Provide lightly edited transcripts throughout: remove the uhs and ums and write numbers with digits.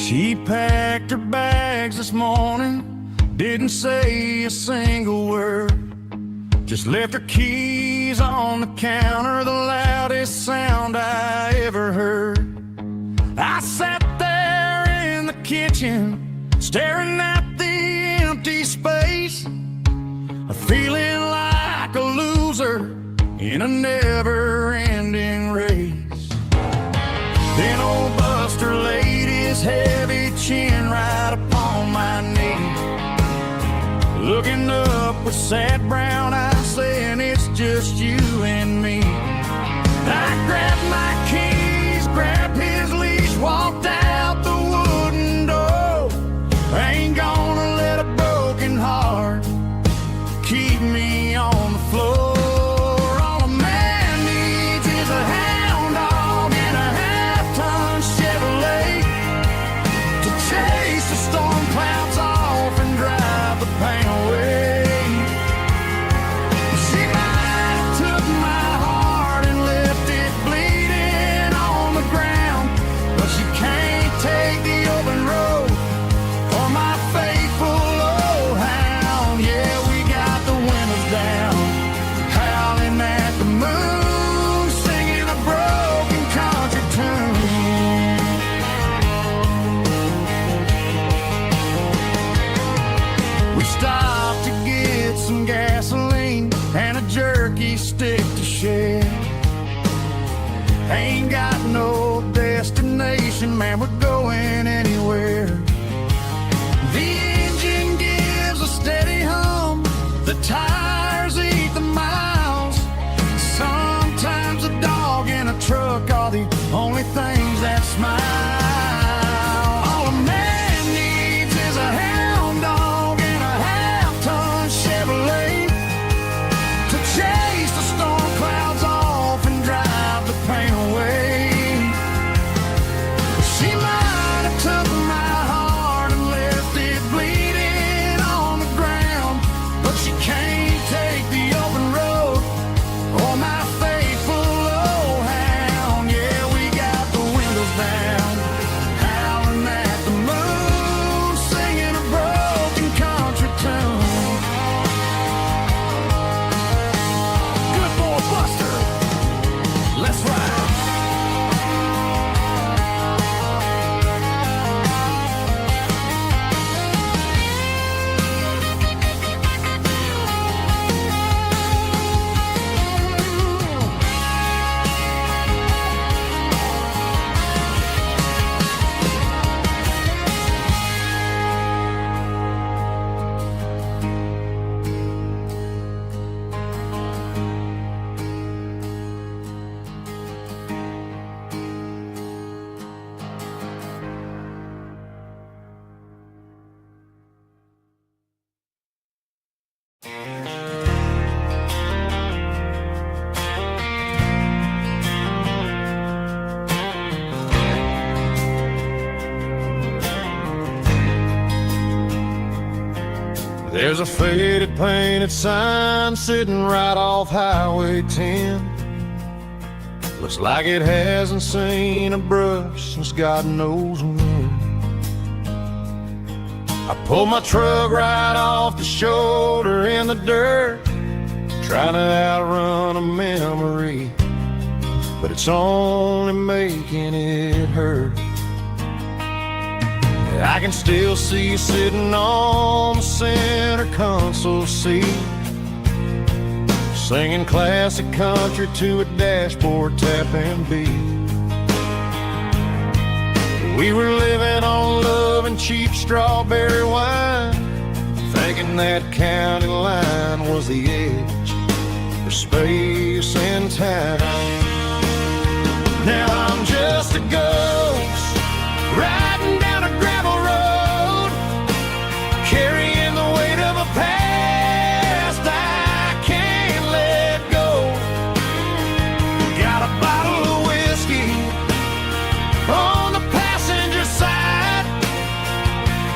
She packed her bags this morning, didn't say a single word, just left her keys on the counter, the loudest sound I ever heard. I sat there in the kitchen, staring at the empty space, feeling like a loser in a never-ending race. Then old Buster laid his heavy chin right upon my knee, looking up with sad brown eyes, saying it's just you and me. I grabbed my keys, grabbed his leash, walked out the wooden door. I ain't gonna let a broken heart keep me on the floor. All a man needs is a hound dog and a half-ton Chevrolet to chase the storm clouds off and drive the pain away. She might have took my heart and left it bleeding on the ground, but she can't take the open road or my faithful old hound. Yeah, we got the windows down, howling at the moon, singing a broken country tune. We stopped to get some gasoline and a jerky stick to share. Ain't got no destination, man, we're going anywhere. The engine gives a steady hum, the tires eat the miles. Sometimes a dog and a truck are the only things that smile. All a man needs is a hound dog and a half-ton Chevrolet to chase the storm clouds off and drive the pain away. She might have took my heart and left it bleeding on the ground, but she can't take the open road or my faithful old hound. Yeah, we got the windows down, howling at the moon, singing a broken country tune. Good boy, Buster, let's ride. There's a faded painted sign sitting right off Highway 10. Looks like it hasn't seen a brush since God knows when. I pulled my truck right off the shoulder in the dirt, trying to outrun a memory, but it's only making it hurt. I can still see you sitting on the center console seat, singing classic country to a dashboard tapping beat. We were living on love and cheap strawberry wine, thinking that county line was the edge for space and time. Now I'm just a ghost riding down a gravel road, carrying the weight of a past I can't let go. Got a bottle of whiskey on the passenger side,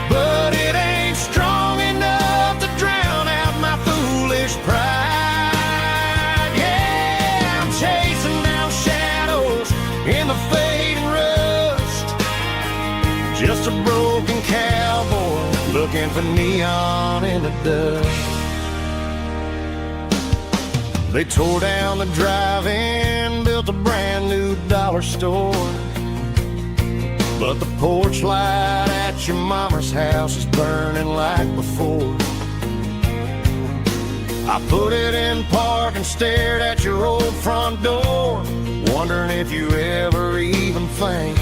but it ain't strong enough to drown out my foolish pride. Yeah, I'm chasing down looking for neon in the dust. They tore down the drive-in, built a brand new dollar store, but the porch light at your mama's house is burning like before. I put it in park and stared at your old front door, wondering if you ever even think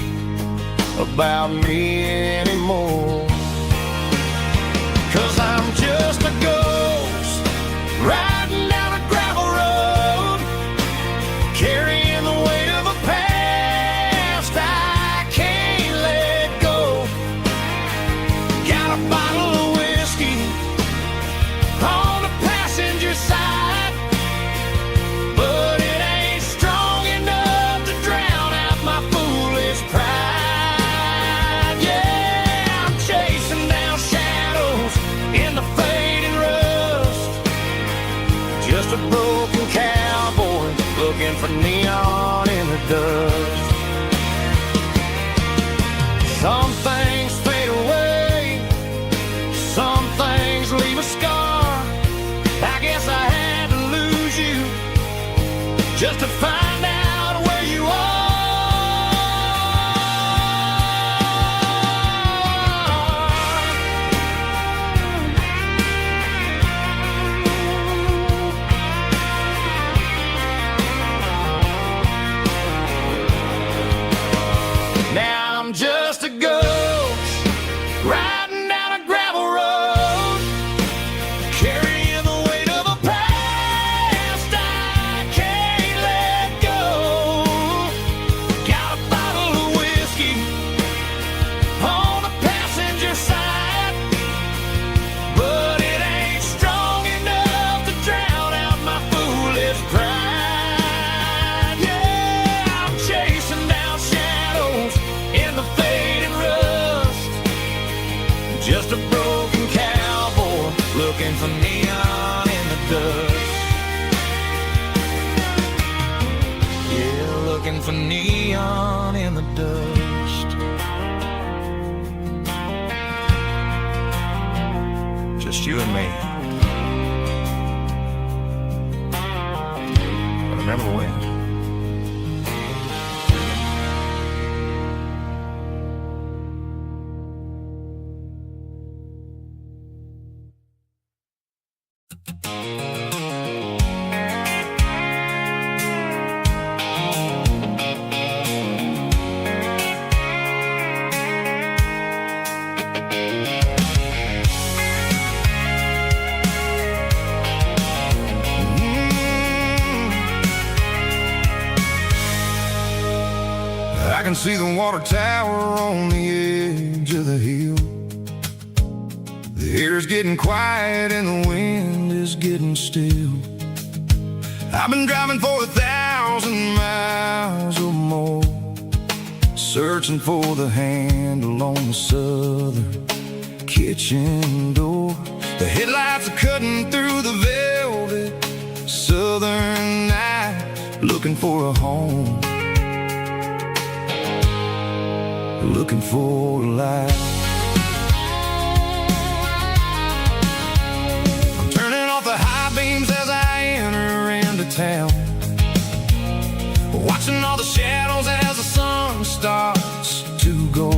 about me anymore. 'Cause I'm just a ghost riding down a gravel road, carrying the weight of a past I can't let go. Got a bottle of whiskey on the passenger side, but it ain't strong enough to drown out my foolish pride. Yeah, I'm chasing down shadows in the fading rust, just a broken cowboy looking for neon in the dust. Some things fade away, some things leave a scar. I guess I had to lose you just to find out where you are. Now I'm just a ghost riding down a gravel road, carrying the weight of a past I can't let go. Got a bottle of whiskey on the passenger side, but it ain't strong enough to drown out my foolish pride. Yeah, I'm chasing down shadows in the fading rust, just a broken cowboy looking for neon in the dust. Yeah, looking for neon in the dust. Just you and me. But remember when? I can see the water tower on the edge of the hill. The air's getting quiet and the wind is getting still. I've been driving for 1,000 miles or more, searching for the handle on the southern kitchen door. The headlights are cutting through the velvet southern night, looking for a home, looking for a light. I'm turning off the high beams as I enter into town, watching all the shadows as the sun starts to go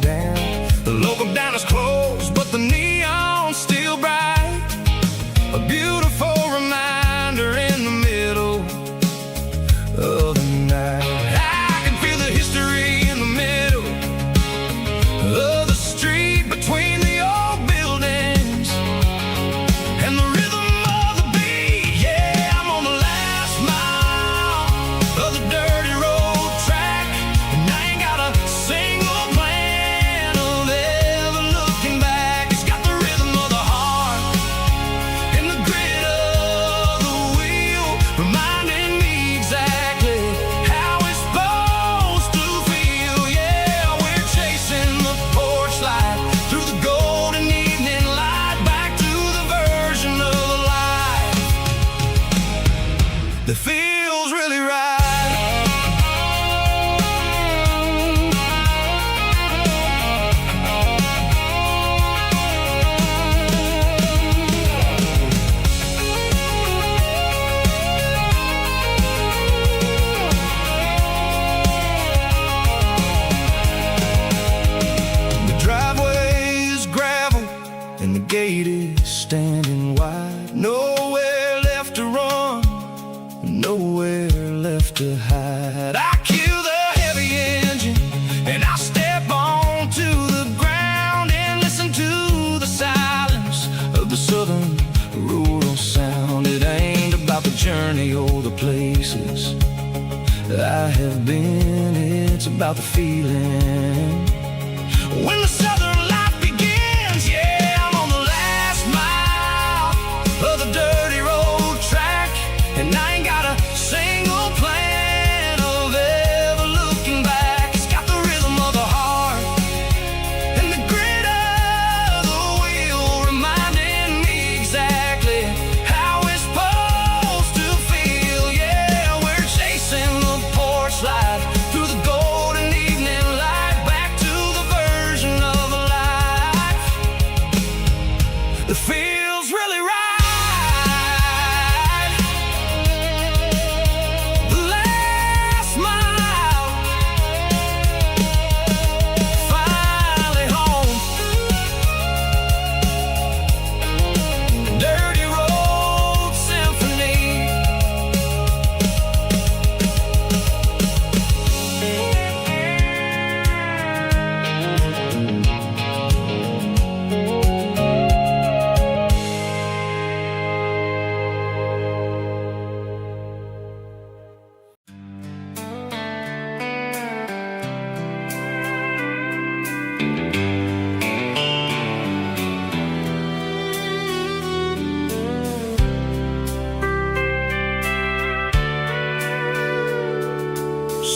down. The local diner's closed, but the neon's still bright, a beautiful reminder in the middle of the night. I can feel the history in the middle of the street between the old buildings and the rhythm of the beat. Yeah, I'm on the last mile of the dirty road track, and I ain't got a single plan of ever looking back. It's got the rhythm of the heart and the grit of the wheel, reminding me exactly how it's supposed to feel. Yeah, we're chasing the porch light through the golden evening light, back to the version of life that feels really right. nowhere left to hide. I kill the heavy engine and I step onto the ground and listen to the silence of the southern rural sound. It ain't about the journey or the places I have been, it's about the feeling when the southern life begins. Yeah, I'm on the last mile of the dirty road track, and I ain't got a single plan of ever looking back. It's got the rhythm of the heart and the grit of the wheel, reminding me exactly how it's supposed to feel. Yeah, we're chasing the porch light through the golden evening light, back to the version of a life that feels really right. The last mile, finally home. Dirty Road Symphony.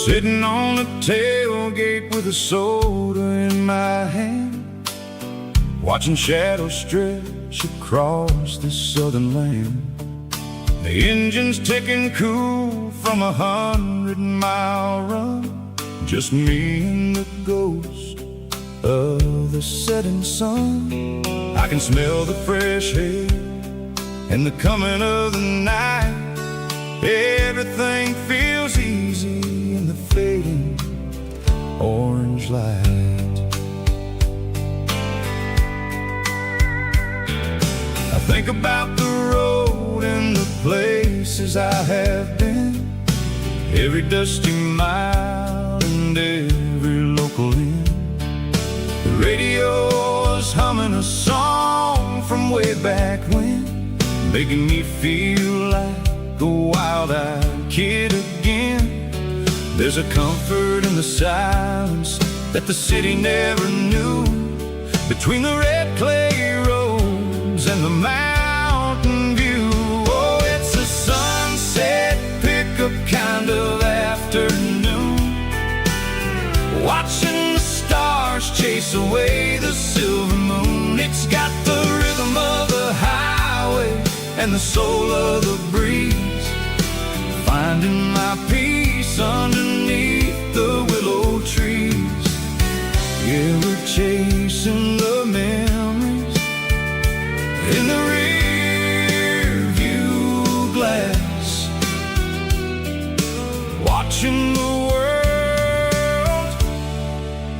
Sitting on the tailgate with a soda in my hand, watching shadows stretch across this southern land. The engine's ticking cool from 100-mile run, just me and the ghost of the setting sun. I can smell the fresh air and the coming of the night. Everything feels easy in the fading orange light. I think about the road and the places I have been, every dusty mile and every local inn. The radio is humming a song from way back when, making me feel like a wild-eyed kid again. There's a comfort in the silence that the city never knew, between the red clay roads and the mountain view. Oh, it's a sunset pickup kind of afternoon, watching the stars chase away the silver moon. It's got the rhythm of the highway and the soul of the breeze, finding my peace underneath the willow trees. Yeah, we're chasing the memories in the rear view glass, watching the world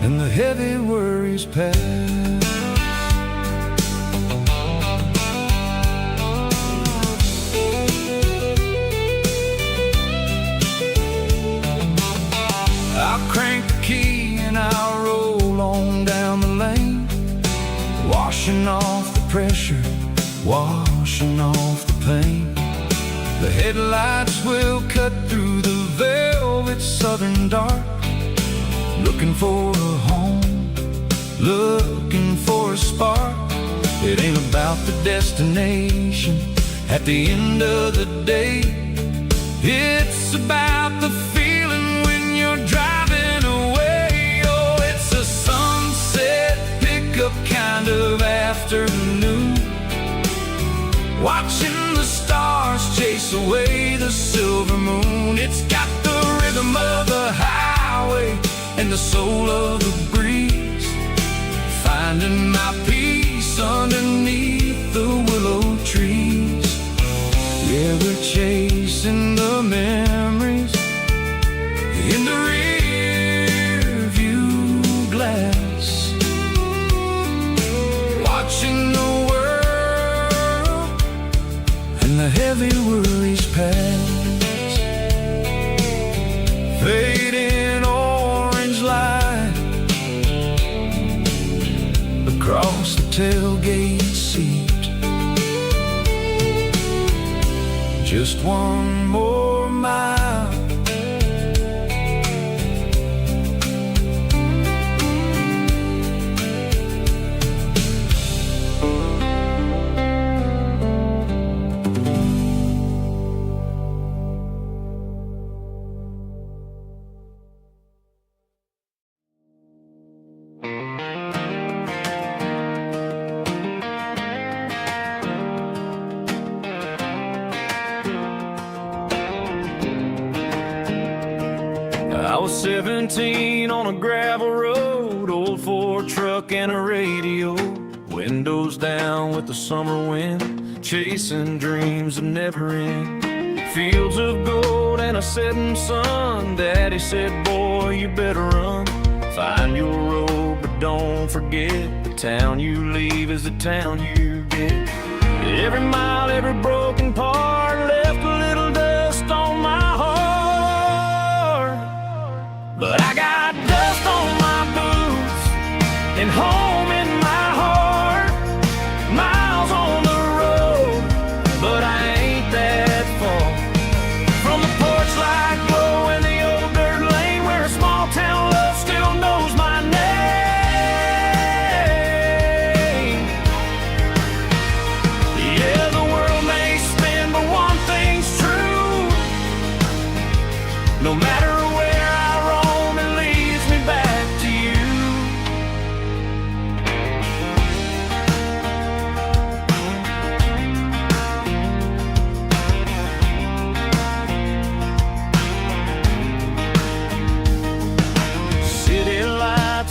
and the heavy worries pass. I'll crank the key and I'll roll on down the lane, washing off the pressure, washing off the pain. The headlights will cut through the velvet southern dark, looking for a home, looking for a spark. It ain't about the destination at the end of the day, it's about the feeling when you're driving away. Oh, it's a sunset pickup kind of afternoon, watching the stars chase away the silver moon. It's got the rhythm of the highway and the soul of the breeze, finding my peace underneath the willow trees. Yeah, we're chasing the memories in the rear view glass, watching the world and the heavy worries pass. fading orange light across the tailgate seat. Just one more mile. I was 17 on a gravel road, old Ford truck and a radio, windows down with the summer wind, chasing dreams that never end. Fields of gold and a setting sun. Daddy said, boy, you better run. Find your road, but don't forget, the town you leave is the town you get. Every mile, every broken part left a little dust on my heart. But I got dust on my boots and home in my heart. Miles on the road, but I ain't that far from the porch light glow in the old dirt lane where a small town love still knows my name. Yeah, the world may spin, but one thing's true. No matter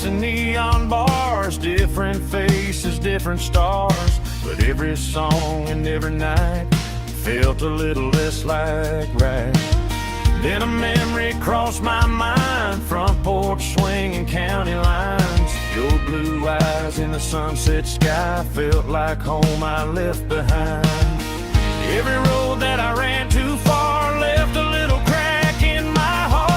neon bars, different faces, different stars, but every song and every night felt a little less like right. Then a memory crossed my mind, front porch swinging county lines. Your blue eyes in the sunset sky felt like home I left behind. Every road that I ran too far left a little crack in my heart.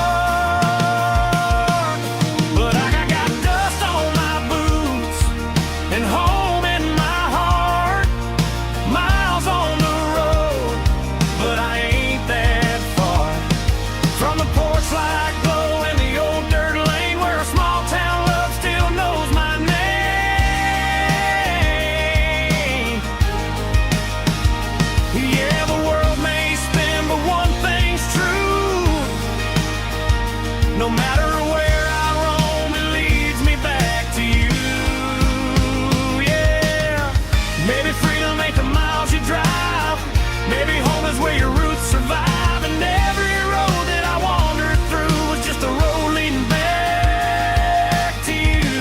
And home in my heart, miles on the road, but I ain't that far from the porch light glow in the old dirt lane where a small town love still knows my name. Yeah, the world may spin, but one thing's true. No matter where I roam, it leads me back to you. Maybe freedom ain't the miles you drive. Maybe home is where your roots survive. And every road that I wandered through was just a road leading back to you.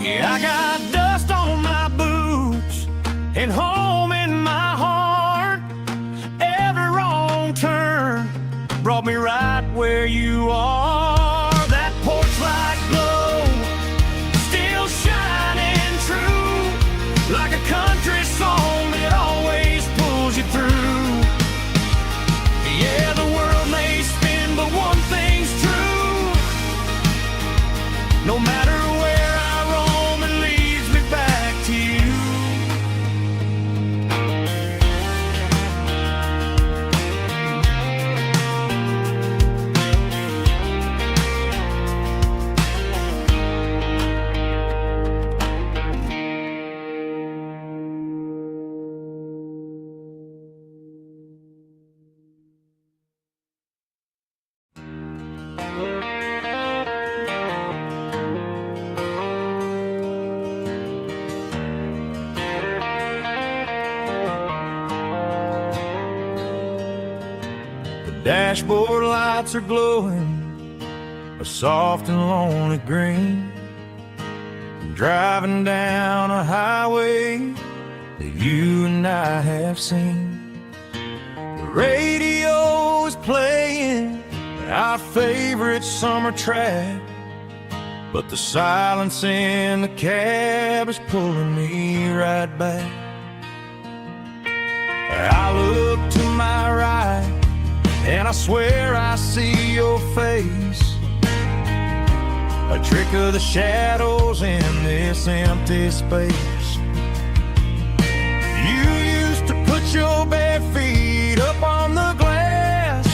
Yeah, I got dust on my boots and home in my heart. Brought me right where you are. That porch light glow still shining true, like a country song that always pulls you through. Yeah, the world may spin, but one thing's true. No matter where I roam, it leads me back to you. Dashboard lights are glowing a soft and lonely green. I'm driving down a highway that you and I have seen. The radio is playing our favorite summer track, but the silence in the cab is pulling me right back. I look to my right, and I swear I see your face, a trick of the shadows in this empty space. You used to put your bare feet up on the glass.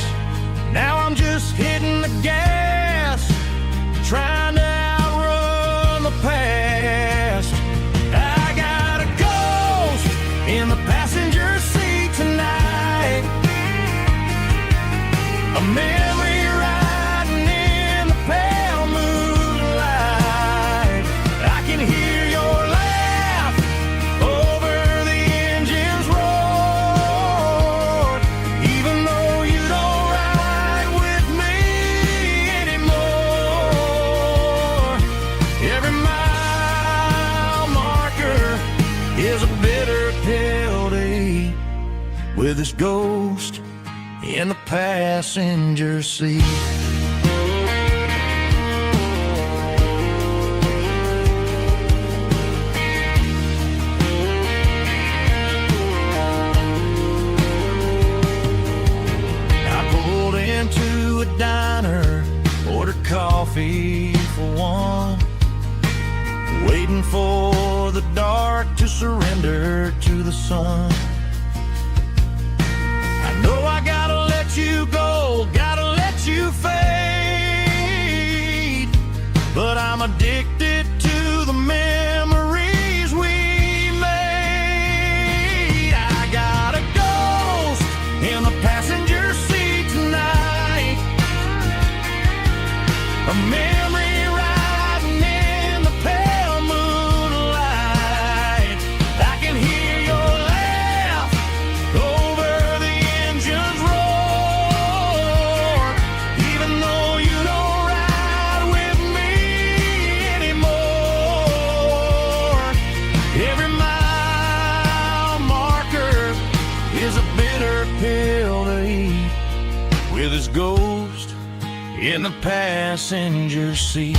Now I'm just hitting the gas, trying to outrun the past. I got a ghost in the passenger seat tonight, a memory riding in the pale moonlight. I can hear your laugh over the engine's roar, even though you don't ride with me anymore. Every mile marker is a bitter pill to eat, with this ghost in the passenger seat. I pulled into a diner, ordered coffee for one, waiting for the dark to surrender to the sun. I know I gotta let you go, gotta let you fade, but I'm addicted to the memories we made. I got a ghost in the passenger seat tonight, a memory riding in the pale moonlight. I can hear your laugh over the engine's roar, even though you don't ride with me anymore. Every mile marker is a bitter pill to eat, with his ghost in the passenger seat.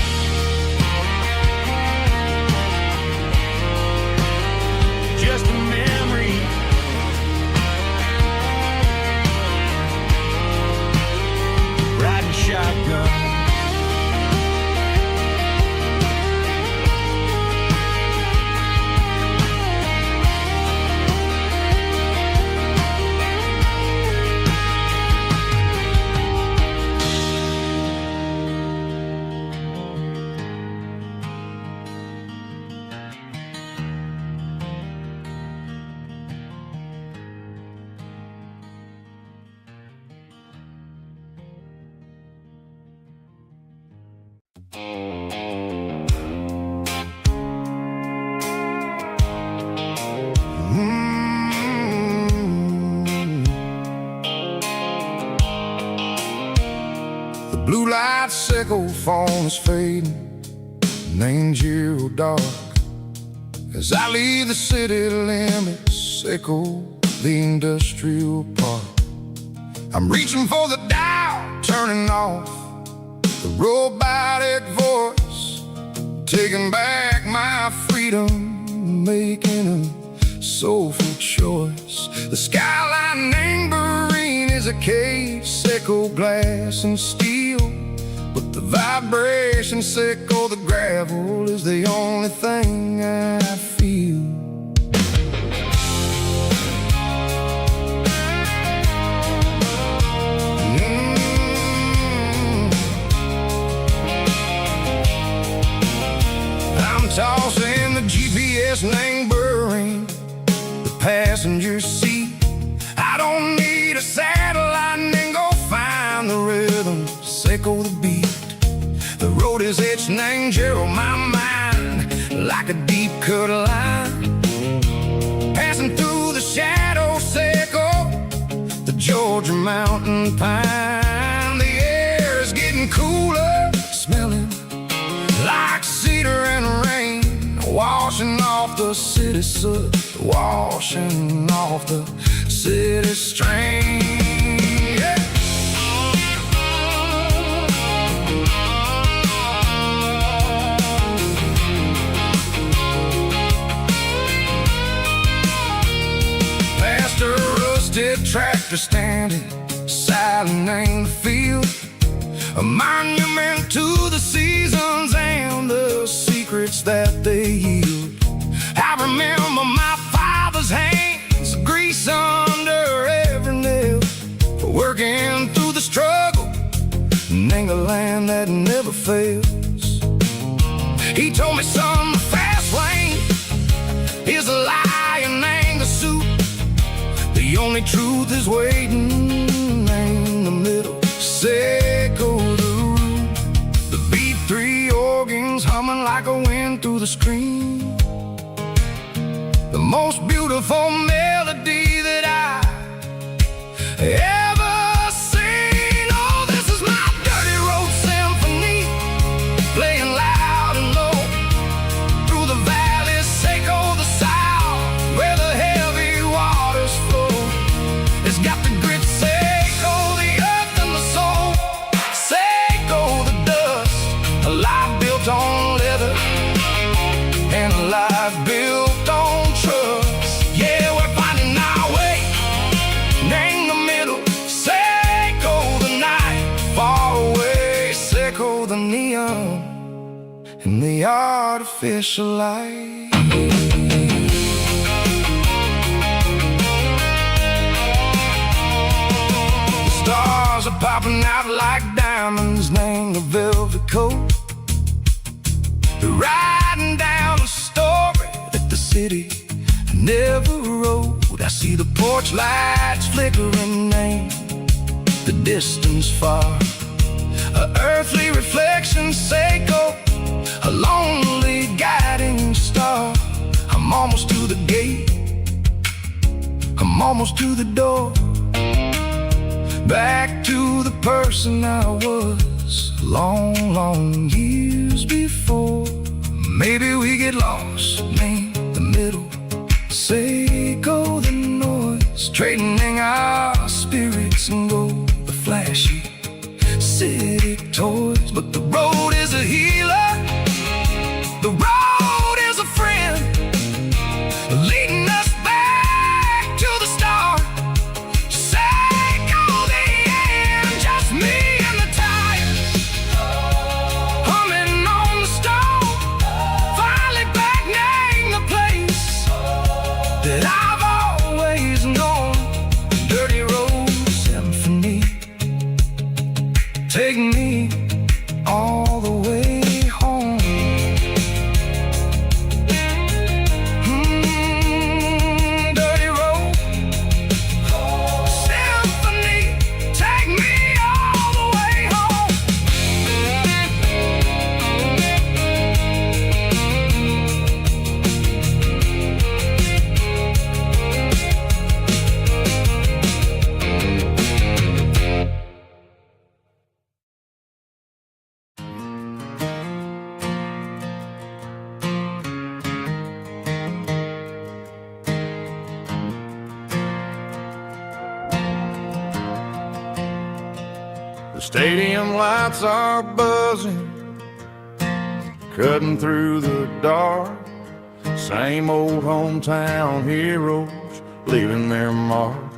Just a memory, riding shotgun. The blue light sickle phone is fading, and angel dark. As I leave the city limits, sickle the industrial park. I'm reaching for the dial, turning off the robotic voice, taking back my freedom, making a soulful choice. The skyline Angberine is a cave, sickle glass and steel, but the vibration sickle the gravel is the only thing I feel. I'm tossing the GPS Angberine, the passenger seat. I don't need a satellite and go find the rhythm, sickle the beat. The road is etched and angel my mind like a deep cut line, passing through the shadow sickle, the Georgia mountain pine. The air is getting cooler, smelling like cedar and rain, washing off the city soot, washing off the city strain. Yeah. tractor standing silent in the field, a monument to the seasons and the secrets that they yield. I remember my father's hands, grease under every nail, for working through the struggle and the land that never fails. He told me, son, the fast lane is a lie and anger suit. The only truth is waiting in the middle. Seco the root, the B3 organs humming like a wind through the screen. The most beautiful melody that I ever seen. Oh, this is my dirty road symphony, playing loud and low through the valleys, Seco the south, where the heavy waters flow. It's got the grit, Seco the earth and the soul, Seco the dust, a life built on leather and a life built on trust. Yeah, we're finding our way in the middle. Seco the night, far away. Seco the neon and the artificial light. The stars are popping out like diamonds, named the velvet coat. They're riding down a story that the city never wrote. I see the porch lights flickering in the distance far, a earthly reflection, Seco, a lonely guiding star. I'm almost to the gate, I'm almost to the door, back to the person I was long, long years before. Maybe we get lost in the middle, Seco the noise, trading our spirits and gold, the flashy city toys. But the road is a healer, the road is a friend, leading us back to the start. Seco the end, just me and the tires, humming on the stove, finally back name the place that I've always known. Dirty road symphony, take me all the way home. Dirty road symphony, take me all the way home. The stadium lights are buzzing, cutting through the dark. Same old hometown heroes leaving their mark.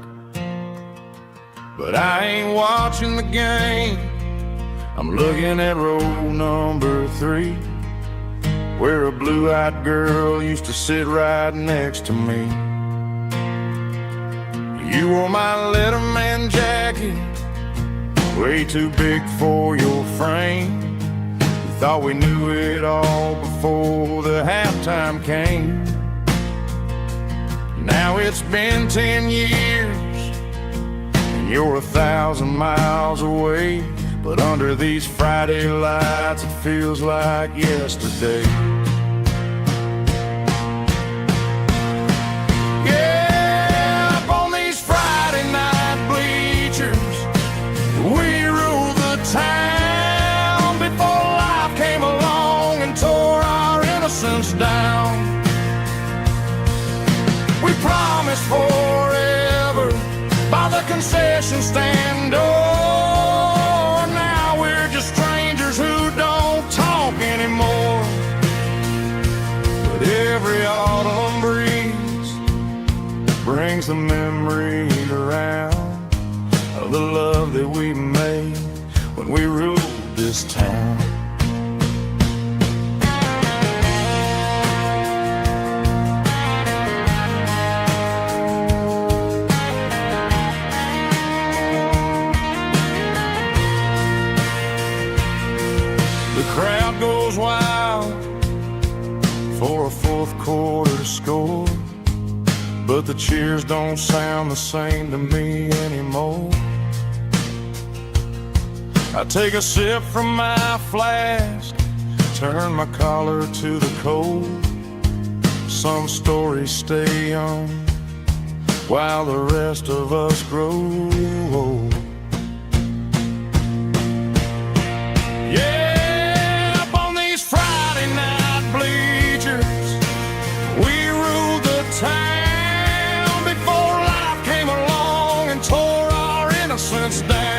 But I ain't watching the game, I'm looking at row number 3, where a blue-eyed girl used to sit right next to me. You wore my Letterman jacket, way too big for your frame. We thought we knew it all before the halftime came. Now it's been 10 years and you're 1,000 miles away, but under these Friday lights it feels like yesterday. Yeah, up on these Friday night bleachers, we ruled the town before life came along and tore our innocence down. We promised forever by the concession stand door. Now we're just strangers who don't talk anymore. But every autumn breeze brings the memory around. of the love that we made when we ruled this town. The crowd goes wild for a fourth quarter score, but the cheers don't sound the same to me anymore. I take a sip from my flask, turn my collar to the cold. Some stories stay young while the rest of us grow old. Yeah, up on these Friday night bleachers, we ruled the town before life came along and tore our innocence down.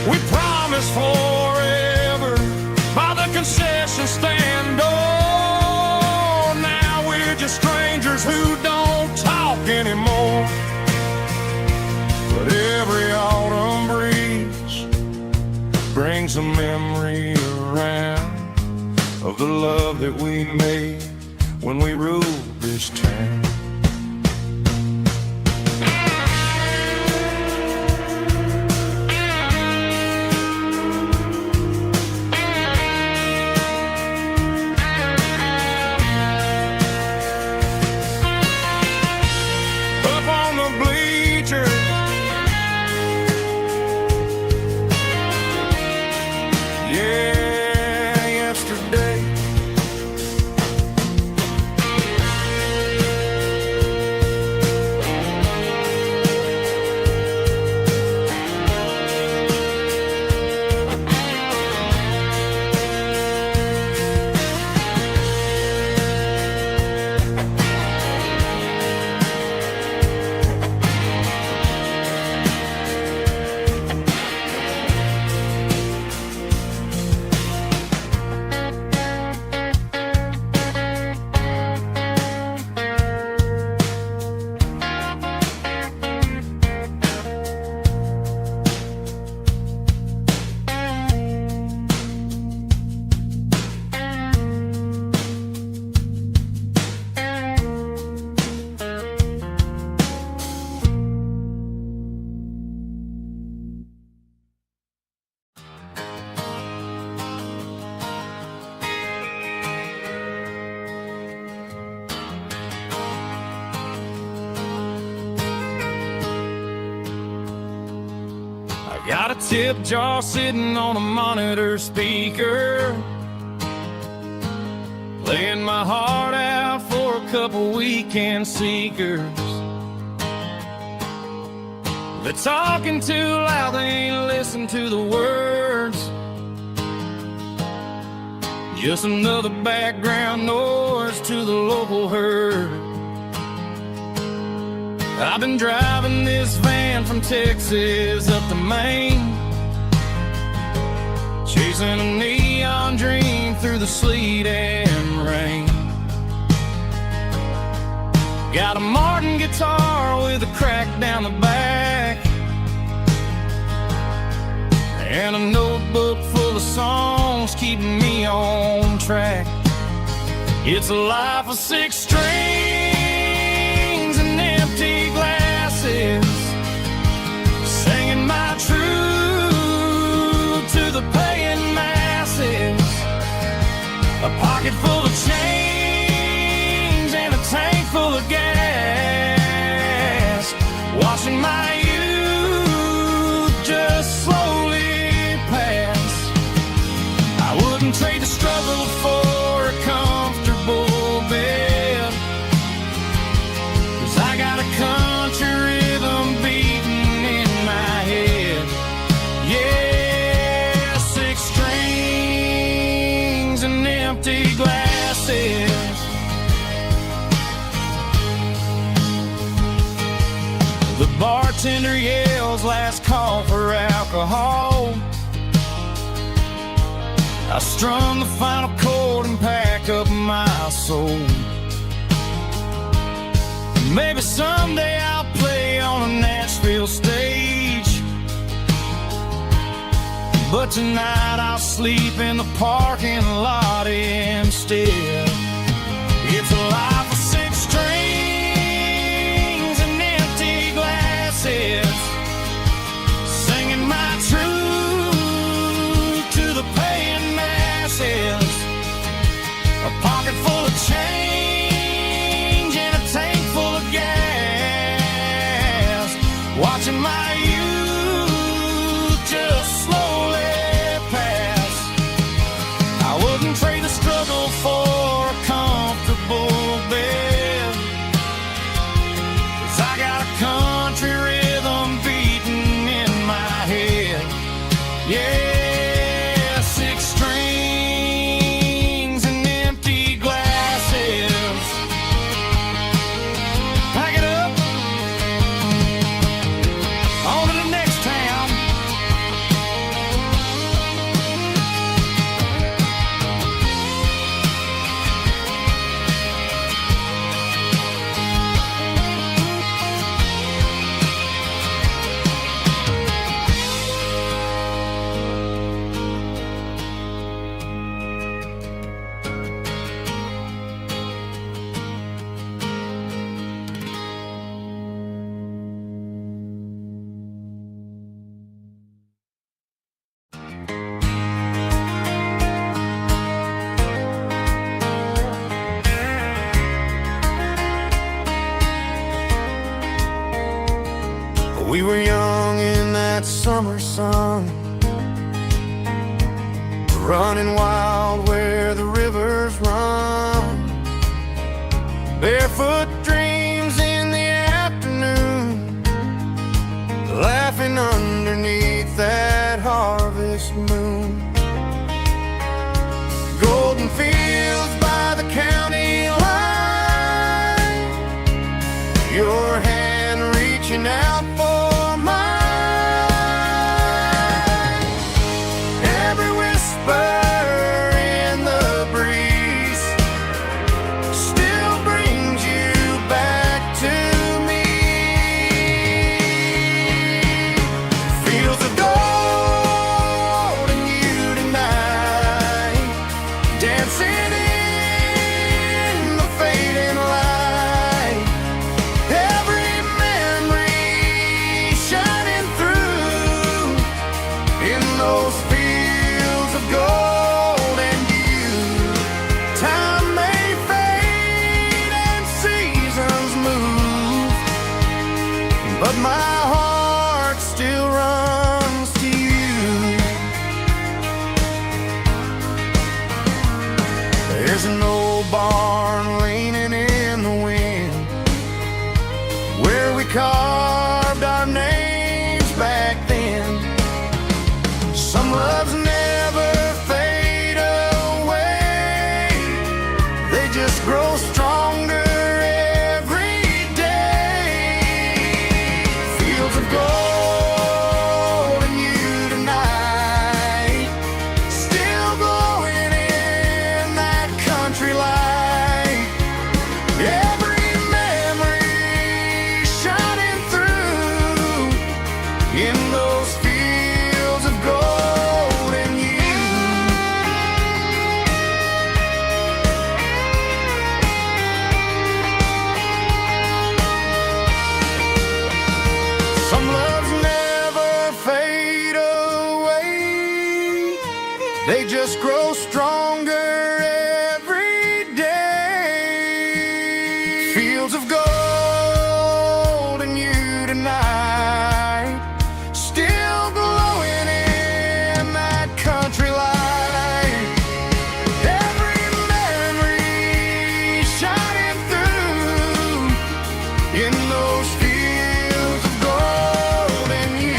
We promised forever by the concession stand door. Now we're just strangers who don't talk anymore. But every autumn breeze brings a memory around of the love that we made when we ruled this town. Got a tip jar sitting on a monitor speaker, playing my heart out for a couple weekend seekers. They're talking too loud, they ain't listen to the words. Just another background noise to the local herd. I've been driving this van from Texas up to Maine, chasing a neon dream through the sleet and rain. Got a Martin guitar with a crack down the back, and a notebook full of songs keeping me on track. It's a life of 6 strings and empty glasses, singing my truth to the paying masses. A pocket full of change and a tank full of gas, watching my youth just slowly pass. I wouldn't trade the struggle for a comfortable bed, 'cause I got a country rhythm beating in my head. Yeah, 6 strings and empty glasses. The bartender yells last call for alcohol. I strum the final chord and pack up my soul. Maybe someday I'll play on a Nashville stage, but tonight I'll sleep in the parking lot instead. It's a life of six strings and empty glasses, singing my truth to the paying masses. A pocket full of change and a tank full of gas, watching my youth just slowly pass. I wouldn't trade the struggle for a comfortable bed, 'cause I got a country rhythm beating in my head. Yeah, six strings and empty glasses. Pack it up, on to the next town. We were young in that summer sun, running wild where the rivers run, barefoot dreams in the afternoon, laughing underneath that harvest moon. Golden fields by the county line, your hand reaching out for but my heart still runs to you. There's an old barn leaning in the wind, where we carved our names back then. Some loves never fade away, they just grow stronger. Some loves never fade away, they just grow stronger every day. Fields of gold and you tonight, still glowing in that country light. Every memory shining through in those fields of gold and you.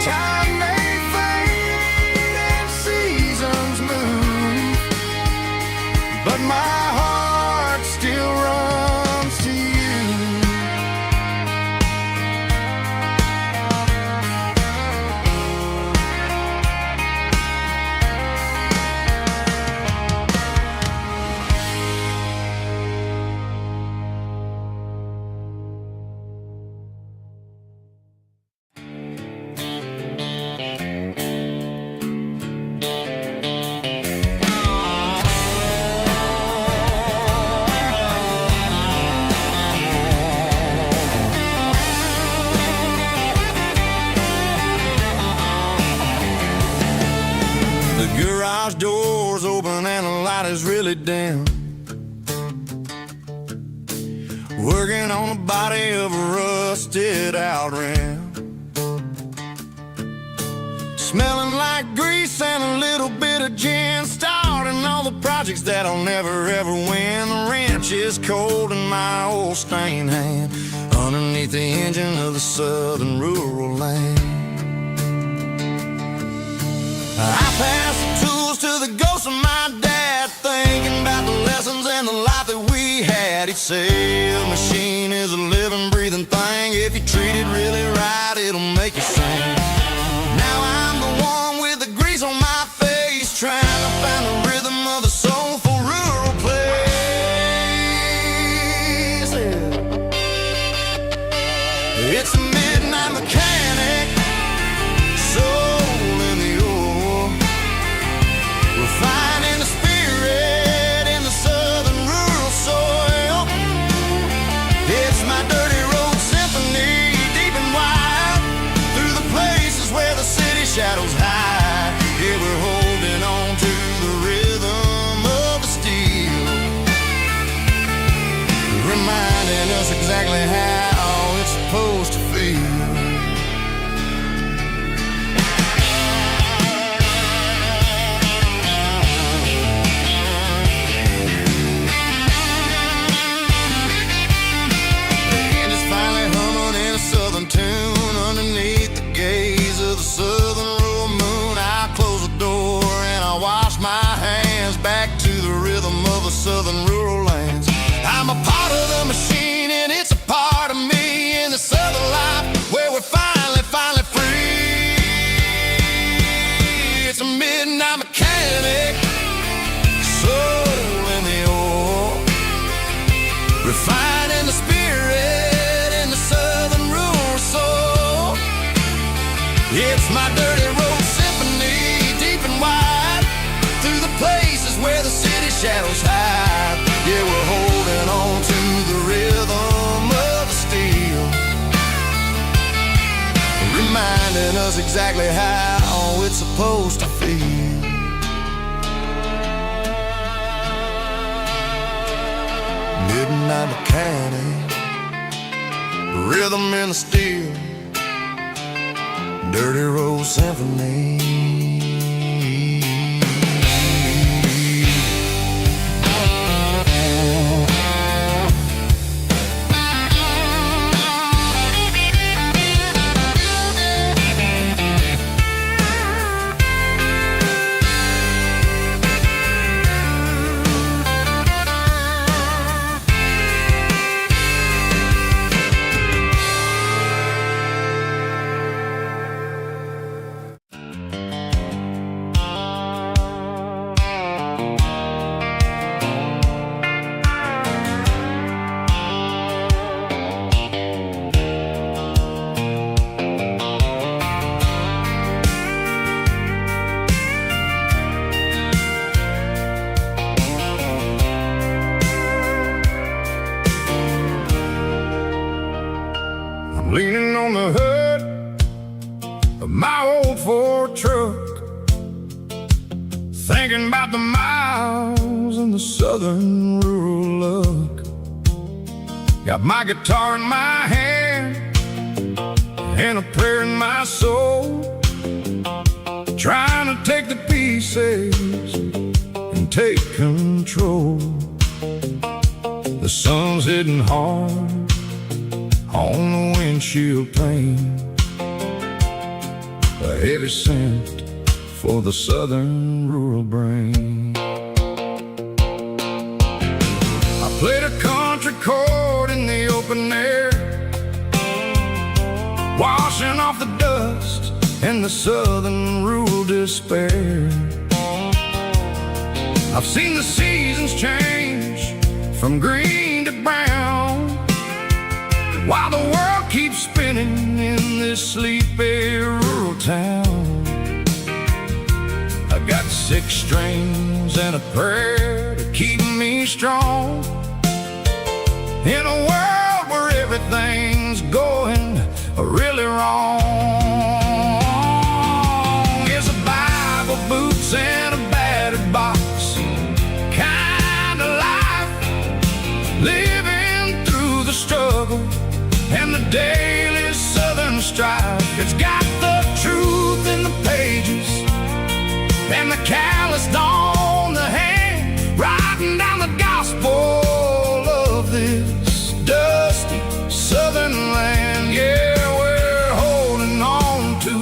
Time may fade and seasons move, The garage door's open and the light is really dim. Working on the body of a rusted out rim. Smelling like grease and a little bit of gin. Starting all the projects that'll never ever win. The wrench is cold in my old stained hand underneath the engine of the southern rural land. I pass the tools to the ghost of my dad, thinking about the lessons and the life that we had. He'd say a machine is a living, breathing thing. If you treat it really right, it'll make you sing. Now I'm the one with the grease on my face, trying to find the rhythm of the soulful rural place. It's a midnight mechanic, soul in the ore, refining the spirit in the southern rural soil. It's my dirty road symphony, deep and wide, through the places where the city shadows hide. Yeah, we're holding on to the rhythm of the steel, reminding us exactly how it's supposed to feel. Tune underneath the gaze of the southern rural moon. I close the door and I wash my hands back to the rhythm of the southern rural lands. I'm a part of the machine and it's a part of me in the southern life where we're finally free. It's a midnight mechanic, soul in the ore, refining the spirit in the southern rural soul. It's my dirty road symphony, deep and wide, through the places where the city shadows hide. Yeah, we're holding on to the rhythm of the steel, reminding us exactly how it's supposed to feel. Midnight mechanic, rhythm in the steel, dirty road symphony. Leaning on the hood of my old Ford truck, thinking about the miles and the southern rural look. Got my guitar in my hand and a prayer in my soul, trying to take the pieces and take control. The sun's hitting hard on the windshield pane, a heavy scent for the southern rural brain. I played a country chord in the open air, washing off the dust and the southern rural despair. I've seen the seasons change from green to brown, while the world keeps spinning in this sleepy rural town. I got 6 strings and a prayer to keep me strong in a world where everything's going really wrong. It's a Bible, boots, and and the calloused on the hand, writing down the gospel of this dusty southern land. Yeah, we're holding on to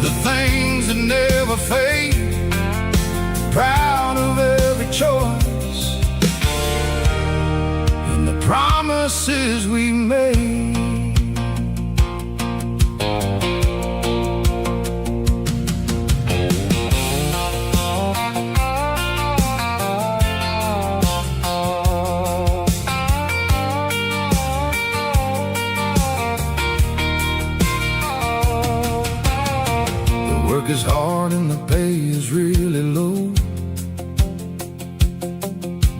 the things that never fade, proud of every choice and the promises we made. Work is hard and the pay is really low,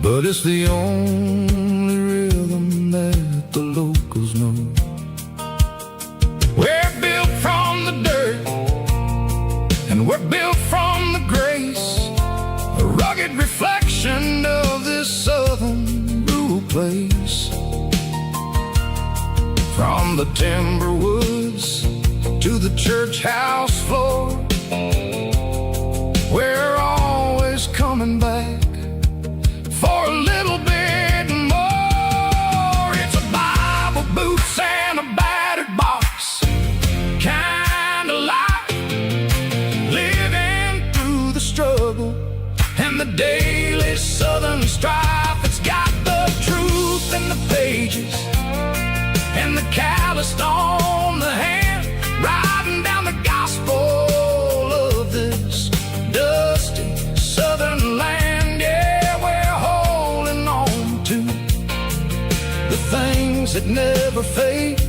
but it's the only rhythm that the locals know. We're built from the dirt, and we're built from the grace, a rugged reflection of this southern rural place. From the timber woods to the church house floor, we're always coming back for a little bit more. It's a Bible, boots, and a battered box kind of life, living through the struggle and the daily southern strife. It's got the truth in the pages and the calloused on the hand, writing down the gospel of this dusty southern land. Yeah, we're holding on to the things that never fade,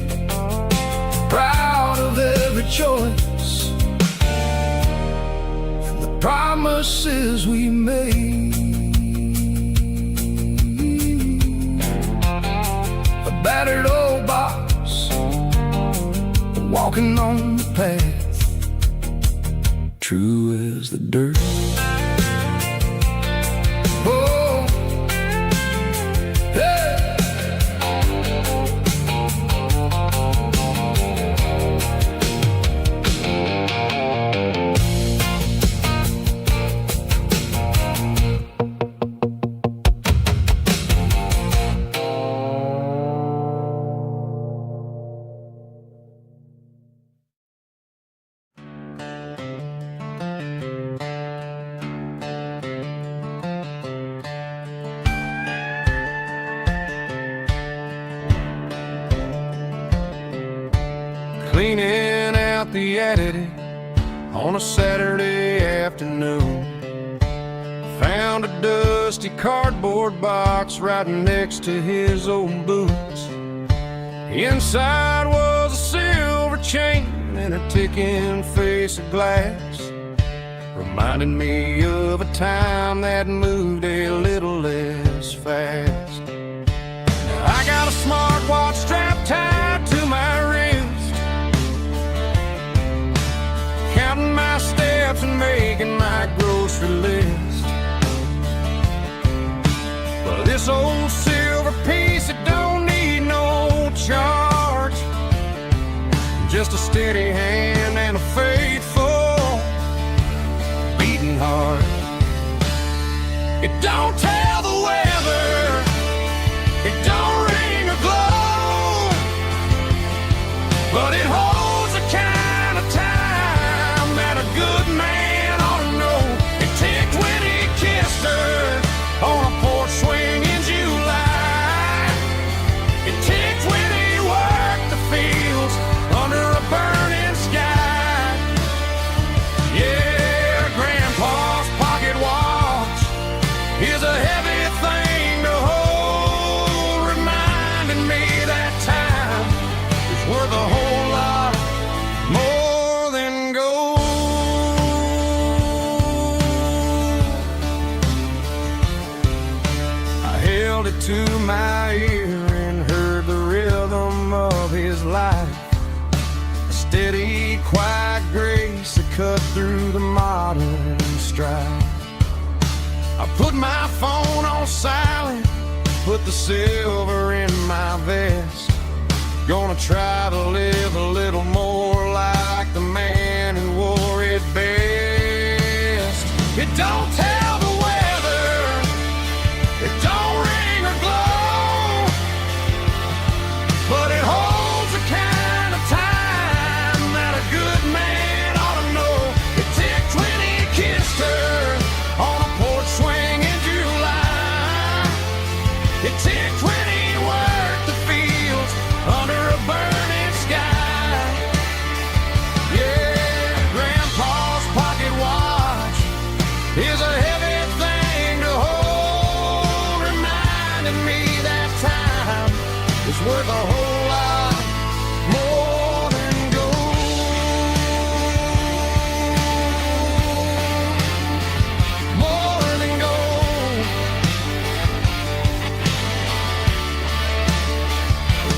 proud of every choice and the promises we made. A battered old box, walking on the path, true as the dirt. Oh, hey. Cleaning out the attic on a Saturday afternoon, found a dusty cardboard box right next to his old boots. Inside was a silver chain and a ticking face of glass, reminding me of a time that moved a little less fast. Now I got a smartwatch strapped tied to my wrist, counting my steps and making my grocery list. But this old silver piece, it don't need no charge, just a steady hand and a faithful beating heart. It don't tell the weather, it don't ring or glow, but it holds the kind of time that a good man ought to know. It ticked when he kissed her on a porch swing in July. It ticked when he worked the fields under a burning sky. Yeah, Grandpa's pocket watch is a heavy thing to hold, reminding me that time is worth a whole lot more than gold. I held it to my ear and heard the rhythm of his life, a steady, quiet grace that cut through the modern strife. I put my phone on silent, put the silver in my vest. Gonna try to live a little more like the man who wore it best. It don't tell the weather, it don't ring or glow, but it holds the kind of time that a good man ought to know. It ticked when he kissed her on a porch swing in July. It ticked when he worked the fields under a burning sky. Yeah, Grandpa's pocket watch is a heavy thing to hold, reminding me that time is worth a whole lot more than gold. More than gold.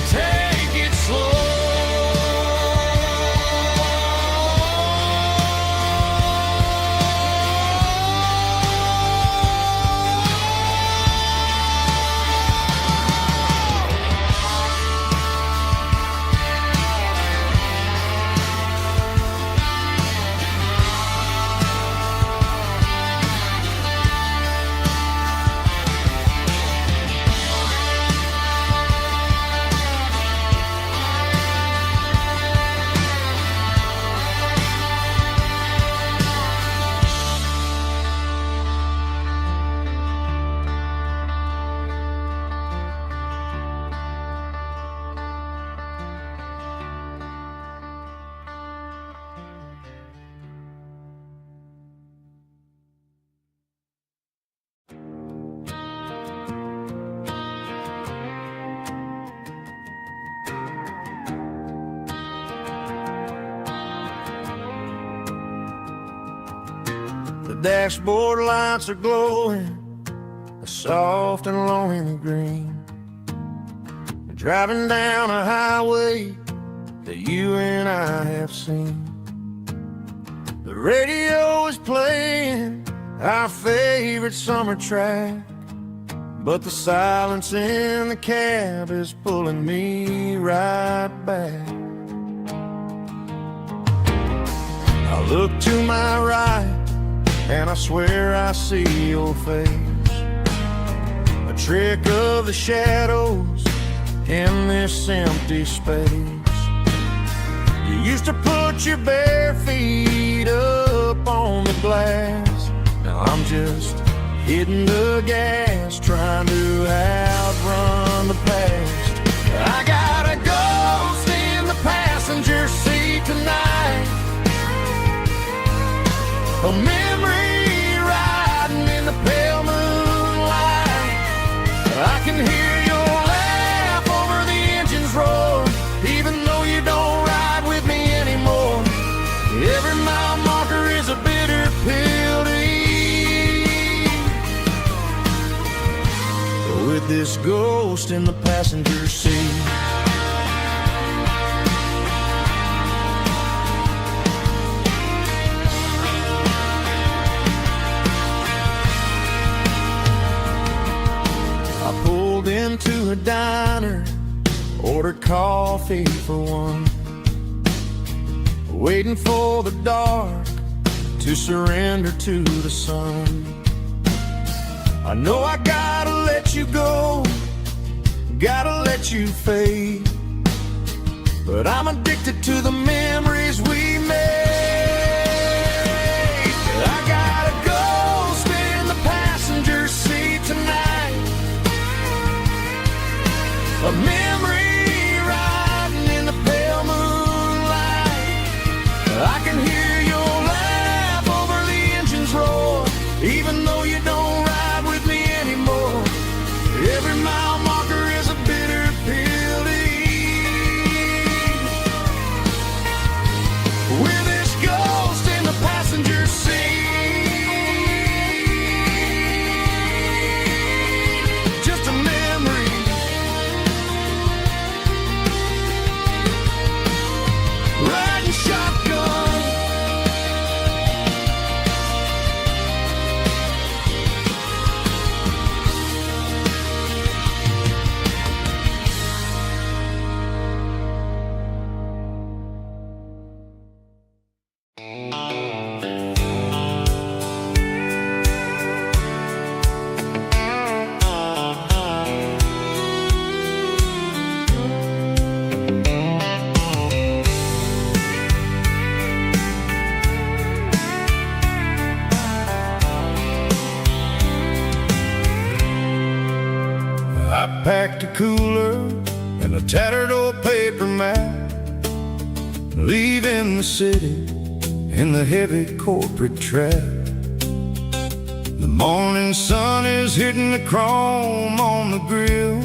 Take it slow. The dashboard lights are glowing a soft and lonely green. You're driving down a highway that you and I have seen. The radio is playing our favorite summer track, but the silence in the cab is pulling me right back. I look to my right and I swear I see your face, a trick of the shadows in this empty space. You used to put your bare feet up on the glass. Now I'm just hitting the gas, trying to outrun the past. I got a ghost in the passenger seat tonight, a memory riding in the pale moonlight. I can hear your laugh over the engine's roar, even though you don't ride with me anymore. Every mile marker is a bitter pill to eat, with this ghost in the passenger seat. Into a diner, ordered coffee for one, waiting for the dark to surrender to the sun. I know I gotta let you go, gotta let you fade, but I'm addicted to the memories we made. I got a ghost in the passenger seat tonight, a memory riding in the pale moonlight. I can hear your laugh over the engine's roar, even though you don't ride with me anymore. Every mile marker is a bitter pill to eat, with this packed a cooler and a tattered old paper map, leaving the city in the heavy corporate trap. The morning sun is hitting the chrome on the grill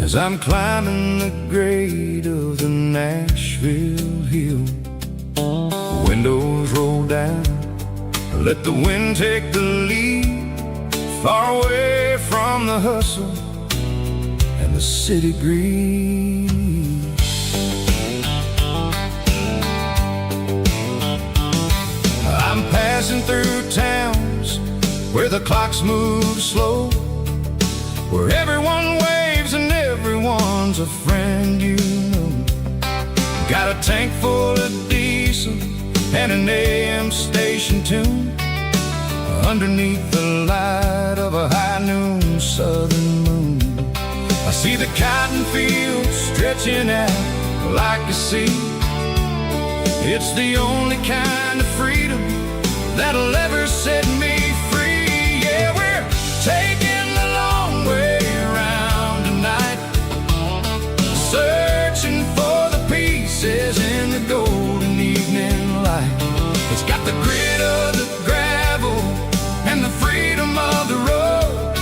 as I'm climbing the grade of the Nashville hill. Windows roll down, let the wind take the lead, far away from the hustle and the city greed. I'm passing through towns where the clocks move slow, where everyone waves and everyone's a friend you know. Got a tank full of diesel and an AM station tune underneath the light of a high noon southern moon. I see the cotton fields stretching out like a sea. It's the only kind of freedom that'll ever set me free. Yeah, we're taking the long way around tonight, searching for the pieces in the golden evening light. It's got the grit of the gravel and the freedom of the road,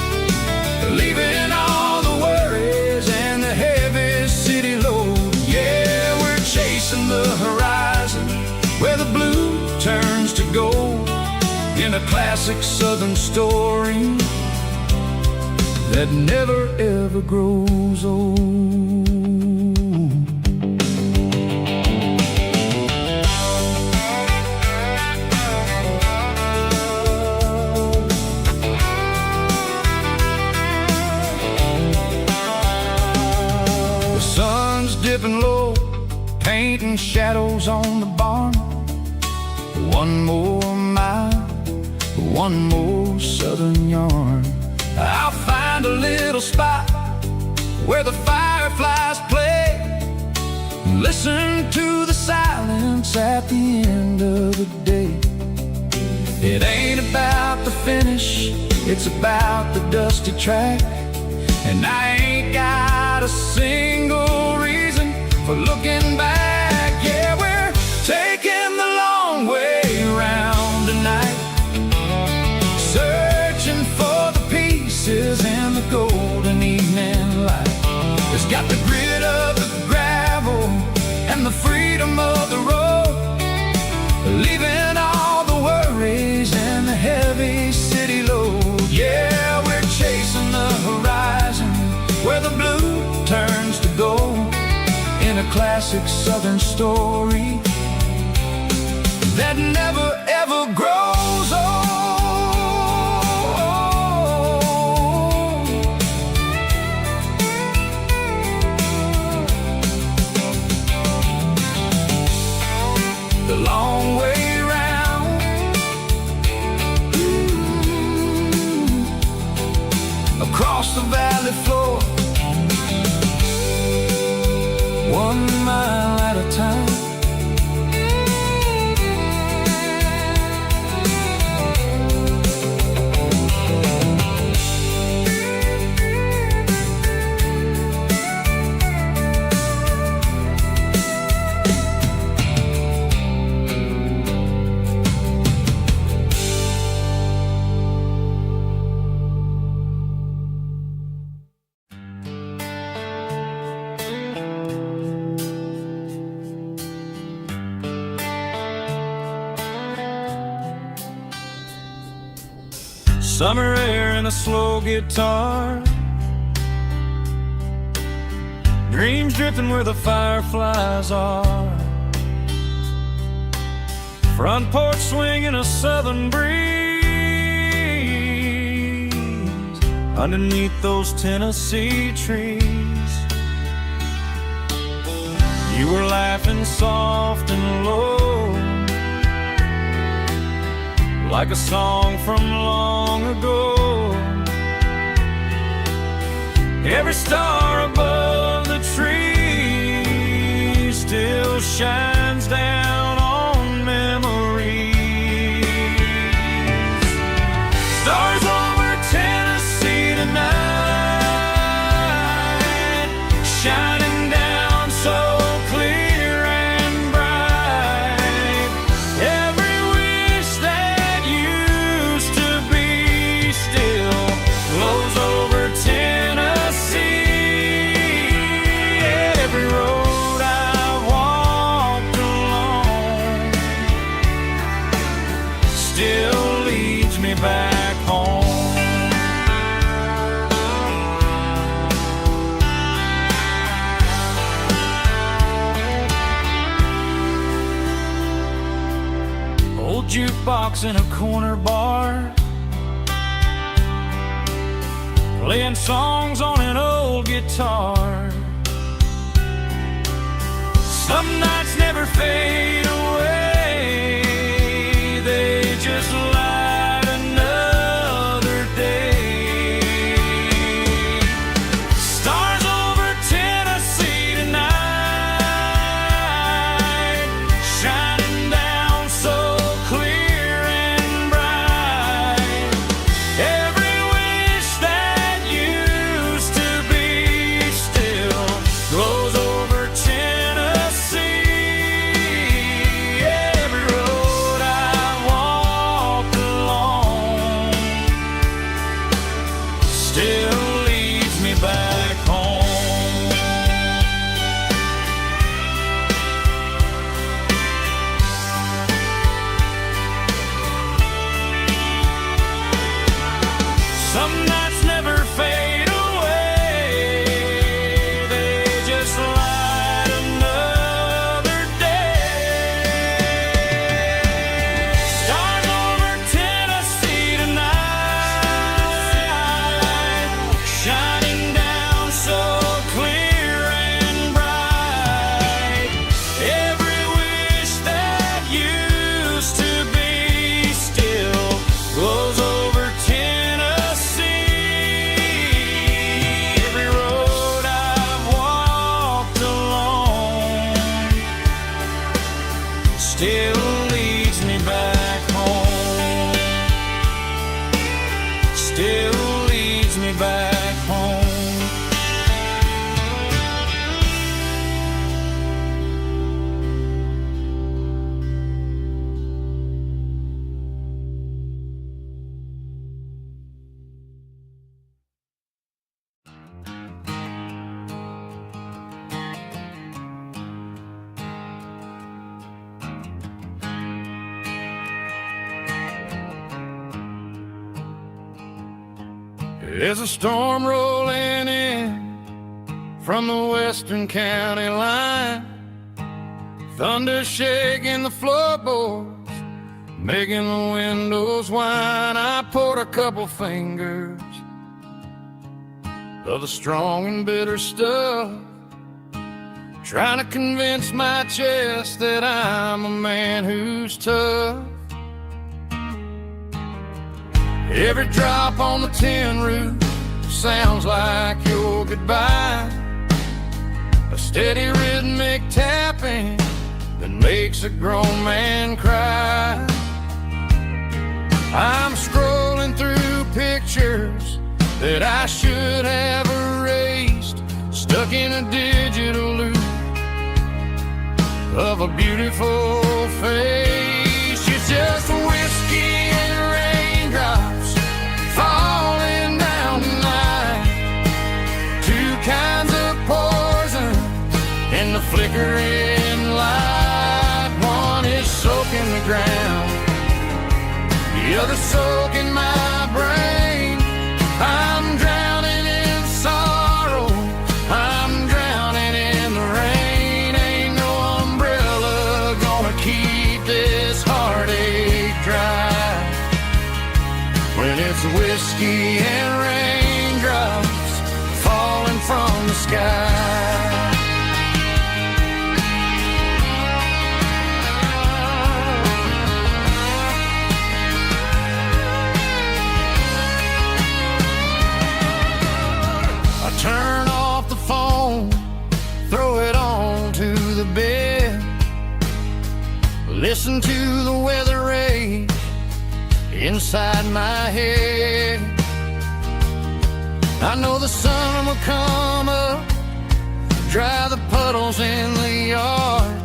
leaving all the worries and the heavy city load. Yeah, we're chasing the horizon where the blue turns to gold, in a classic southern story that never ever grows old. The sun's dipping low, painting shadows on the barn. One more mile, one more southern yarn. I'll find a little spot where the fireflies play, listen to the silence at the end of the day. It ain't about the finish, it's about the dusty track. And I ain't got a single reason for looking back. Yeah, we're taking the long way around tonight, searching for the pieces in the golden evening light. It's got the grit of the gravel and the freedom of the road, leaving all the worries and the heavy city load. Yeah, we're chasing the horizon where the blue turns to gold, in a classic southern story that never ever grows old. The long way round, across the valley floor, 1 mile at a time. Summer air and a slow guitar, dreams drifting where the fireflies are, front porch swinging a southern breeze, underneath those Tennessee trees. You were laughing soft and low, like a song from long ago. Every star above the tree still shines down on memories. Stars over Tennessee tonight, still leads me back home. Old jukebox in a corner bar, playing songs on an old guitar. Some nights never fade away, they just light another day. Stars over Tennessee tonight, shining down so clear and bright. Every wish that used to be still glows over Tennessee. Every road I walked along still leads me back home. Some nights never fade away, they just light another day. Stars over Tennessee tonight, shining down so clear and bright. Every wish that used to be still glows over Tennessee. Every road I've walked along still leads me back home. Still leads me back home. There's a storm rolling in from the western county line, thunder shaking the floorboards, making the windows whine. I poured a couple fingers of the strong and bitter stuff, trying to convince my chest that I'm a man who's tough. Every drop on the tin roof sounds like your goodbye, a steady rhythmic tapping that makes a grown man cry. I'm scrolling through pictures that I should have erased, stuck in a digital loop of a beautiful face. It's just whiskey and raindrops falling down tonight, two kinds of poison in the flickering light. One is soaking the ground, the other soaking my brain. I'm drowning in sorrow, I'm drowning in the rain. Ain't no umbrella gonna keep this heartache dry when it's whiskey and raindrops falling from the sky. I turn off the phone, throw it on to the bed, listen to the weather rage inside my head. I know the sun will come up, dry the puddles in the yard,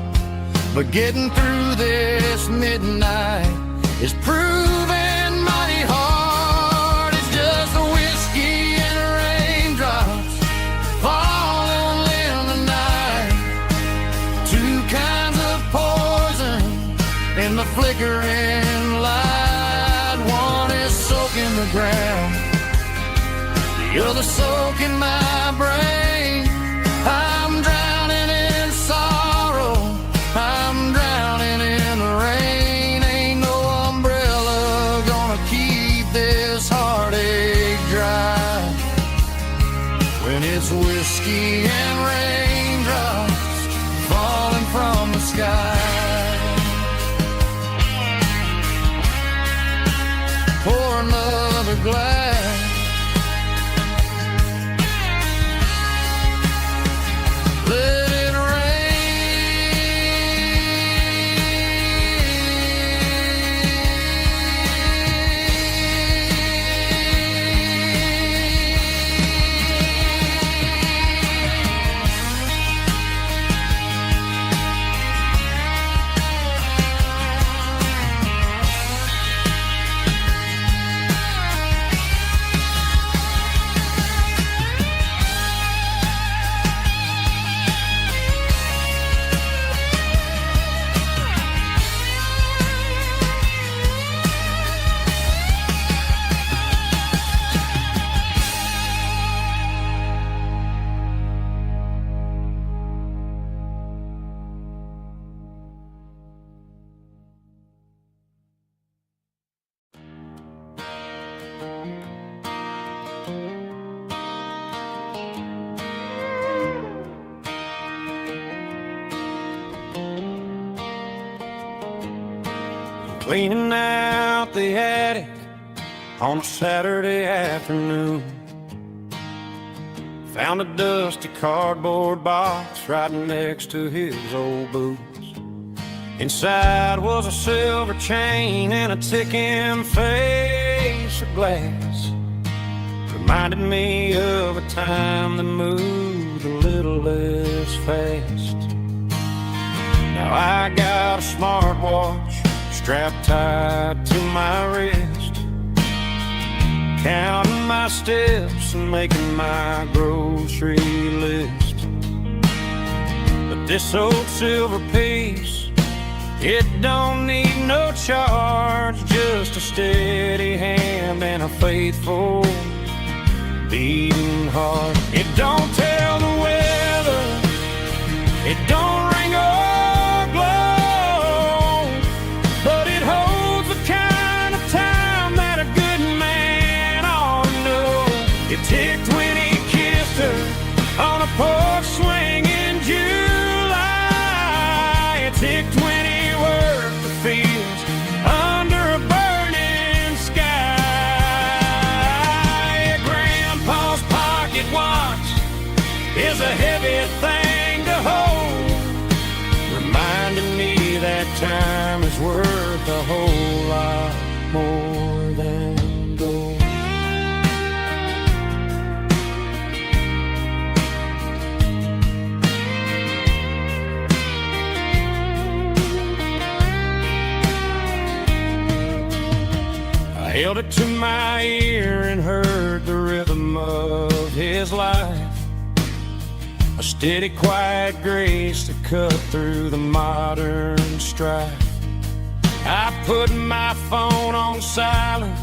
but getting through this midnight is proving mighty hard. It's just the whiskey and raindrops falling in the night, two kinds of poison in the flickering light. the ground. The other soaking my brain. I'm drowning in sorrow, I'm drowning in the rain. Ain't no umbrella gonna keep this heartache dry when it's whiskey and raindrops falling from the sky. Pour another glass. Let it cleaning out the attic on a Saturday afternoon. Found a dusty cardboard box right next to his old boots. Inside was a silver chain and a ticking face of glass. Reminded me of a time that moved a little less fast. Now I got a smartwatch strapped tight to my wrist, counting my steps and making my grocery list. But this old silver piece, it don't need no charge, just a steady hand and a faithful beating heart. It don't tell the weather, it don't ring or glow, but it holds the kind of time that a good man ought to know. It ticked when he kissed her on a porch swing in July. It ticked when he worked the fields under a burning sky. Grandpa's pocket watch is a heavy thing to hold, reminding me that time is worth a whole lot more than gold. I held it to my ear and heard the rhythm of his life, a steady, quiet grace that cut through the modern strife. I put my phone on silent,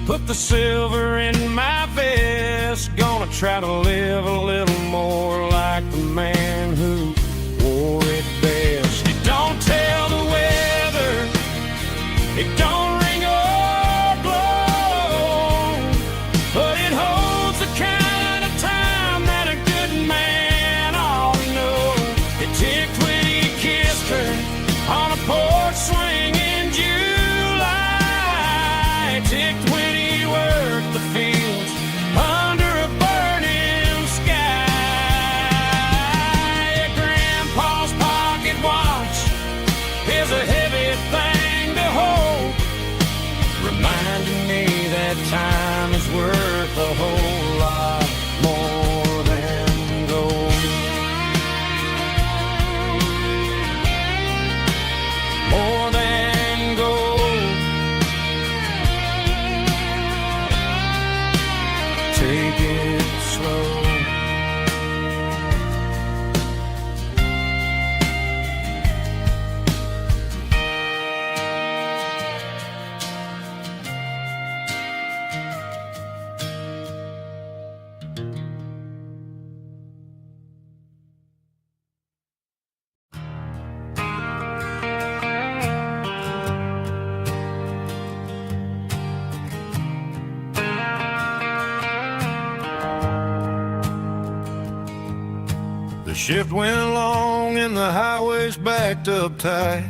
put the silver in my vest. Gonna try to live a little more like the man who wore it best. It don't tell the weather, it don't ring or blow, but it holds the kind of time that a good man ought to know. It ticked when he kissed her on a porch swing in July. It ticked when he worked the fields under a burning sky. Grandpa's pocket watch is a heavy thing to hold, Shift went along and the highway's backed up tight.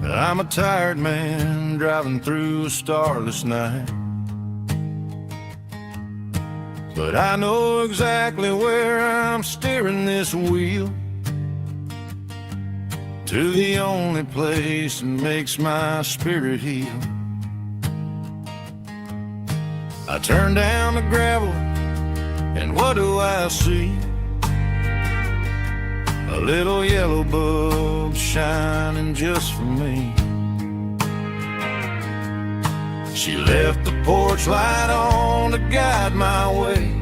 I'm a tired man driving through a starless night. But I know exactly where I'm steering this wheel, to the only place that makes my spirit heal. I turn down the gravel, and what do I see? A little yellow bulb shining just for me. She left the porch light on to guide my way,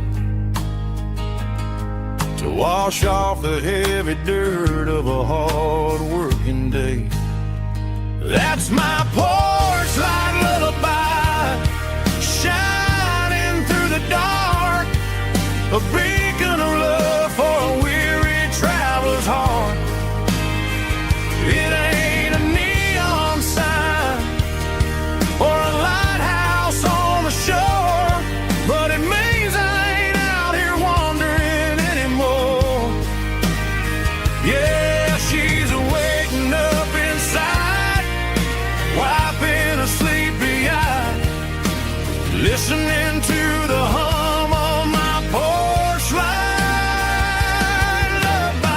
to wash off the heavy dirt of a hard-working day. That's my porch light lullaby, shining through the dark, a beacon of love for a weary traveler's heart. It ain't a neon sign or a lighthouse on the shore, but it means I ain't out here wandering anymore. Yeah, she's waking up inside, wiping a sleepy eye, listening to the hum of my porch light lullaby.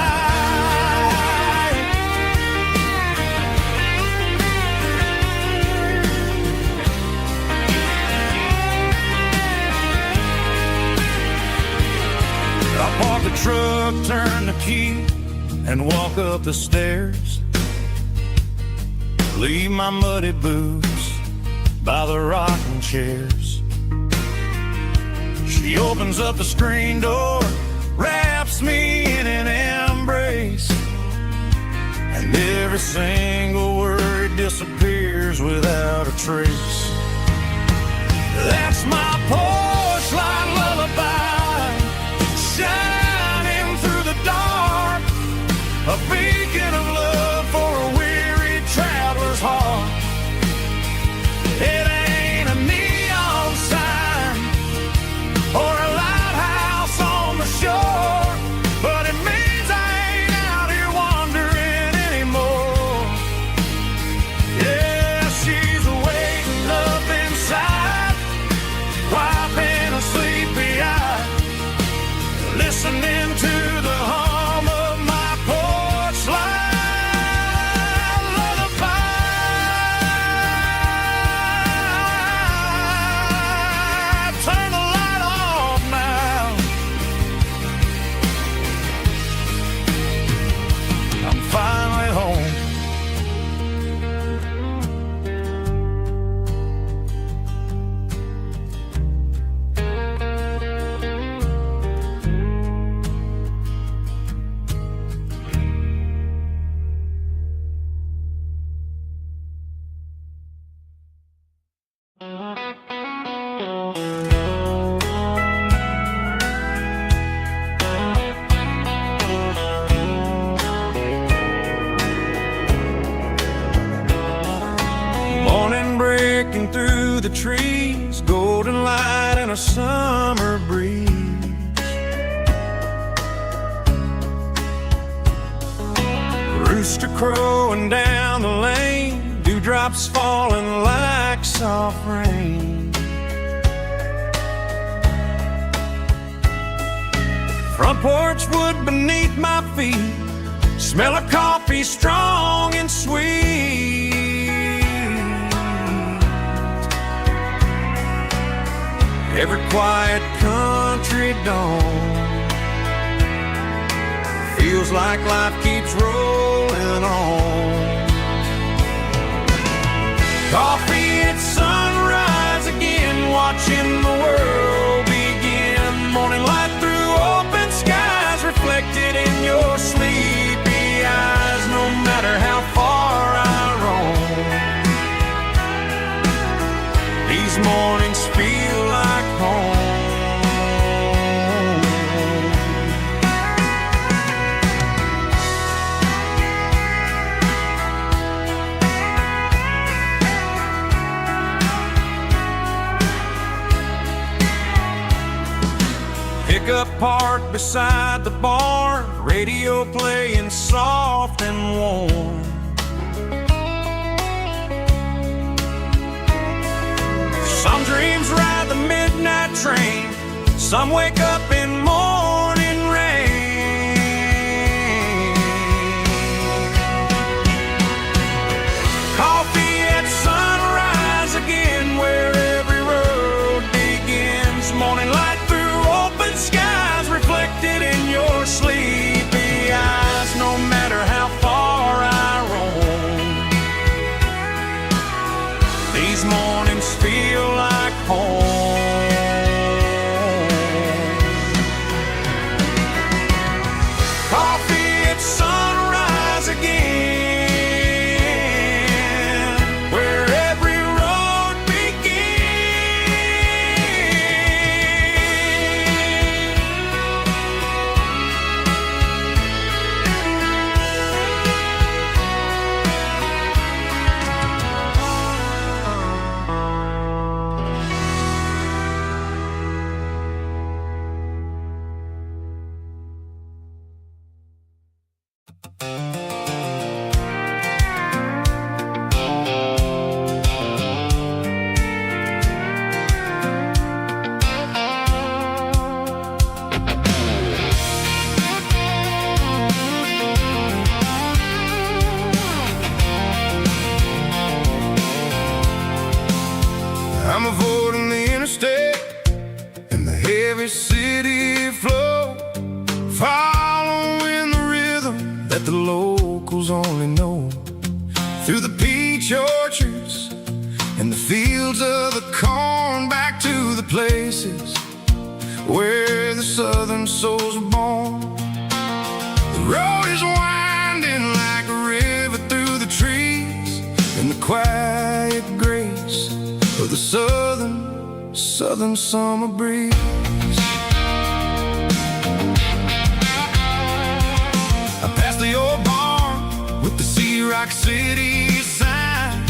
I park the truck, turn the key, and walk up the stairs. Leave my muddy boots by the rocking chairs. She opens up the screen door, wraps me in an embrace, and every single word disappears without a trace. That's my porch light lullaby, shining through the dark, a beacon of love for a weary traveler's heart. It ain't a neon sign or a lighthouse on the shore, but it means I ain't out here wandering anymore. Yeah, she's waking up inside, wiping a sleepy eye, listening to the hum of my porch light lullaby. Turn the light off now, I'm finally home. Morning breaking through the trees, golden light and a summer breeze. Rooster crowing down the lane, dewdrops falling like soft rain. Front porch wood beneath my feet, smell of coffee strong and sweet. Every quiet country dawn feels like life keeps rolling on. Coffee at sunrise again, watching the world begin. Morning light through open skies, reflected in your sleepy eyes. No matter how far I roam, these mornings feel like home. up parked beside the barn, radio playing soft and warm. Some dreams ride the midnight train, some wake up in morning rain. Coffee at sunrise again, where every road begins. Morning light through open skies, reflected in your sleepy eyes. No matter how far I roam, these mornings feel like home. Coffee at sunrise again, where every road I'm avoiding the interstate and the heavy city flow, following the rhythm that the locals only know. Through the peach orchards and the fields of the corn, back to the places where the southern souls are born. The road is winding like a river through the trees, in the quiet grace of the southern summer breeze. I passed the old barn with the Sea Rock City sign,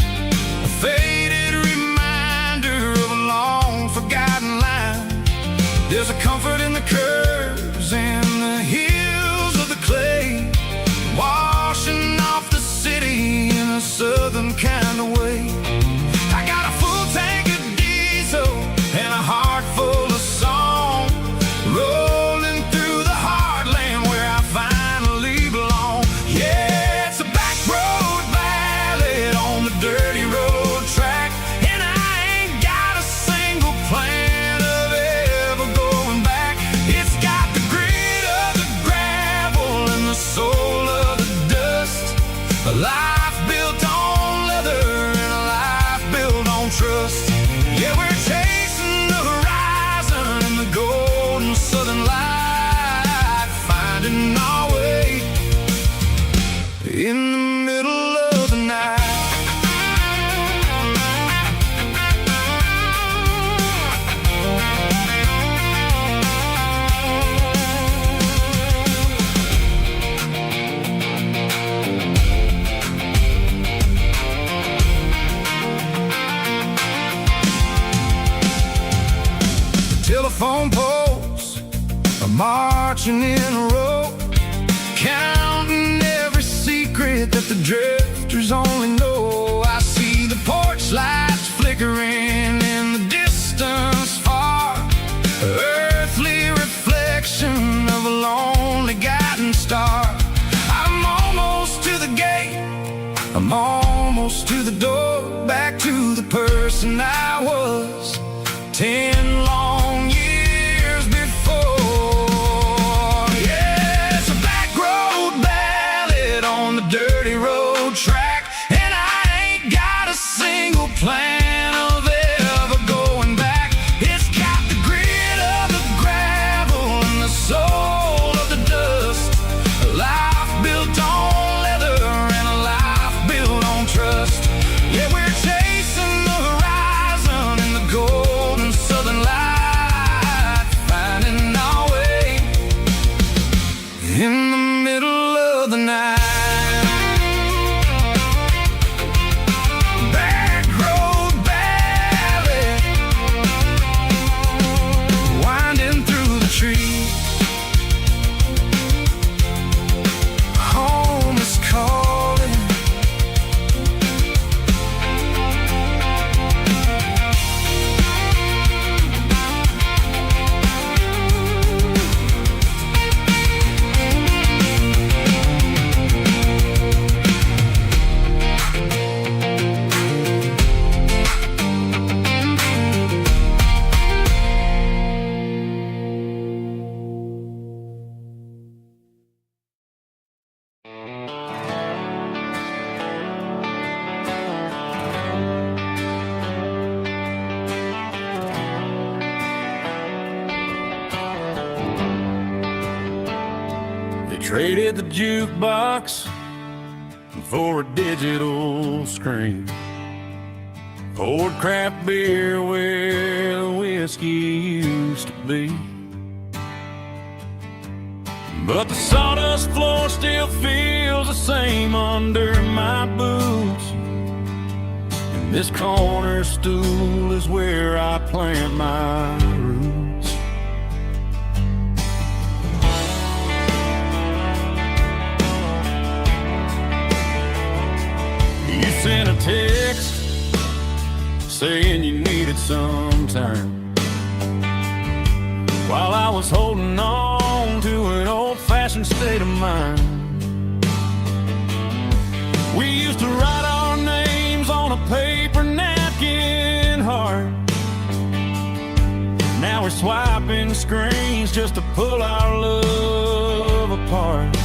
a faded reminder of a long forgotten line. There's a comfort in the curves and the hills of the clay, washing off the city in a southern kind of way. I got a full tank of diesel and a heart full of song, rolling through the heartland where I finally belong. Yeah, it's a back road ballad on the dirty road track, and I ain't got a single plan of ever going back. It's got the grit of the gravel and the soul of the dust, a life built on leather and a life built on trust. Yeah, we're chasing the horizon in the golden southern light, finding our way in the middle of the night. Telephone poles are marching in a row, counting every secret that the drifters only know. I see the porch lights flickering in the distance far, earthly reflection of a lonely guiding star. I'm almost to the gate, I'm almost to the door, back to the person I was 10 long years before. Yeah, it's a back road ballad on the dirty road track, and I ain't got a single plan of ever going back. It's got the grit of the gravel and the soul of the dust, a life built on leather and a life built on trust. Yeah, we're chasing the horizon Traded the jukebox for a digital screen. Poured craft beer where the whiskey used to be. But the sawdust floor still feels the same under my boots. And this corner stool is where I plant my roots. You sent a text saying you needed some time, while I was holding on to an old-fashioned state of mind. We used to write our names on a paper napkin heart. Now we're swiping screens just to pull our love apart.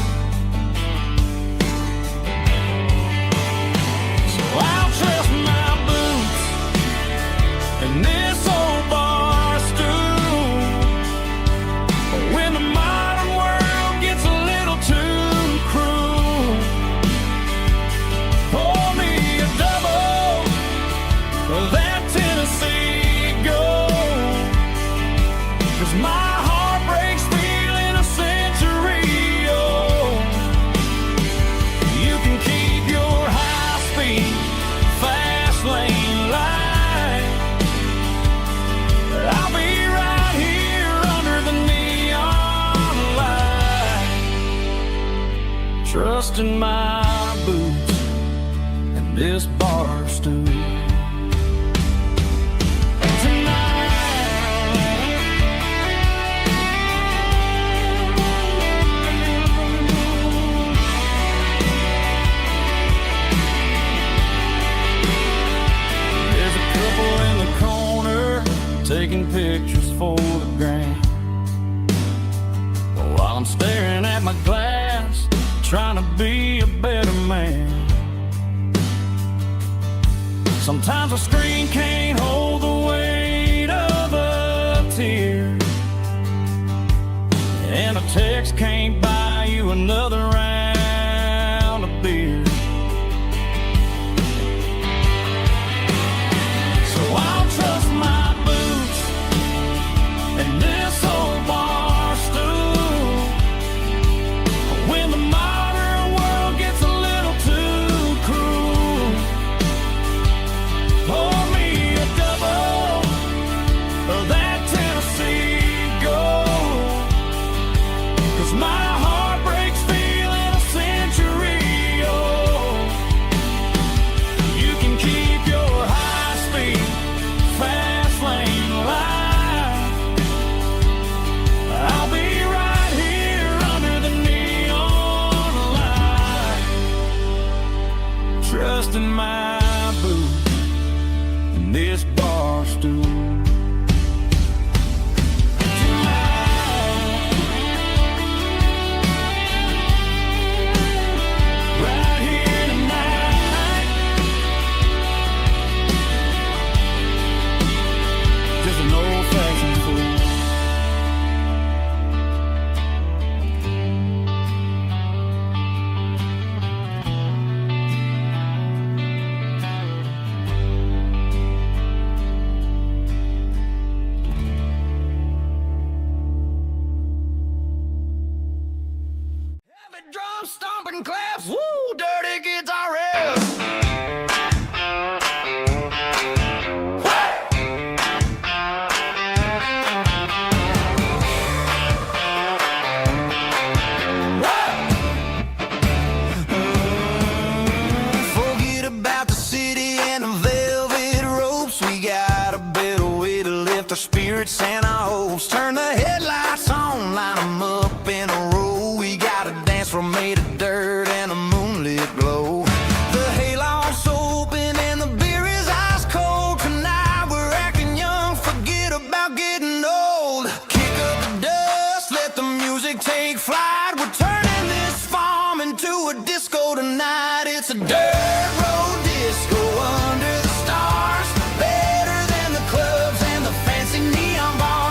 So I'll trust my boots and this old bar stool when the modern world gets a little too cruel. Pour me a double of that Tennessee Gold, 'cause my heart breaks feeling a century old. You can keep your high-speed fast lane light. I'll be right here under the neon light, trusting my boots and this bar stool. There's a couple in the corner taking pictures for the gram, while I'm staring at my glass, trying to be a better man. Sometimes a screen can't hold the weight of a tear, and a text can't buy you another round of beer. So I'll trust my boots and this old bar stool when the modern world gets a little too cruel. Pour me a double of that Tennessee Gold, 'cause my heart breaks feeling a century old. You can keep your high-speed fast lane light. I'll be right here under the neon light, trusting my boots and this bar stool. Right here tonight, just an old-fashioned fool. Heavy drum stomping claps, woo, dirty guitar riffs. Forget about the city and the velvet ropes. We got a better way to lift our spirits and our hopes. Turn the headlights on, line 'em up in a row. We got a dance floor made of dirt and a moonlit glow. The hayloft's open and the beer is ice cold. Tonight we're acting young, forget about getting old. Kick up the dust, let the music take flight. We're turning this farm into a disco tonight. It's a dirt road disco under the stars, better than the clubs and the fancy neon bars.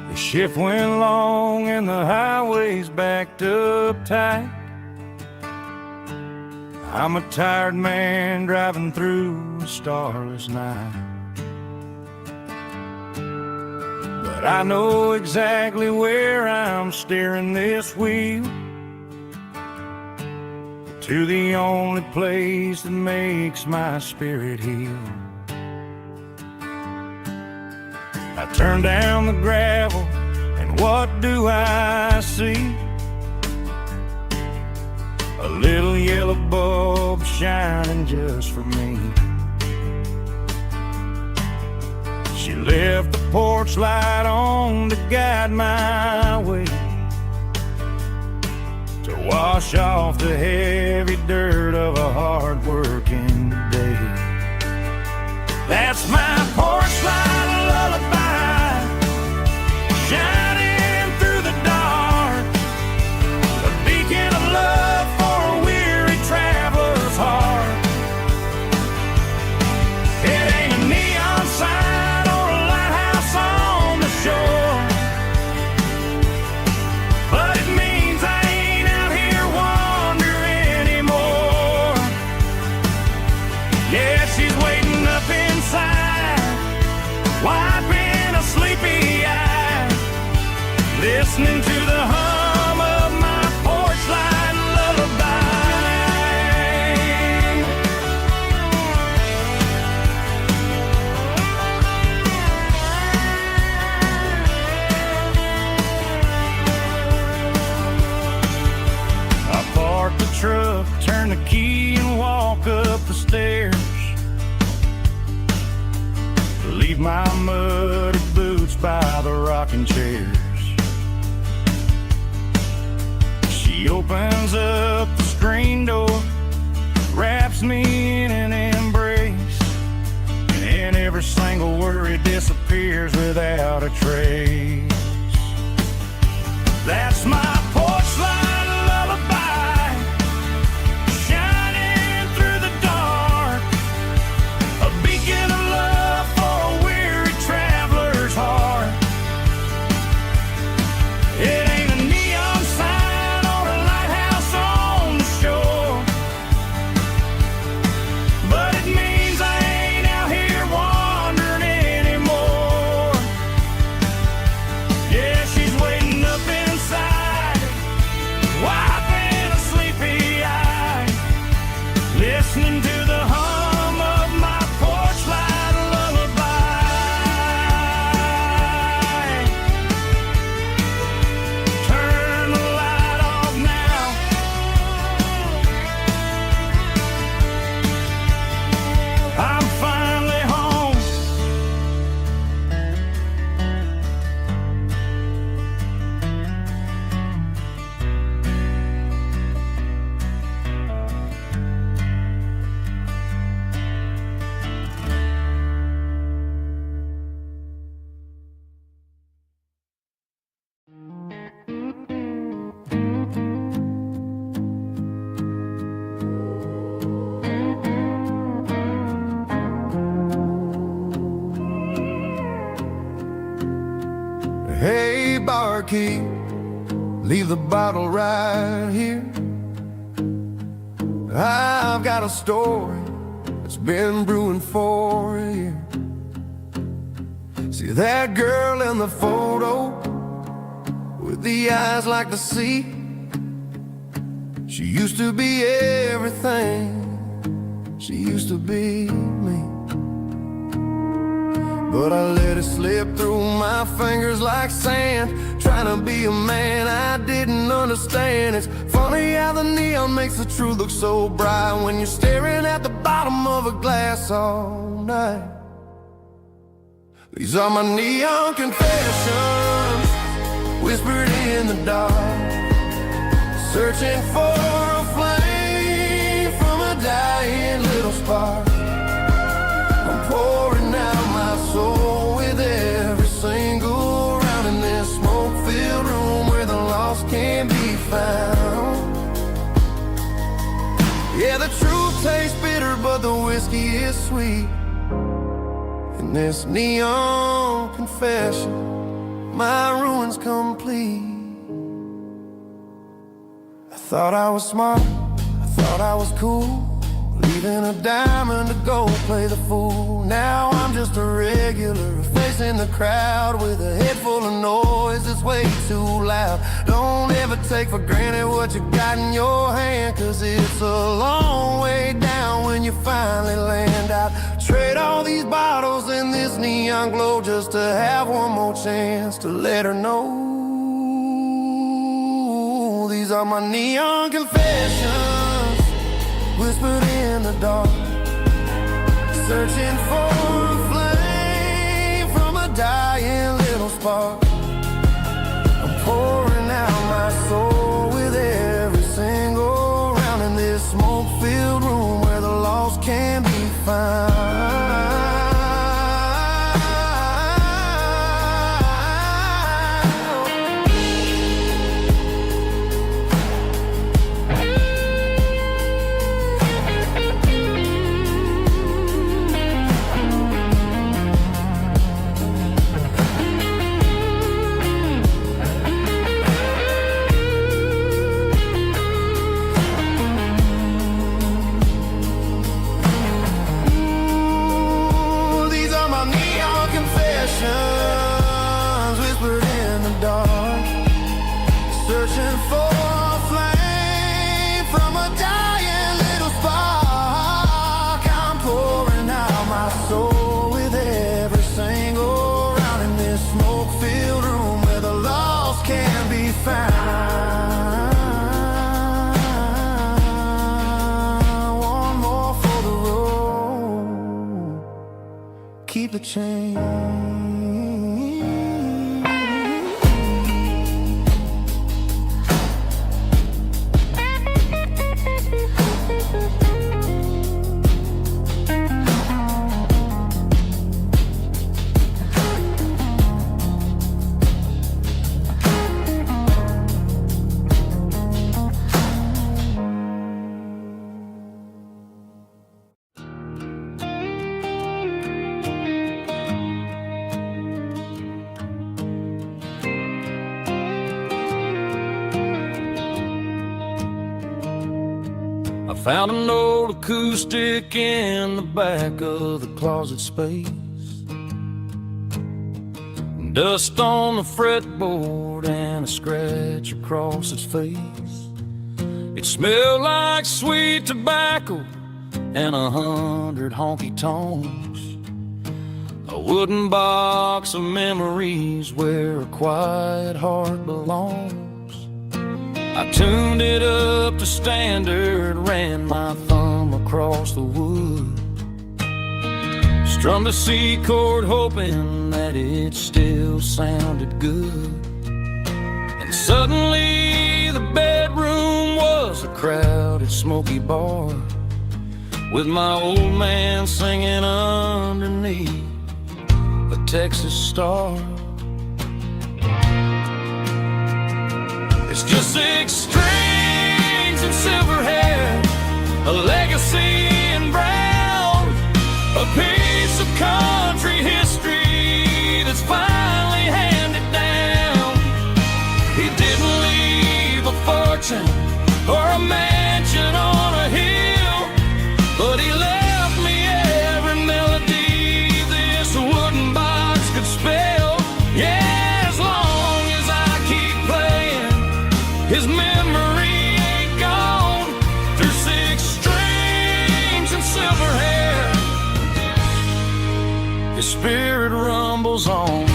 The shift went long and the highway's backed up tight. I'm a tired man driving through a starless night. But I know exactly where I'm steering this wheel, to the only place that makes my spirit heal. I turn down the gravel, and what do I see? A little yellow bulb shining just for me. She left the porch light on to guide my way, to wash off the heavy dirt of a hard-working day. That's my porch light lullaby, shining through the dark, a beacon of love for a weary traveler's heart. It ain't a neon sign or a lighthouse on the shore, but it means I ain't out here wandering anymore. Yeah, she's waiting up inside, wiping a sleepy eye, listening to the hum of my porch light lullaby. I park the truck, turn the key and walk up the stairs, leave my muddy boots by the rocking chairs. She opens up the screen door, wraps me in an embrace, and every single worry disappears without a trace. That's my porch light lullaby, shining through the dark, a beacon of love for a weary traveler's heart. It ain't a neon sign or a lighthouse on the shore, but it means I ain't out here wandering anymore. Yeah, she's waiting up inside, wiping a sleepy eye, listening to the hum of my porch light lullaby. Turn the light off now, I'm finally home. Hey, barkeep, leave the bottle right here. I've got a story that's been brewing for a year. See that girl in the photo with the eyes like the sea? She used to be everything, she used to be me. But I let it slip through my fingers like sand, trying to be a man I didn't understand. It's funny how the neon makes the truth look so bright when you're staring at the bottom of a glass all night. These are my neon confessions, whispered in the dark, searching for a flame from a dying little spark. I'm pouring out my soul sweet. In this neon confession, my ruin's complete. I thought I was smart, I thought I was cool, leaving a diamond to go play the fool. Now I'm just a regular, facing the crowd with a head full of noise that's way too loud. Don't ever take for granted what you got in your hand, 'cause it's a long way down when you finally land out. Trade all these bottles and this neon glow just to have one more chance to let her know. These are my neon confessions, whispered in the dark, searching for a flame from a dying little spark. I'm pouring out my soul with every single round in this smoke-filled room where the lost can be found. Whispered in the dark, searching for a flame from a dying little spark. I'm pouring out my soul with every single round in this smoke-filled room where the lost can be found. One more for the road, keep the change. Found an old acoustic in the back of the closet space. Dust on the fretboard and a scratch across its face. It smelled like sweet tobacco and 100 honky-tonks. A wooden box of memories where a quiet heart belongs. I tuned it up to standard, ran my thumb across the wood, strummed a C chord hoping that it still sounded good. And suddenly the bedroom was a crowded, smoky bar, with my old man singing underneath a Texas star. It's just 6 strings and silver hair, a legacy in brown, a piece of country history that's finally handed down. He didn't leave a fortune or a mansion on a hill, but he left me every melody this wooden box could spell. Yeah, as long as I keep playing, his memory ain't gone. Through 6 strings and silver hair, his spirit rumbles on.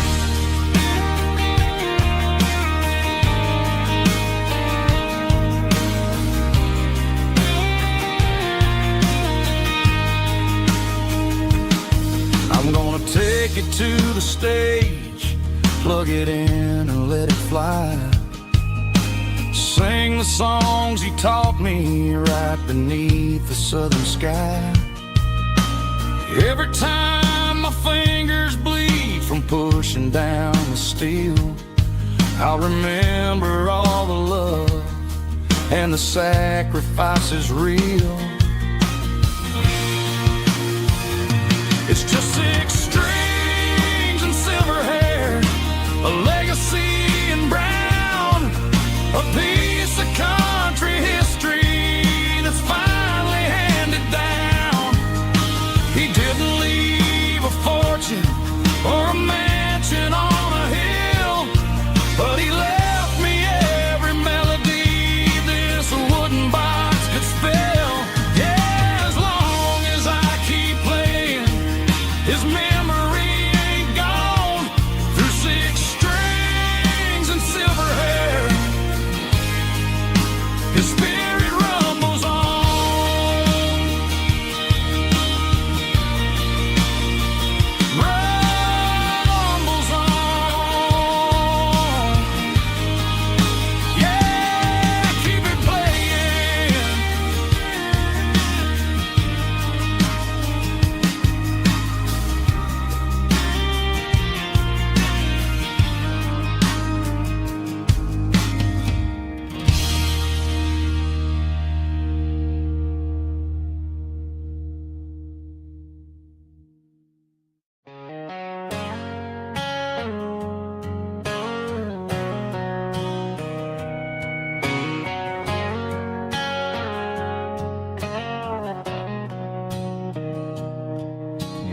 I'm gonna take it to the stage, plug it in and let it fly. Sing the songs he taught me right beneath the southern sky. Every time my fingers bleed from pushing down the steel, I'll remember all the love and the sacrifice is real.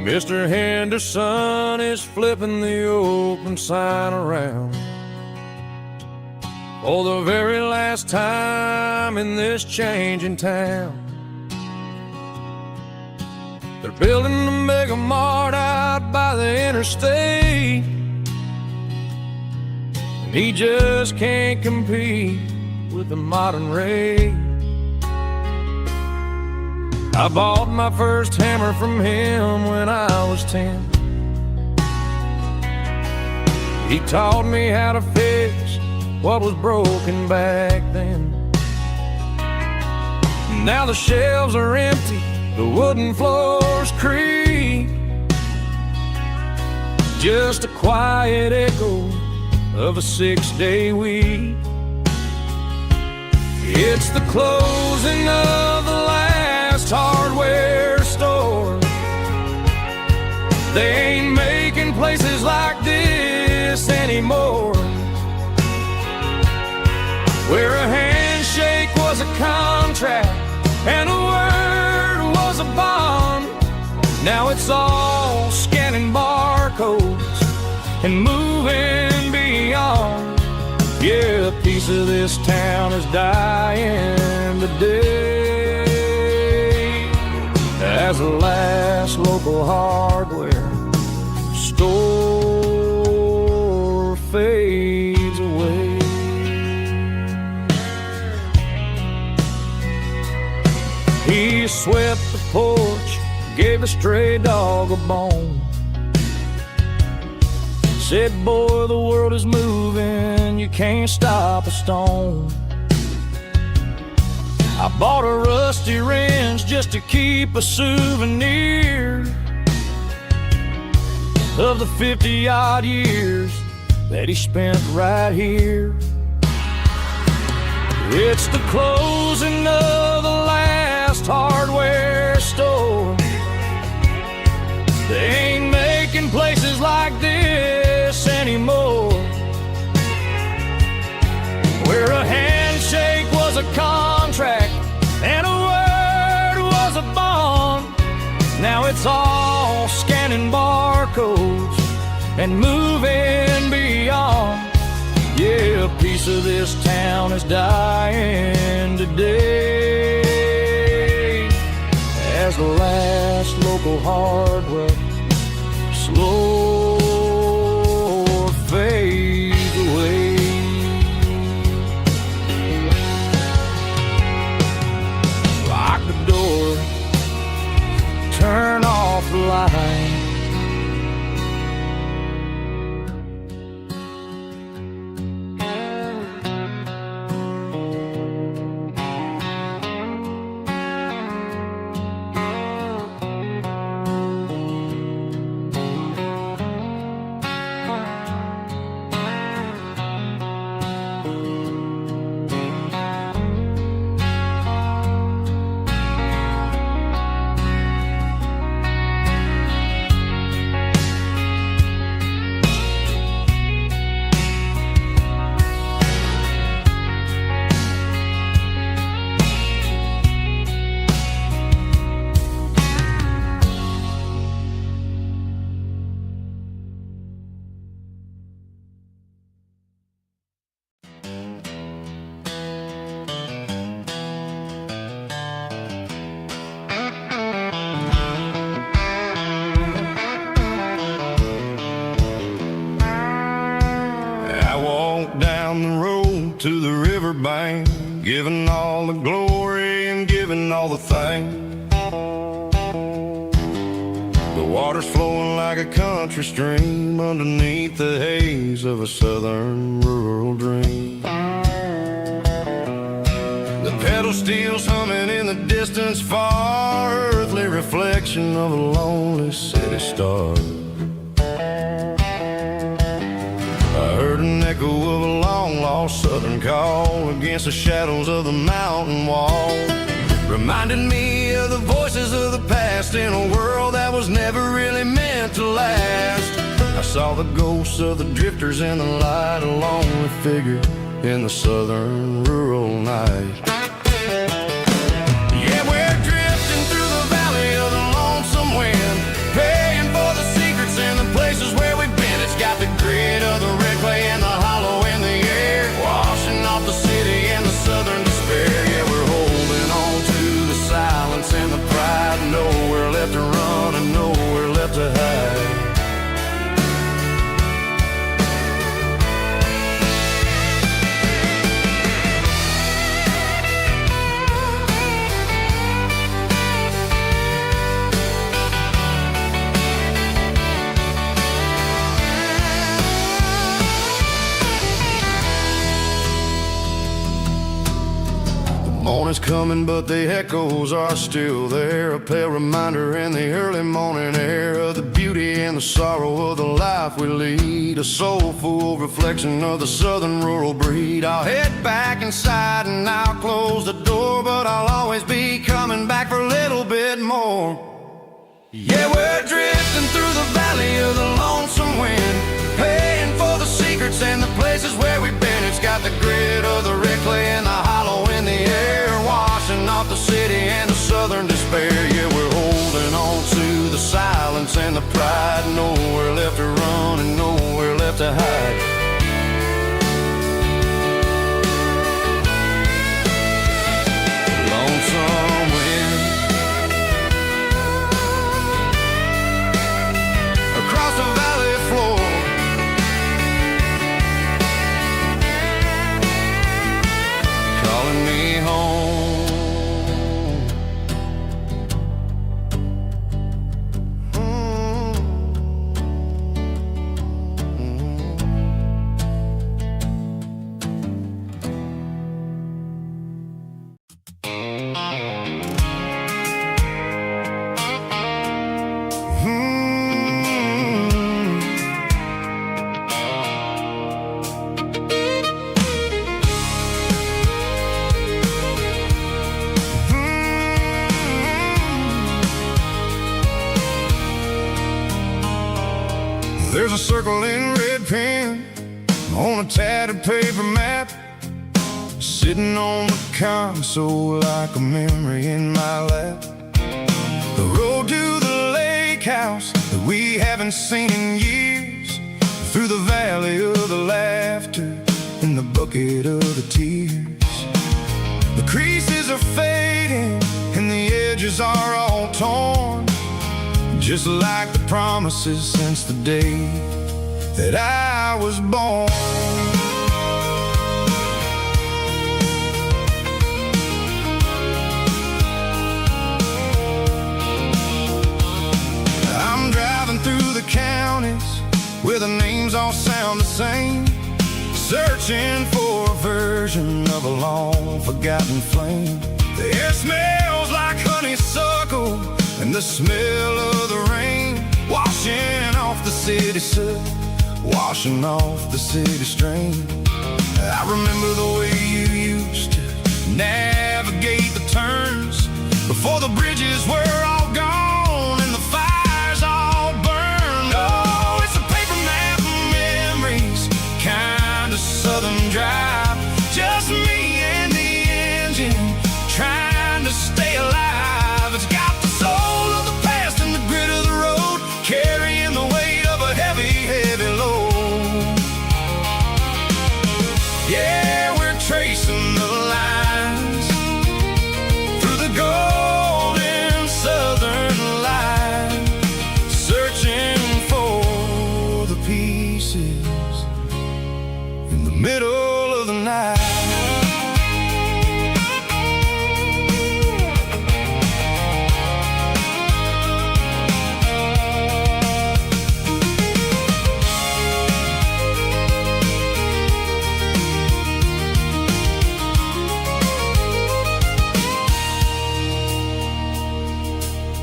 Mr. Henderson is flipping the open sign around for the very last time in this changing town. They're building a mega mart out by the interstate, and he just can't compete with the modern rate. I bought my first hammer from him when I was 10. He taught me how to fix what was broken back then. Now the shelves are empty, the wooden floors creak, just a quiet echo of a 6-day week. It's the closing of the last hardware store. They ain't making places like this anymore, where a handshake was a contract and a word was a bond. Now it's all scanning barcodes and moving beyond. Yeah, a piece of this town is dying today as the last local hardware store fades away. He swept the porch, gave a stray dog a bone, said, boy, the world is moving, you can't stop a stone. I bought a rusty wrench just to keep a souvenir of the 50-odd years that he spent right here. It's the closing of the last hardware store. They ain't making places like this anymore, where a handshake was a contract and a word was a bond. Now it's all scanning barcodes and moving beyond. Yeah, a piece of this town is dying today as the last local hardware slow fades away. Lock the door, turn off the light. Down the road to the riverbank, giving all the glory and giving all the thanks. The water's flowing like a country stream underneath the haze of a southern rural dream. The pedal steel's humming in the distance far, earthly reflection of a lonely city star. I heard an echo of a long-lost southern call against the shadows of the mountain wall, reminded me of the voices of the past in a world that was never really meant to last. I saw the ghosts of the drifters in the light, a lonely figure in the southern rural night. Yeah, we're drifting through the valley of the lonesome wind, paying morning's coming, but the echoes are still there. A pale reminder in the early morning air of the beauty and the sorrow of the life we lead. A soulful reflection of the southern rural breed. I'll head back inside and I'll close the door, but I'll always be coming back for a little bit more. Yeah, we're drifting through the valley of the lonesome wind, paying for the secrets and the places where we've been. It's got the grit of the red clay and the hollow in the air, washing off the city and the southern despair. Yeah, we're holding on to the silence and the pride. Nowhere left to run and nowhere left to hide. Lonesome wind across the valley floor, calling me home. There's a circle in red pen on a tattered paper map, sitting on the console like a memory in my lap. The road to the lake house that we haven't seen in years, through the valley of the laughter and the bucket of the tears. The creases are fading and the edges are all torn, just like the promises since the day that I was born. I'm driving through the counties where the names all sound the same, searching for a version of a long forgotten flame. The air smells like honeysuckle and the smell of the rain, washing off the city soot, washing off the city strain. I remember the way you used to navigate the turns before the bridges were all gone and the fires all burned. Oh, it's a paper map of memories, kind of southern drive, just me and the engine trying to stay alive. It's got the soul of the past and the grit of the road, carrying the weight of a heavy, heavy load. Yeah, we're tracing the lines through the golden southern light, searching for the pieces in the middle of the night.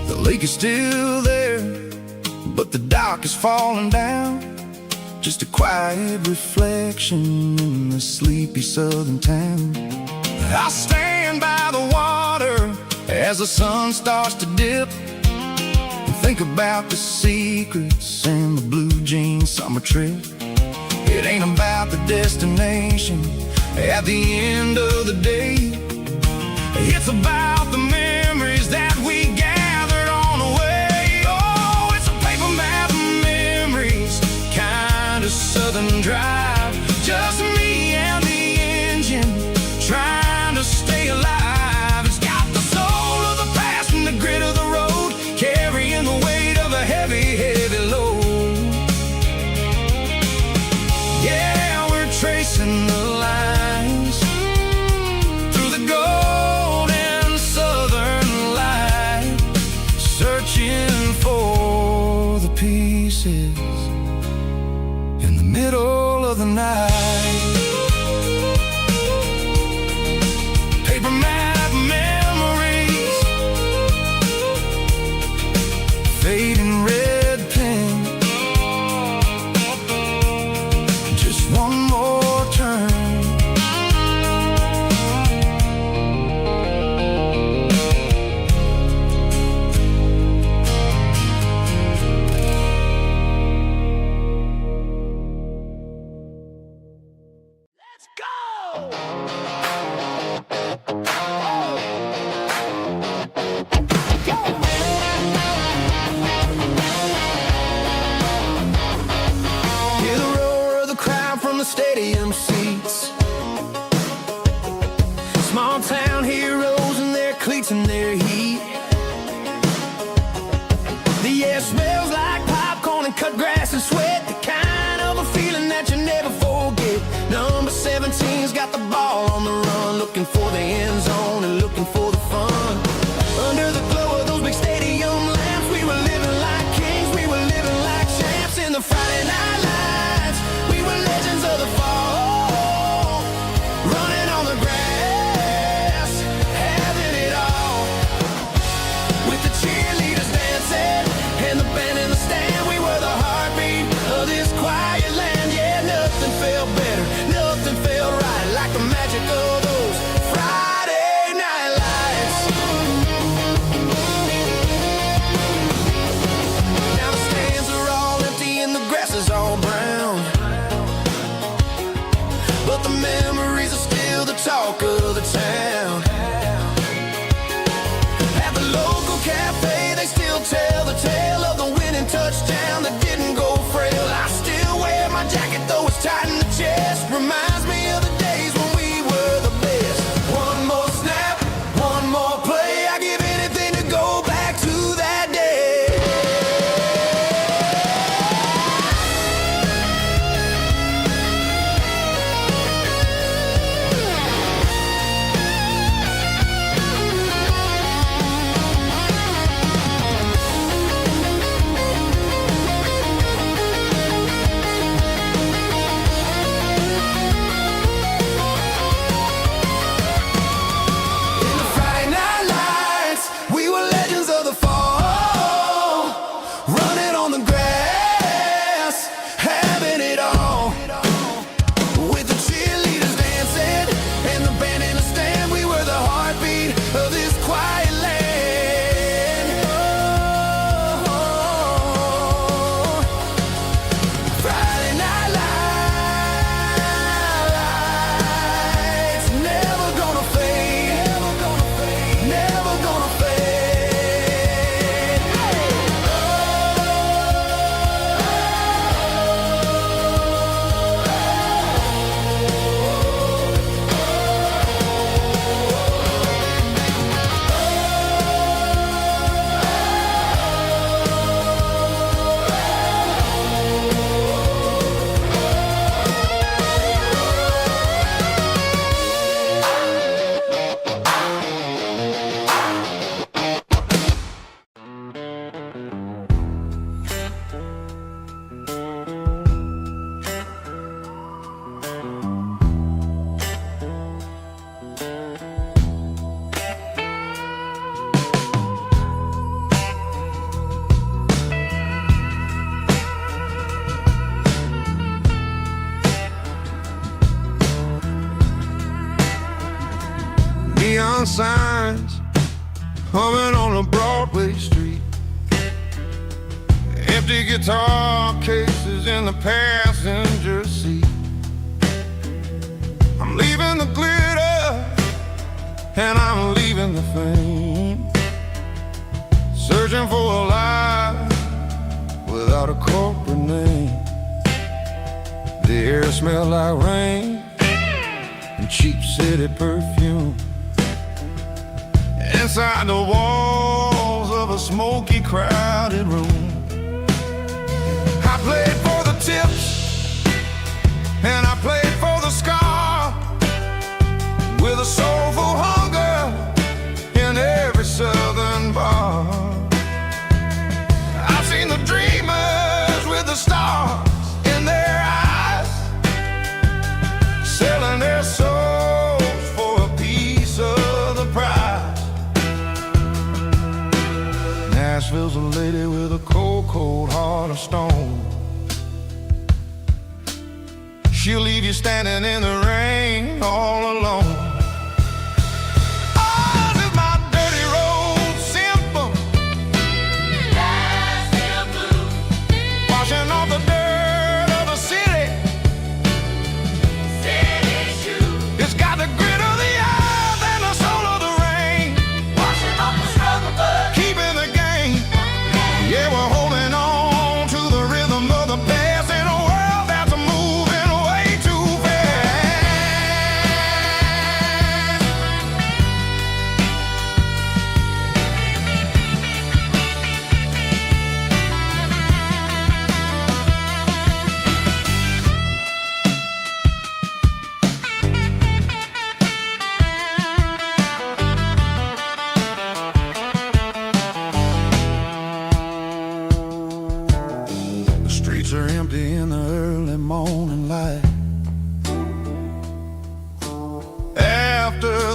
The lake is still there, but the dock is falling down, just a quiet reflection in the sleepy southern town. I'll stand by the water as the sun starts to dip and think about the secrets and the blue jean summer trip. It ain't about the destination at the end of the day, it's about the memories that we gathered on the way. Oh, it's a paper map of memories, kind of southern drive, just me and the engine trying to stay alive. It's got the soul of the past and the grit of the road, carrying the weight of a heavy, heavy load. Yeah, we're tracing the lines through the golden southern light, searching for the pieces in the middle of the night. Paper map Let's go! Hear the roar of the crowd from the stadium seats. Small town heroes in their cleats and their heat. The air smells like popcorn and cut grass and sweat. The kind of a feeling that you never forget. Number 17's got the ball on the run, looking for the end zone and looking for the fun. Under the glow of those big stadium lamps, we were living like kings, we were living like champs in the Friday night lights. We were legends of the fall, running on the grass, having it all. With the cheerleaders dancing and the band in the stand, we were the heartbeat of this quiet land. Yeah, nothing felt better, nothing felt right like the magic of those Friday night lights. Now the stands are all empty and the grass is all brown, but the memories are still the talk of the town. At the local cafe, they still tell the tale of the winning touchdown that didn't go frail. I still wear my jacket, though it's tight in the chest. Reminds me of the days when we were the best. One more snap, one more play. I give anything to go back to that day. In the Friday night lights, we were legends of the fall, running on the grass, having it all. With the cheerleaders dancing and the band in the stand, we were the heartbeat of this quiet land. Oh, Friday night lights, never gonna fade, never gonna fade. Neon signs humming on a Broadway street. Empty guitar cases in the passenger seat. I'm leaving the glitter and I'm leaving the fame. Searching for a life without a corporate name. The air smelled like rain and cheap city perfume. Inside the walls of a smoky, crowded room, I played for the tips and I played for the scar, with a soulful hunger in every southern bar. I've seen the dreamers with the stars in their eyes, selling their souls for a piece of the prize. Nashville's a lady with a cold, cold heart of stone. She'll leave you standing in the rain all alone. Ours is my dirty road symphony, Nashville blues, washing off the dirt of the city. City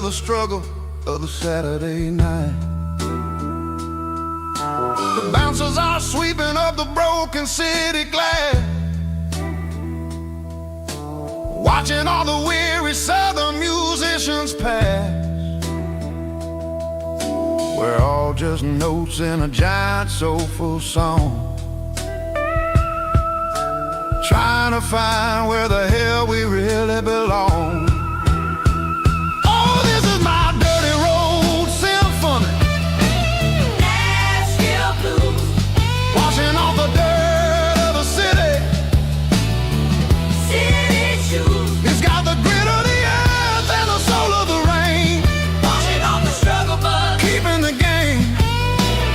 the struggle of the Saturday night. The bouncers are sweeping up the broken city glass, watching all the weary southern musicians pass. We're all just notes in a giant soulful song, trying to find where the hell we really belong. Oh, this is my dirty road symphony, Nashville blues, washing off the dirt of the city. city shoes, It's got the grit of the earth and the soul of the rain, washing off the struggle bug. keeping the game.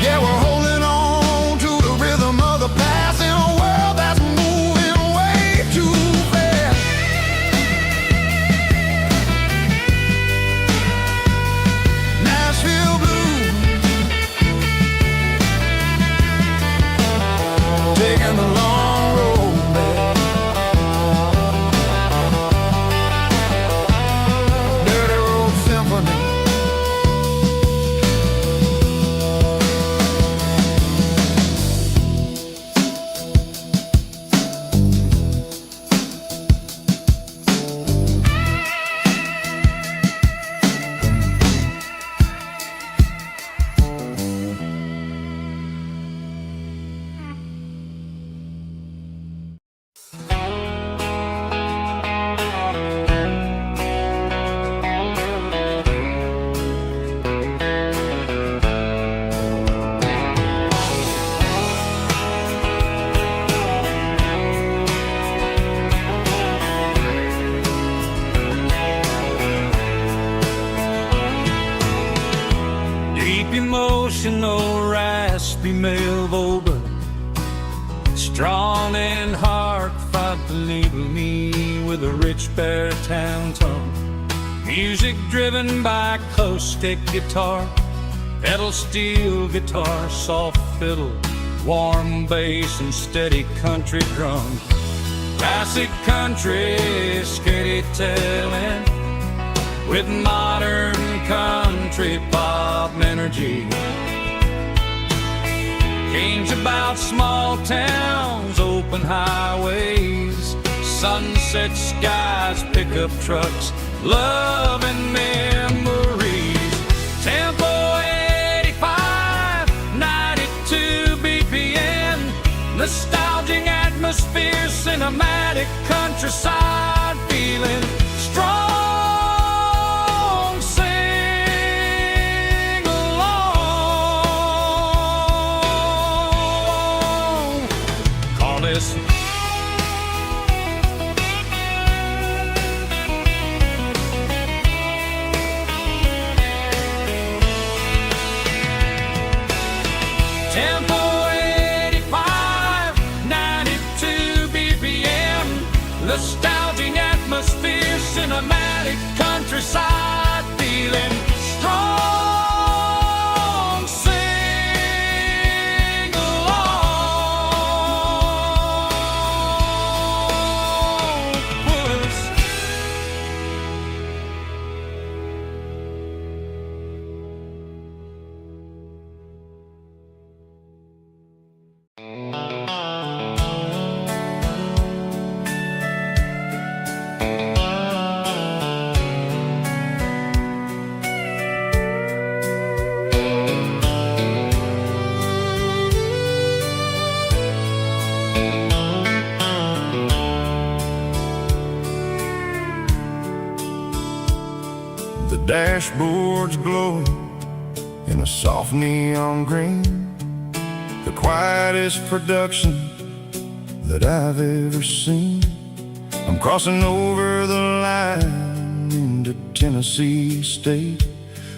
Yeah, we're holding on to the rhythm of the past in a world that's moving way too fast. Nashville blues, taking the long road back. Dirty Road Symphony. Deep emotional, raspy male vulva, strong and heart fight to label me with a rich baritone tone. Music driven by acoustic guitar, pedal steel guitar, soft fiddle, warm bass and steady country drum. Classic country storytelling with modern country pop energy. Games about small towns, open highways, sunset skies, pickup trucks, love and memories. Tempo 85, 92 BPM, nostalgic atmosphere, cinematic countryside feeling strong. Sing along. Call this Tempo 85, 92 BPM, nostalgic atmosphere, cinematic countryside feeling strong. Sing along. Puss. The dashboard's glowing in a soft neon green, the quietest production that I've ever seen. I'm crossing over the line into Tennessee State,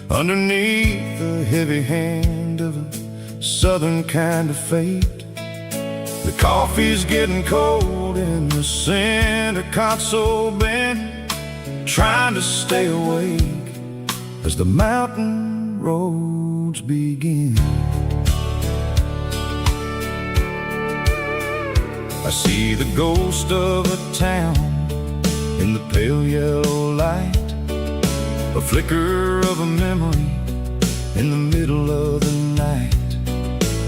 underneath the heavy hand of a southern kind of fate. The coffee's getting cold in the center console bin, trying to stay awake as the mountain roads begin. I see the ghost of a town in the pale yellow light, a flicker of a memory in the middle of the night.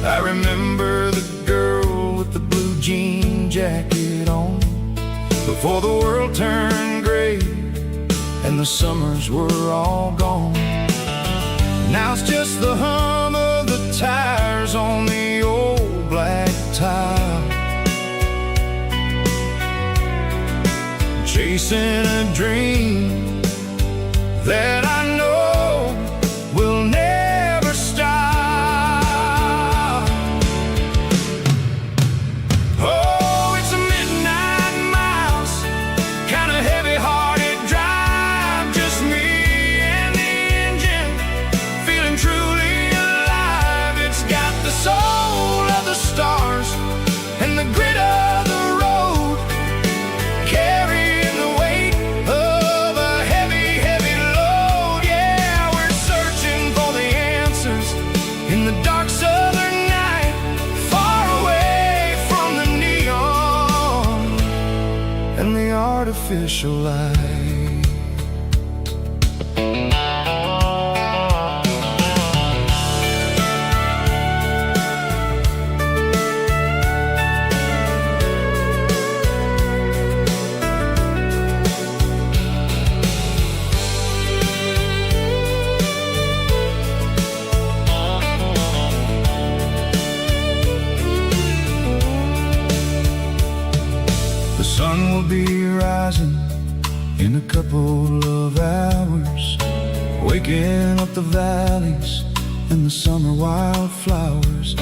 I remember the girl with the blue jean jacket on, before the world turned gray and the summers were all gone. Now it's just the hum of the tires on the old black tile, chasing a dream that I know will never stop. Oh, it's a midnight miles, kind of heavy-hearted drive, just me and the engine, feeling truly alive. It's got the soul of the stars and the grit of the road, carrying the weight of a heavy, heavy load. Yeah, we're searching for the answers in the dark southern night, far away from the neon and the artificial light. The sun will be rising in a couple of hours, waking up the valleys and the summer wildflowers.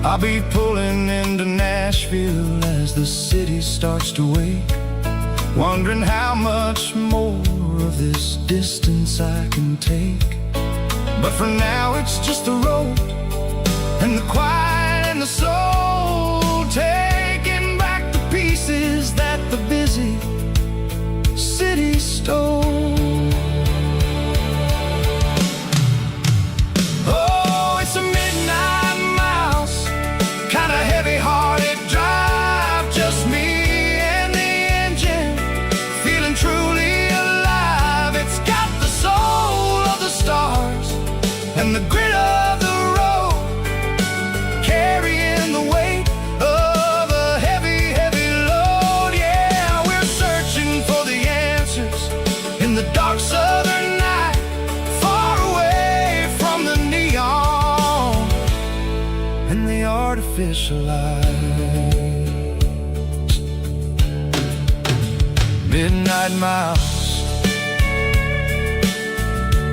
I'll be pulling into Nashville as the city starts to wake, wondering how much more of this distance I can take. But for now it's just the road and the quiet and the soul, taking back the pieces that the busy city stole. Oh, it's a midnight miles, kind of heavy-hearted drive, just me and the engine, feeling truly alive. It's got the soul of the stars and the grit of the road, carrying the weight of a heavy, heavy load. Yeah, we're searching for the answers in the dark southern night, far away from the neon and the artificial lights. Midnight miles,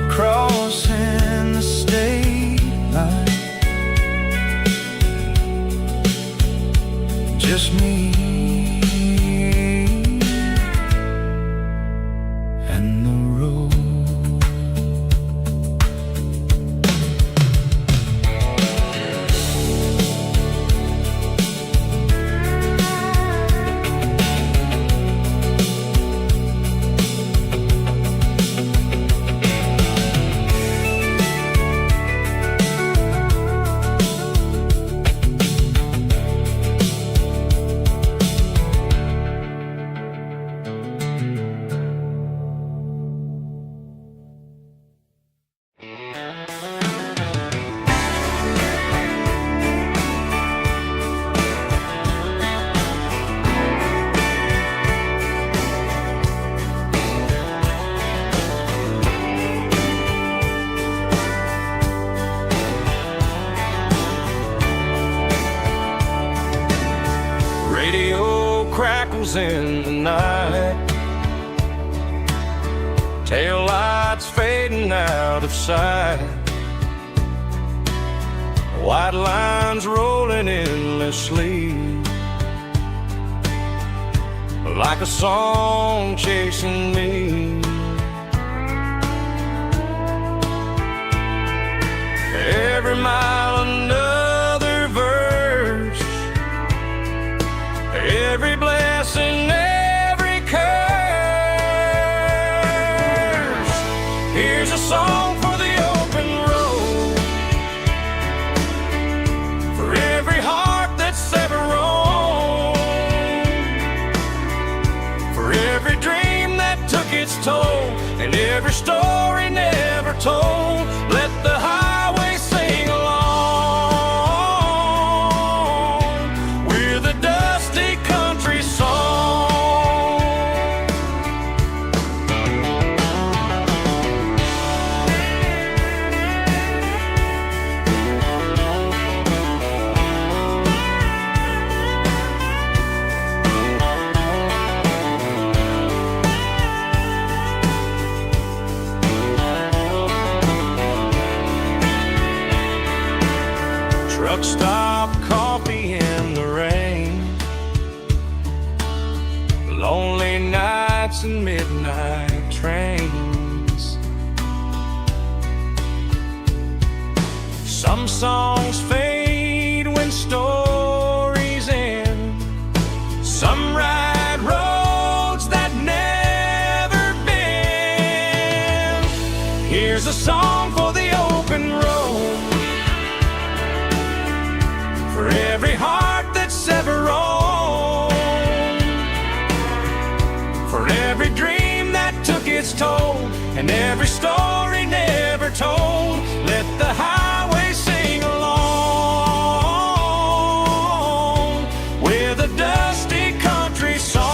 crossing the state line, just me and the road. Radio crackles in the night, tail lights fading out of sight, white lines rolling endlessly, like a song chasing me. Every mile another verse, every blessing, every curse. Here's a song for the open road, for every heart that's ever roamed, for every dream that took its toll, and every every story never told. Let the highway sing along with a dusty country song. Truck stop, coffee in the rain, lonely nights and midnight trains. Some songs fade when stories end. Some ride roads that never bend. Here's a song for the open road, for every heart that's ever roamed, for every dream that took its toll, and every story never told. Let the highway sing along with a dusty country song.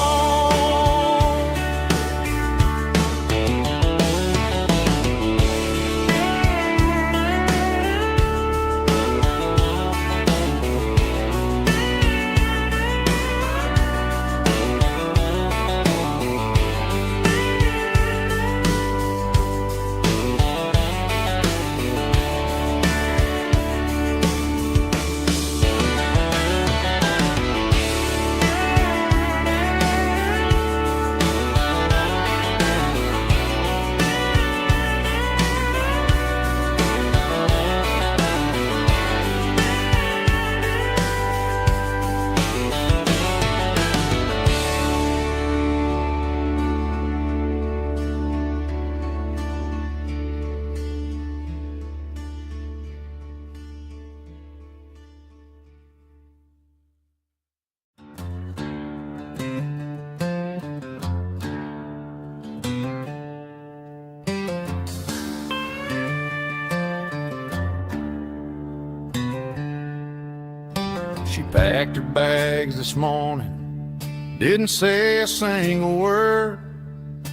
She packed her bags this morning, didn't say a single word,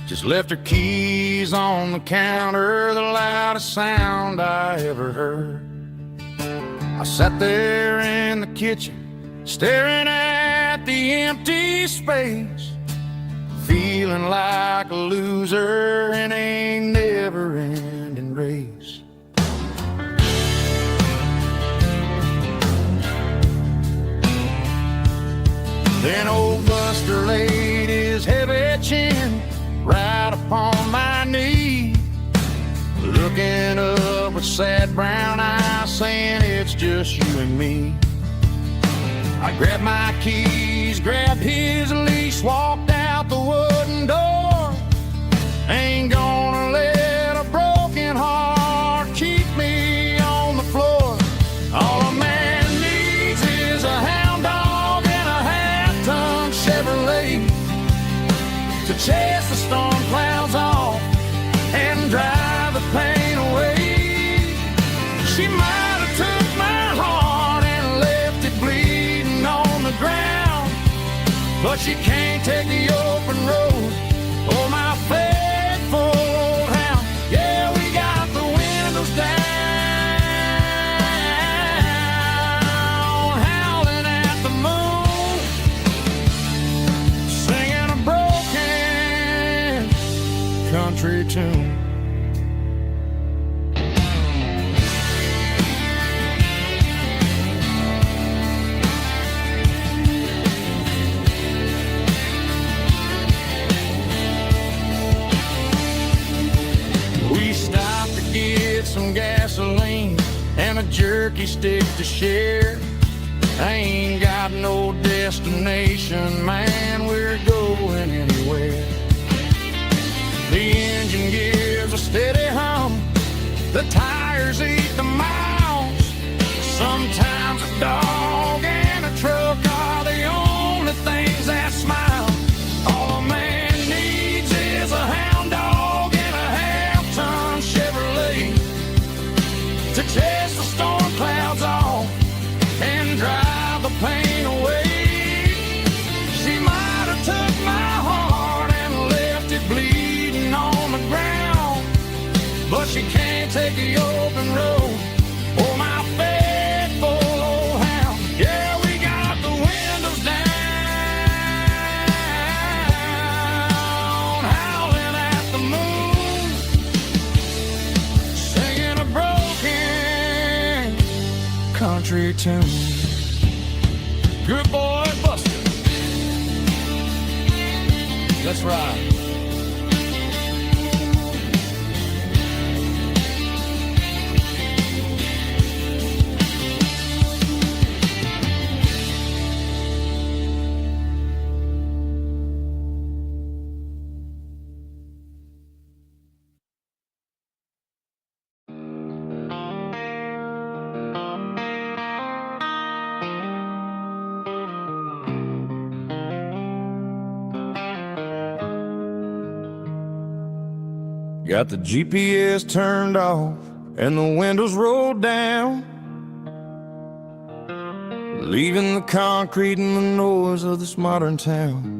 just left her keys on the counter, the loudest sound I ever heard. I sat there in the kitchen, staring at the empty space, feeling like a loser in a never-ending race. Then old Buster laid his heavy chin right upon my knee, looking up with sad brown eyes, saying it's just you and me. I grabbed my keys, grabbed his leash, walked out the wooden door. Ain't gonna let a broken heart keep me on the floor. All a man needs is a hound dog and a half-ton Chevrolet to chase the storm clouds off and drive the pain away. She might have took my heart and left it bleeding on the ground, but she can't take the open road or my faithful old hound. Yeah, we got the windows down, howling at the moon, singing a broken country tune. We stopped to get some gasoline and a jerky stick to share. I ain't got no destination, man, we're going anywhere. The engine gives a steady hum, the tires eat the miles. Sometimes a dog and a truck are the only things that smile. All a man needs is a hound dog and a take the open road. Oh, my faithful old hound. Yeah, we got the windows down, howling at the moon, singing a broken country tune. Good boy, Buster. Let's ride. Got the GPS turned off and the windows rolled down, leaving the concrete and the noise of this modern town.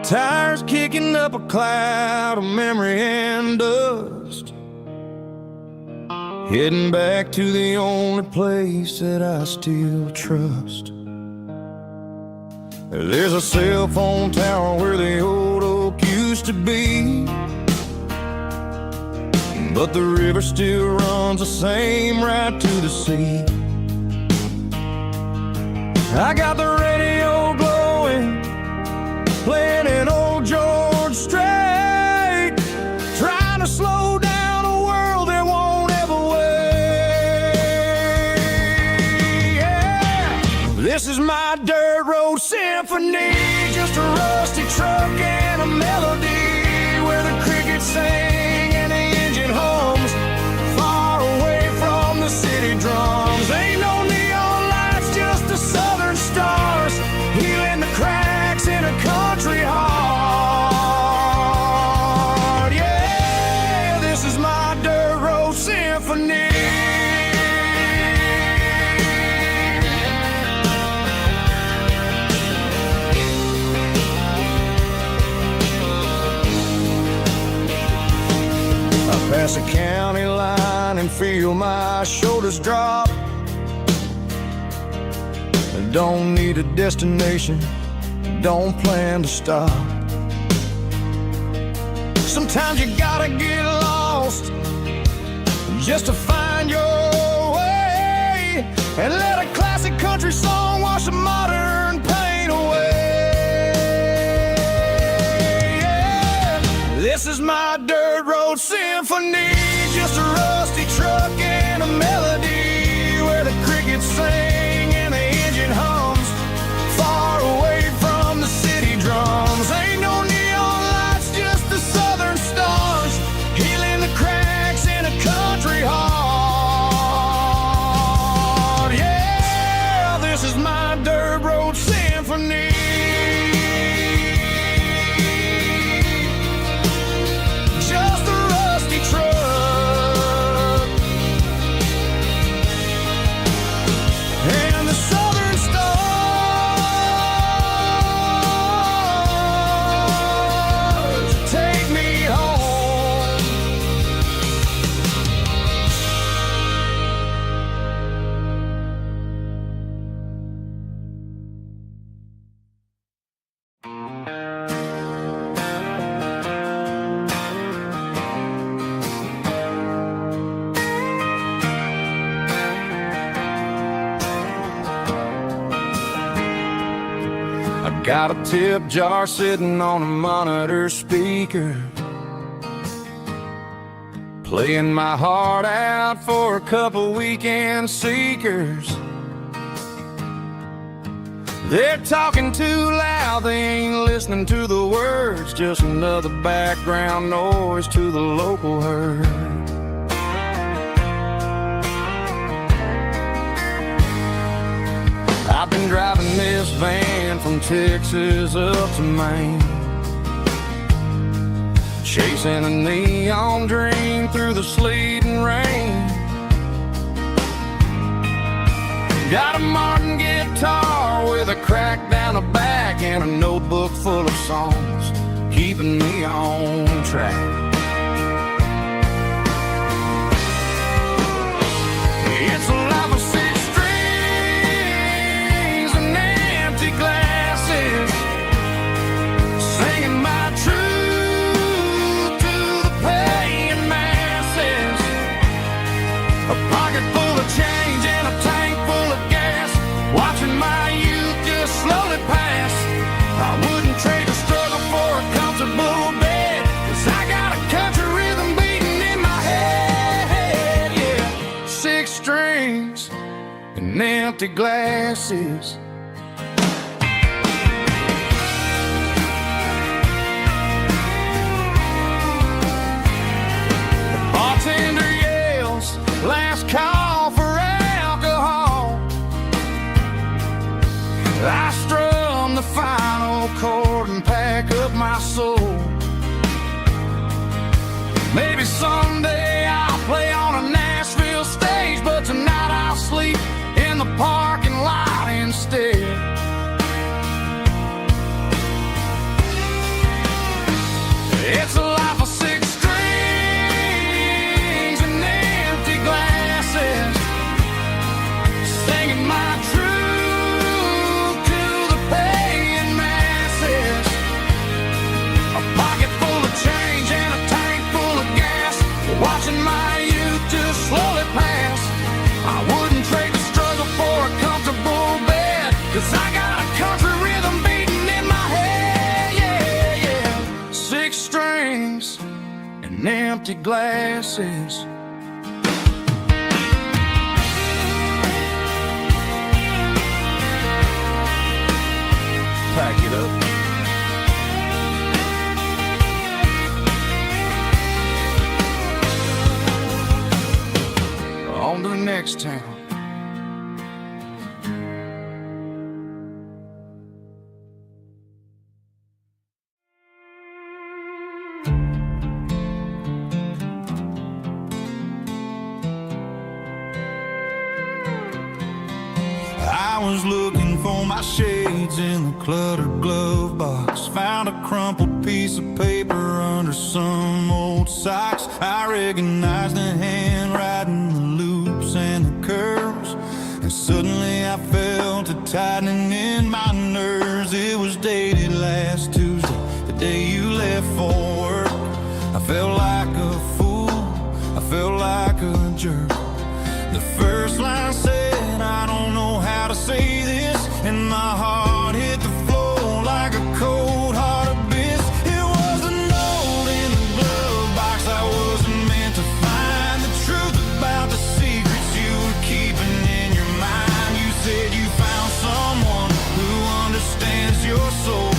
Tires kicking up a cloud of memory and dust, heading back to the only place that I still trust. There's a cell phone tower where the old oak used to be, but the river still runs the same right to the sea. I got the radio glowing, playing an old George Strait, trying to slow down a world that won't ever wait. Yeah. This is my dirt road symphony, just a rusty truck and a melody where the crickets sing and the engine hums, far away from the city drums. Ain't no neon lights, just the southern stars, healing the cracks in a country heart. Yeah, this is my dirt road symphony. Pass a county line and feel my shoulders drop. Don't need a destination, don't plan to stop. Sometimes you gotta get lost just to find your way, and let a classic country song wash a modern pain away. Yeah. This is my dirt road symphony, just a rusty truck and a melody where the crickets sing and the engine hums, far away from the city drums. Ain't no neon lights, just the southern stars, healing the cracks in a country heart. Yeah, this is my dirt road symphony. Got a tip jar sitting on a monitor speaker, playing my heart out for a couple weekend seekers. They're talking too loud, they ain't listening to the words, just another background noise to the local herd. I've been driving this van from Texas up to Maine, chasing a neon dream through the sleet and rain. Got a Martin guitar with a crack down the back and a notebook full of songs, keeping me on track. It's a life of six strings and empty glasses, singing my truth to the paying masses. A pocket full of change and a tank full of gas, watching my youth just slowly pass. I wouldn't trade the struggle for a comfortable bed, 'cause I got a country rhythm beating in my head, yeah. Six strings and empty glasses. The bartender yells, last call for alcohol. I strum the final chord and pack up my soul. Maybe someday I'll play on a Nashville stage, but tonight I'll sleep in the parking lot instead. It's a life of six strings and empty glasses, singing my truth to the paying masses. A pocket full of change and a tank full of gas, watching my youth just slowly pass. I wouldn't trade the struggle for a comfortable bed, 'cause I got a country rhythm beating in my head, yeah, yeah. Six strings and empty glasses. Pack it up. On to the next town. I was looking for my shades in the cluttered glove box. Found a crumpled piece of paper under some old socks. I recognized the handwriting, the loops and the curves, and suddenly I felt a tightening in my nerves. It was dated last Tuesday, the day you left for work. I felt like a fool, I felt like a jerk. The first line said, I don't know how to say this, and my heart hit the floor like a cold hard abyss. It was a note in the glove box I wasn't meant to find. The truth about the secrets you were keeping in your mind. You said you found someone who understands your soul,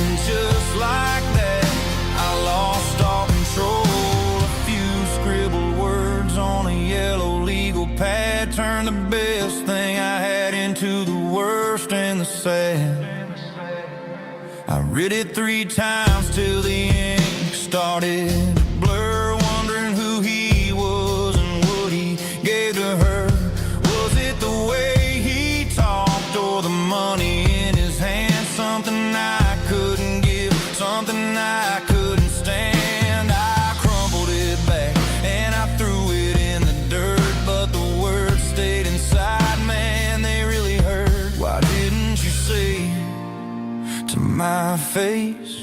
and just like that, I lost all control. A few scribbled words on a yellow legal pad turned the best thing I had into the worst and the sad. I read it 3 times till the ink started to blur, wondering who he was and what he gave to her. Was it the way he talked or the money in his hand? Something I couldn't give, something I couldn't stand. I crumpled it back and I threw it in the dirt, but the words stayed inside, man, they really hurt. Why didn't you say to my face,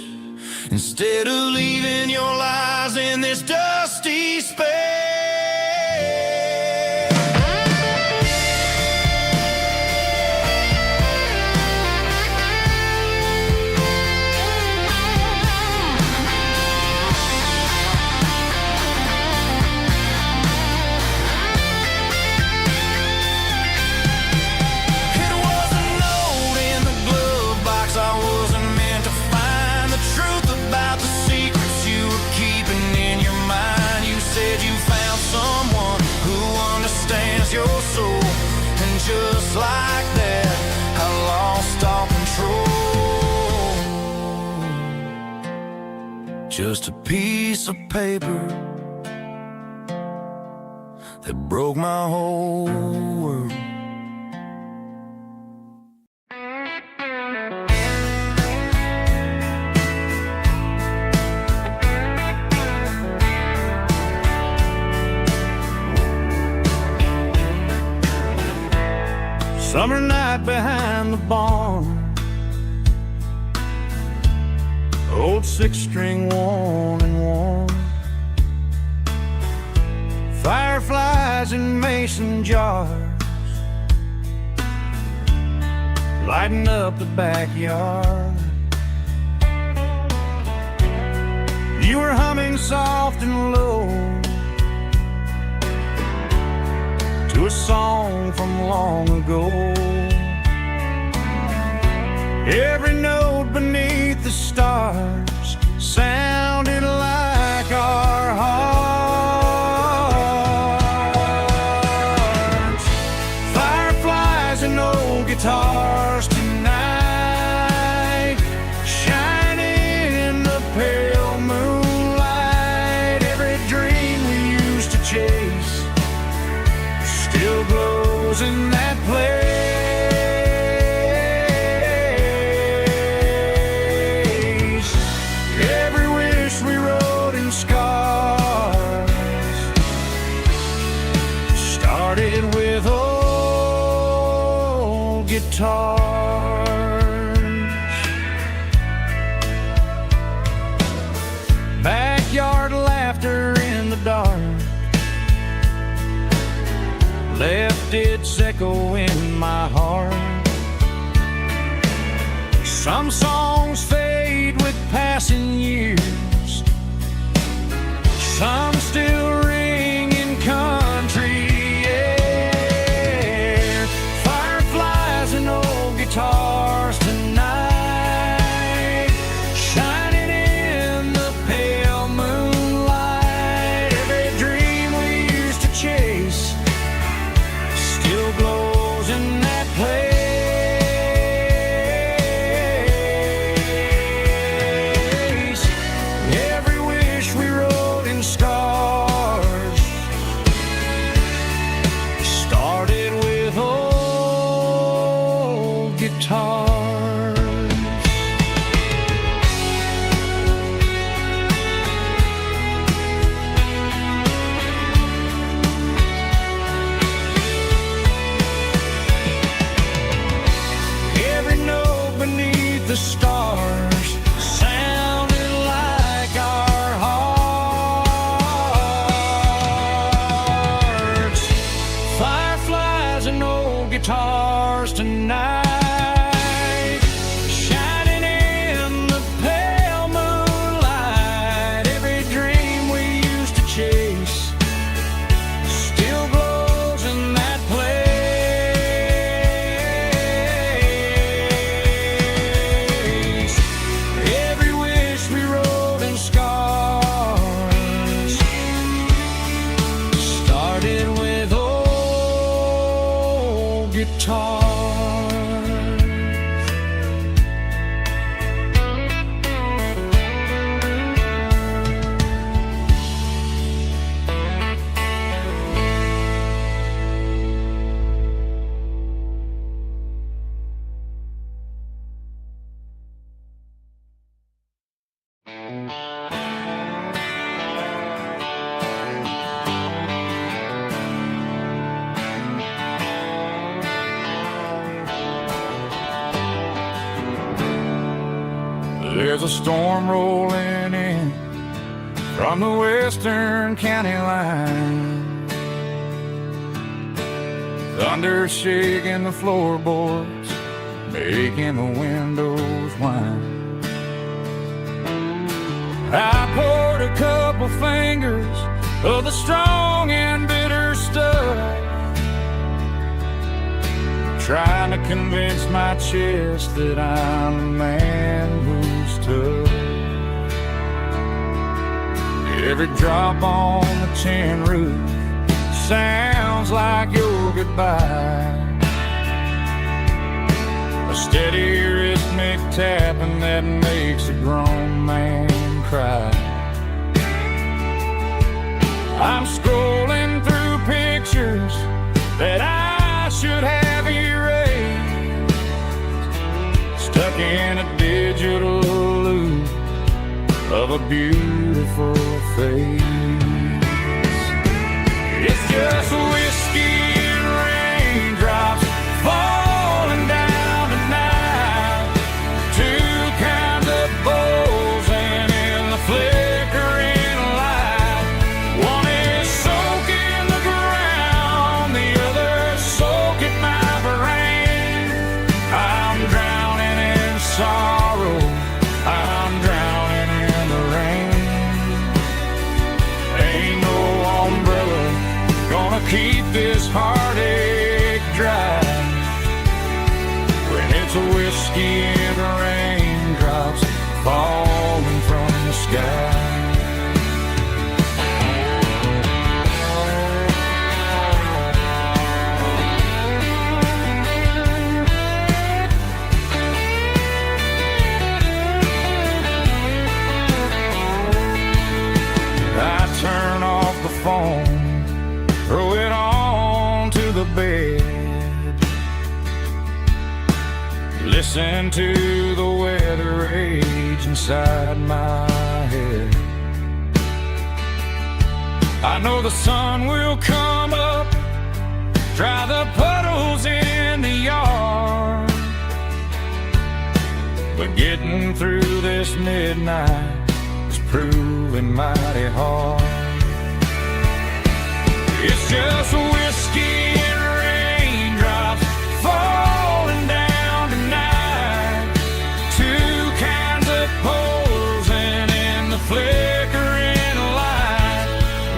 instead of leaving your lies in this dusty space? It was a note in the glove box I wasn't meant to find. The truth about the secrets you were keeping in your mind. You said you found someone who understands your soul, and just like that, I lost all control. Just a piece of paper that broke my whole world. Summer night behind the barn, old six-string worn and worn. Fireflies in mason jars, lighting up the backyard. You were humming soft and low to a song from long ago. Every note beneath the stars sounded like our hearts. Fireflies and old guitars tonight, shining in the pale moonlight. Every dream we used to chase still glows in that place. Every wish we wrote in scars started with old guitars. Backyard laughter in the dark left its echo in my heart. Some songs fade with passing years, some still ring in country air. Fireflies and old guitars tonight, shining in the pale moonlight. Every dream we used to chase still glows in that place. Every wish we wrote in scars started with old guitars. Every note beneath the stars sounded like our hearts. Fireflies and old guitars tonight, shining in the pale moonlight. Every dream we used to chase still glows in that place. Every wish we wrote in scars started with old guitars. There's a storm rolling in from the western county line. Thunder shaking the floorboards, making the windows whine. I poured a couple fingers of the strong and bitter stuff, trying to convince my chest that I'm a man who's tough. Every drop on the tin roof sounds like your goodbye, a steady rhythmic tapping that makes a grown man cry. I'm scrolling through pictures that I should have erased, stuck in a digital loop of a beautiful face. It's just whiskey and raindrops falling listen to the weather rage inside my head. I know the sun will come up, dry the puddles in the yard, but getting through this midnight is proving mighty hard. It's just whiskey and raindrops falling down tonight. Two kinds of posing in the flickering light.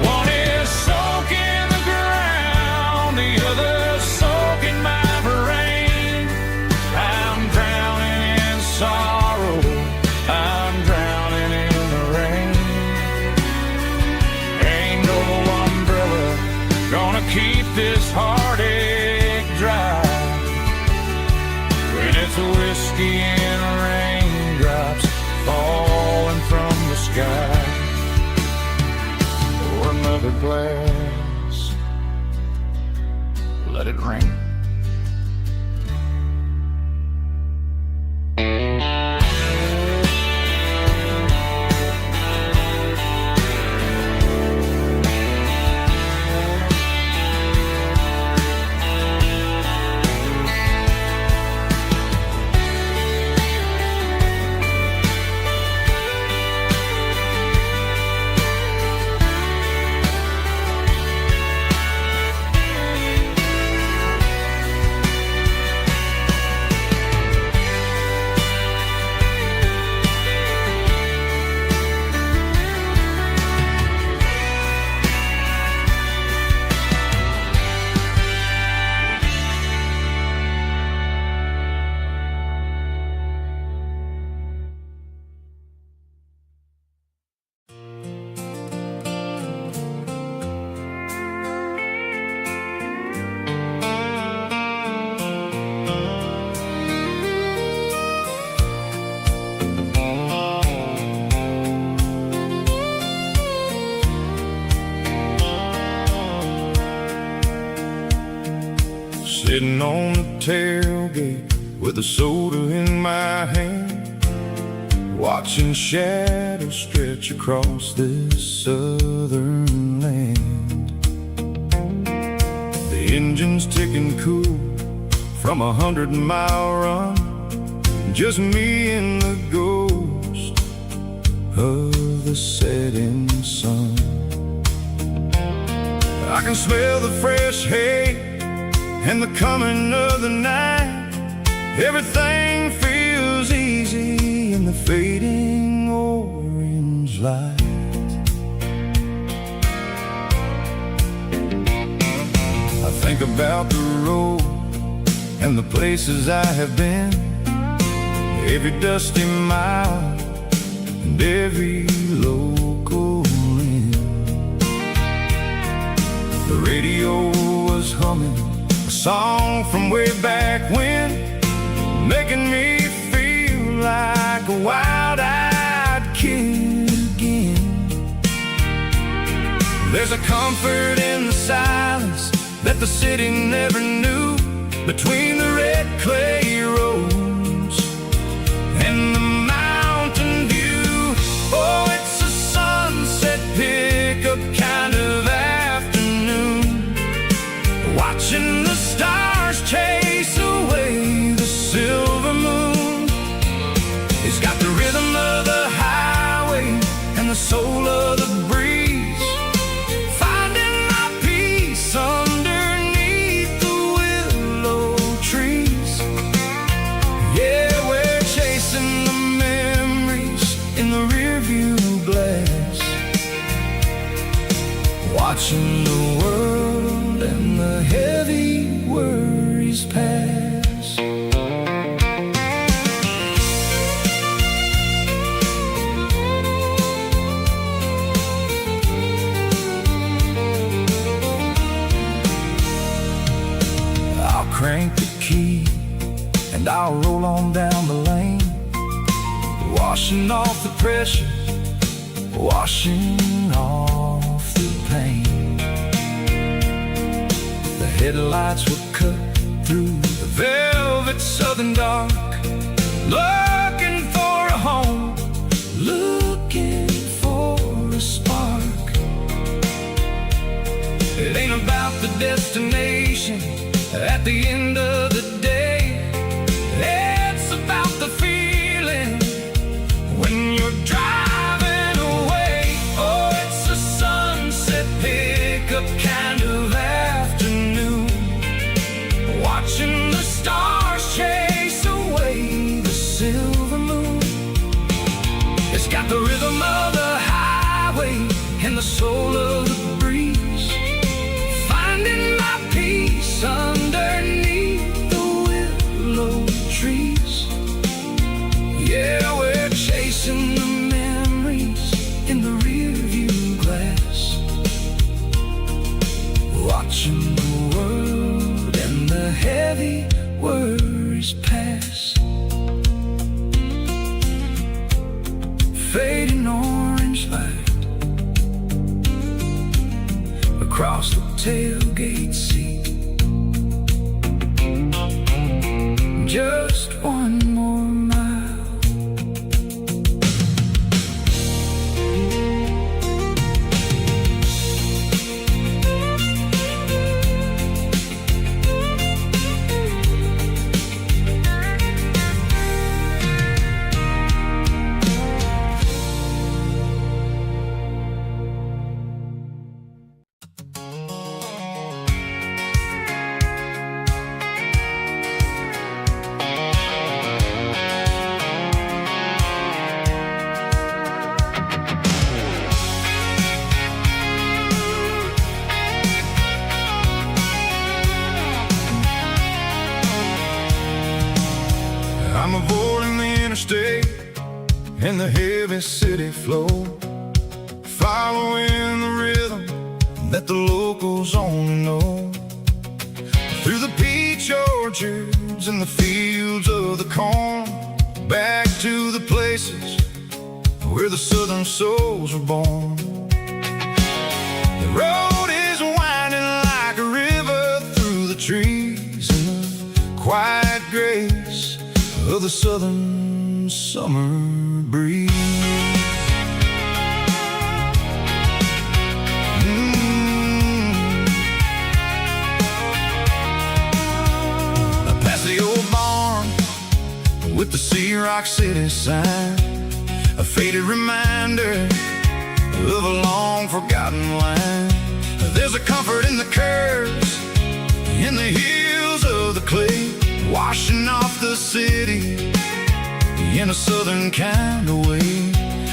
One is soaking the ground, the other soaking my brain. I'm drowning in sorrow, I'm drowning in the rain. Ain't no umbrella gonna keep this heartache dry when it's whiskey and raindrops falling from the sky. Pour another glass, let it rain. Sitting on the tailgate with a soda in my hand, watching shadows stretch across this southern land. The engine's ticking cool from 100-mile run, just me and the ghost of the setting sun. I can smell the fresh hay and the coming of the night. Everything feels easy in the fading orange light. I think about the road and the places I have been, every dusty mile and every local inn. The radio was humming a song from way back when, making me feel like a wild-eyed kid again. There's a comfort in the silence that the city never knew, between the red clay roads and the mountain view. Oh, it's a sunset pickup kind of afternoon, watching the stars chase away the silver moon. It's got the rhythm of the highway and the soul of the breeze, finding my peace underneath the willow trees. Yeah, we're chasing the memories in the rearview glass, watching the world and the heavy worries pass. I'll crank the key and I'll roll on down the lane, washing off the pressure, washing off the pain. The headlights will cut through the velvet southern dark, looking for a home, looking for a spark. It ain't about the destination at the end of the day. It's about the feeling when you're driving away. Oh, it's a sunset pickup kind of afternoon, watching the stars chase away the silver moon. It's got the rhythm of the highway and the soul of the breeze, finding my peace underneath the willow trees. Yeah, we're chasing the memories in the rearview glass, watching the world and the heavy worries pass. Fading orange light across the tailgate seat. Just one more mile. I'm avoiding the interstate and the heavy city flow, following the rhythm that the locals only know. Through the peach orchards and the fields of the corn, back to the places where the southern souls were born. The road is winding like a river through the trees in the quiet grace of the southern summer breeze. Past the old barn with the Sea Rock City sign, a faded reminder of a long forgotten line. There's a comfort in the curves, in the hills of the clay, washing off the city in a southern kind of way.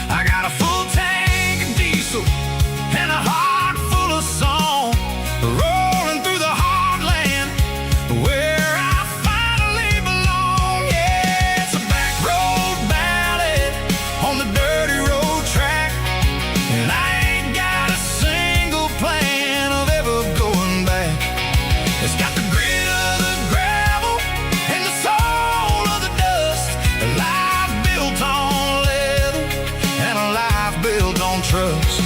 I got a full tank of diesel and a heart full of song, rolling through the heartland where I finally belong. Yeah, it's a back road ballad on the dirty road track, and I ain't got a single plan of ever going back. It's got the grit of the gravel and the soul of the dust, a life built on leather and a life built on trust.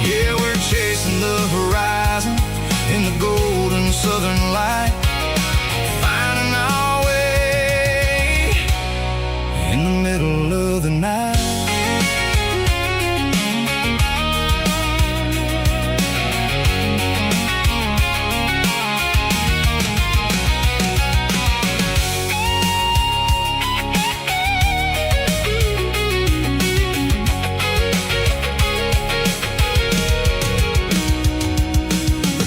Yeah, we're chasing the horizon in the golden southern light, finding our way in the middle of the night.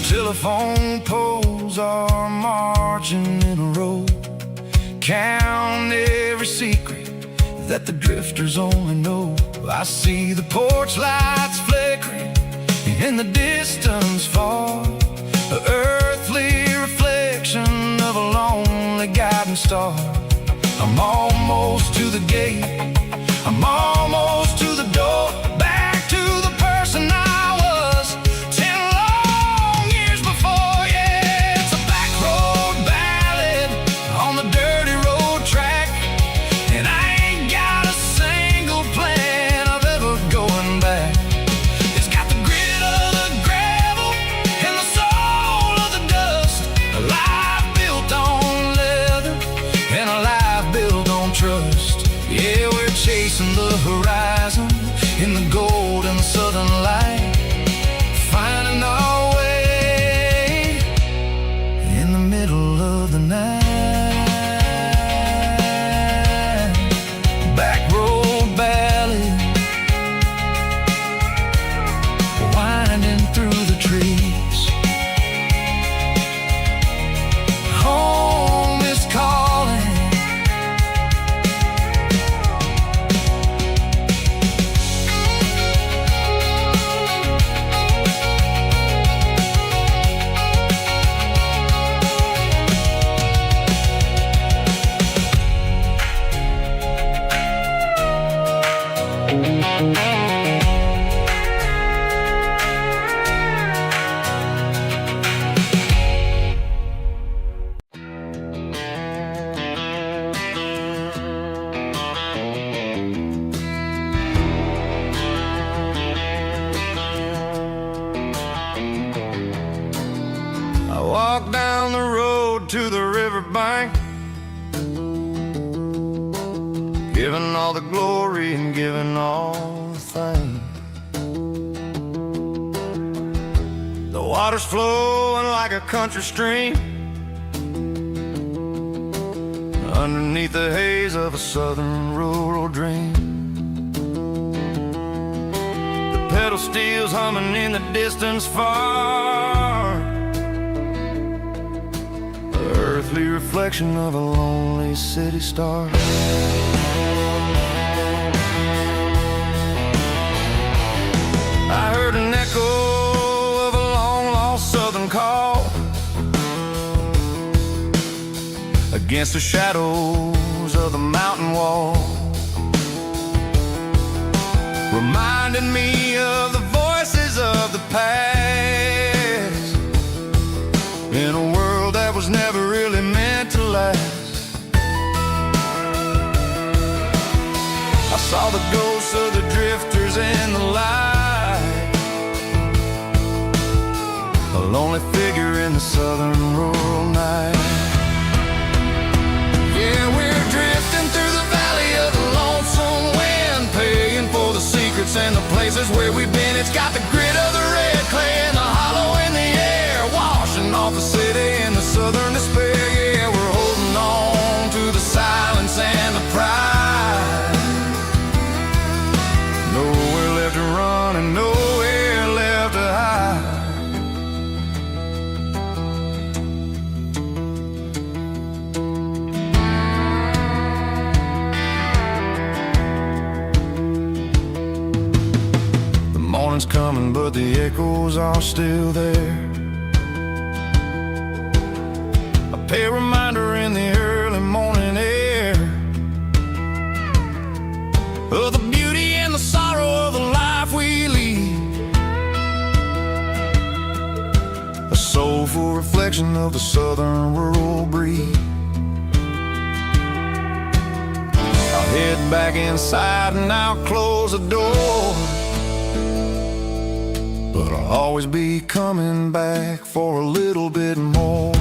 Telephone poles are marching in a row, count every secret that the drifters only know. I see the porch lights flickering in the distance far, an earthly reflection of a lonely guiding star. I'm almost to the gate, I'm almost to the door, back to the person I was 10 long years before. Yeah, it's a back road ballad on the dirty road track, and I ain't got a single plan of ever going back. It's got the grit of the gravel and the soul of the dust, a life built on leather and a life built on trust. I walked down the road to the riverbank, giving all the glory and giving all the thanks. The water's flowing like a country stream underneath the haze of a southern rural dream. The pedal steel's humming in the distance far, the earthly reflection of a lonely city star. I heard an echo of a long-lost southern call against the shadows of the mountain wall, reminding me of the voices of the past in a world that was never really meant to last. I saw the ghosts of the drifters in the light, a lonely figure in the southern rural night. Yeah, we're drifting through the valley of the lonesome wind, paying for the secrets and the places where we've been. It's got the grit of the red clay and the hollow in the air, washing off the city and the southern despair. Yeah, we're holding on to the silence and the pride. Nowhere left to run and nowhere left to hide. The morning's coming, but the echoes are still there. A pale reminder in the early morning air of the beauty and the sorrow of the life we lead, a soulful reflection of the southern rural breed. I'll head back inside and I'll close the door, but I'll always be coming back for a little bit more.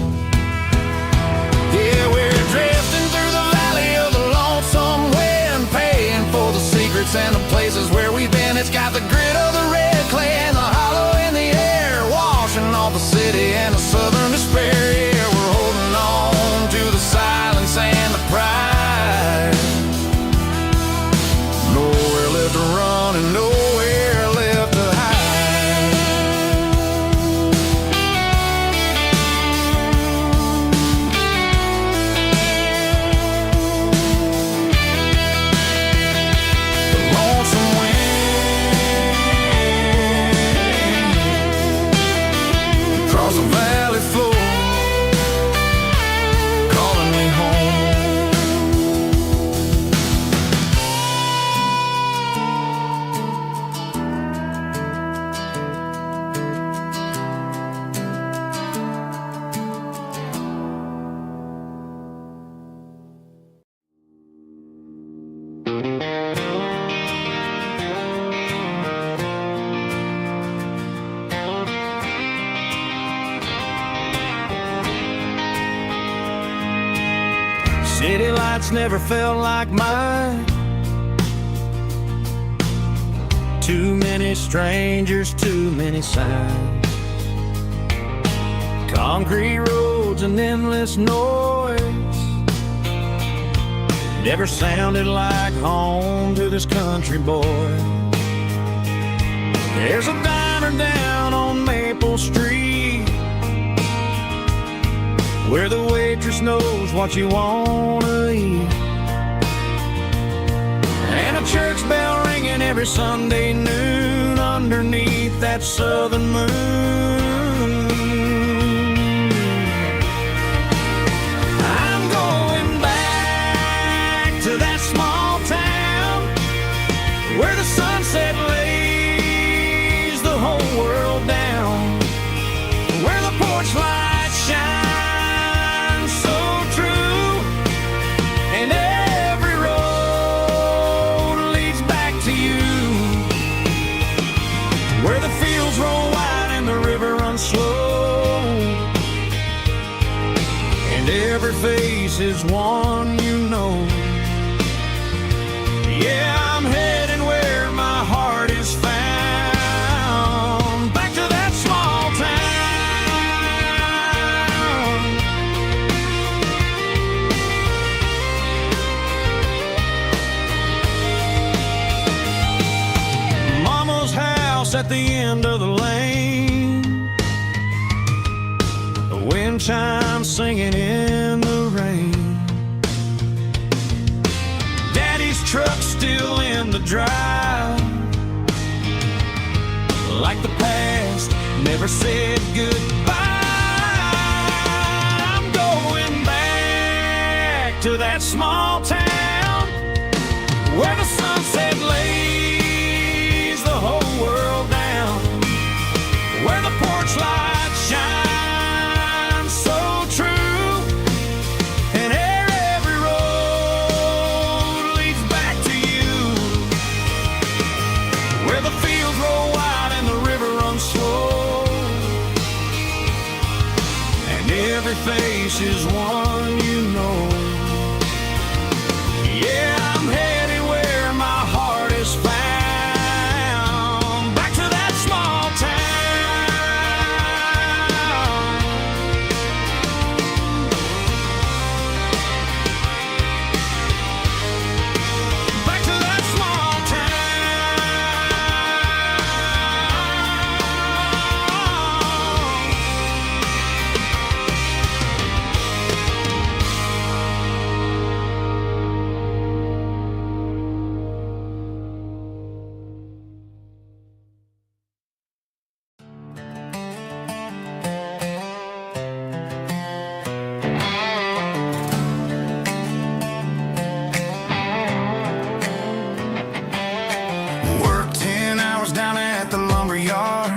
Yeah, we're drifting through the valley of the lonesome wind, paying for the secrets and the places where we've been. It's got the grit of the red clay and the hollow in the air, washing off the city and the southern despair. Yeah, we're holding on to the silence and the pride. Nowhere left to run and nowhere left to hide. Across the valley floor, calling me home. City lights never felt like mine. Too many strangers, too many signs. Concrete roads and endless noise never sounded like home to this country boy. There's a diner down on Maple Street where the waitress knows what you wanna eat, and a church bell ringing every Sunday noon underneath that southern moon. I'm going back to that small town where the sun sunset lays the whole world down, where the porch light shines so true, and every road leads back to you, where the fields roll wide and the river runs slow, and every face is one you know. Yeah, I'm heading where my heart is found, back to that small town. Mama's house at the end of the lane, the wind chimes singing in the rain, truck still in the drive, like the past never said goodbye. I'm going back to that small town, where the sunset lays the whole world down, where the porch light shines so true, and every road leads back to you, where the fields roll wide and the river runs slow, and every face is one you know. Yeah, I'm headed where my heart is found, back to that small town. Back to that small Worked 10 hours down at the lumber yard.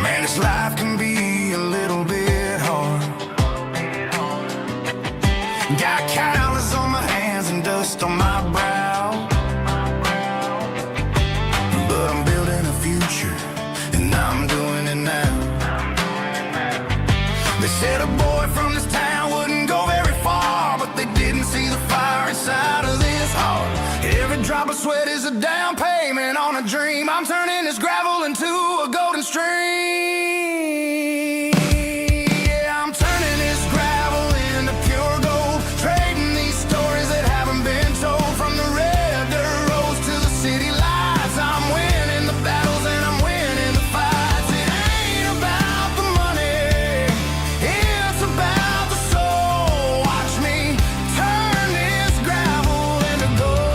Man, this life can be a little bit hard. Got calluses on my hands and dust on my brow, but I'm building a future, and I'm doing it now. They said a boy from this town wouldn't go very far, but they didn't see the fire inside of this heart. Every drop of sweat is a down payment on a dream. I'm turning this gravel into a golden stream. Yeah, I'm turning this gravel into pure gold, trading these stories that haven't been told, from the red dirt roads to the city lights. I'm winning the battles and I'm winning the fights. It ain't about the money, it's about the soul. Watch me turn this gravel into gold.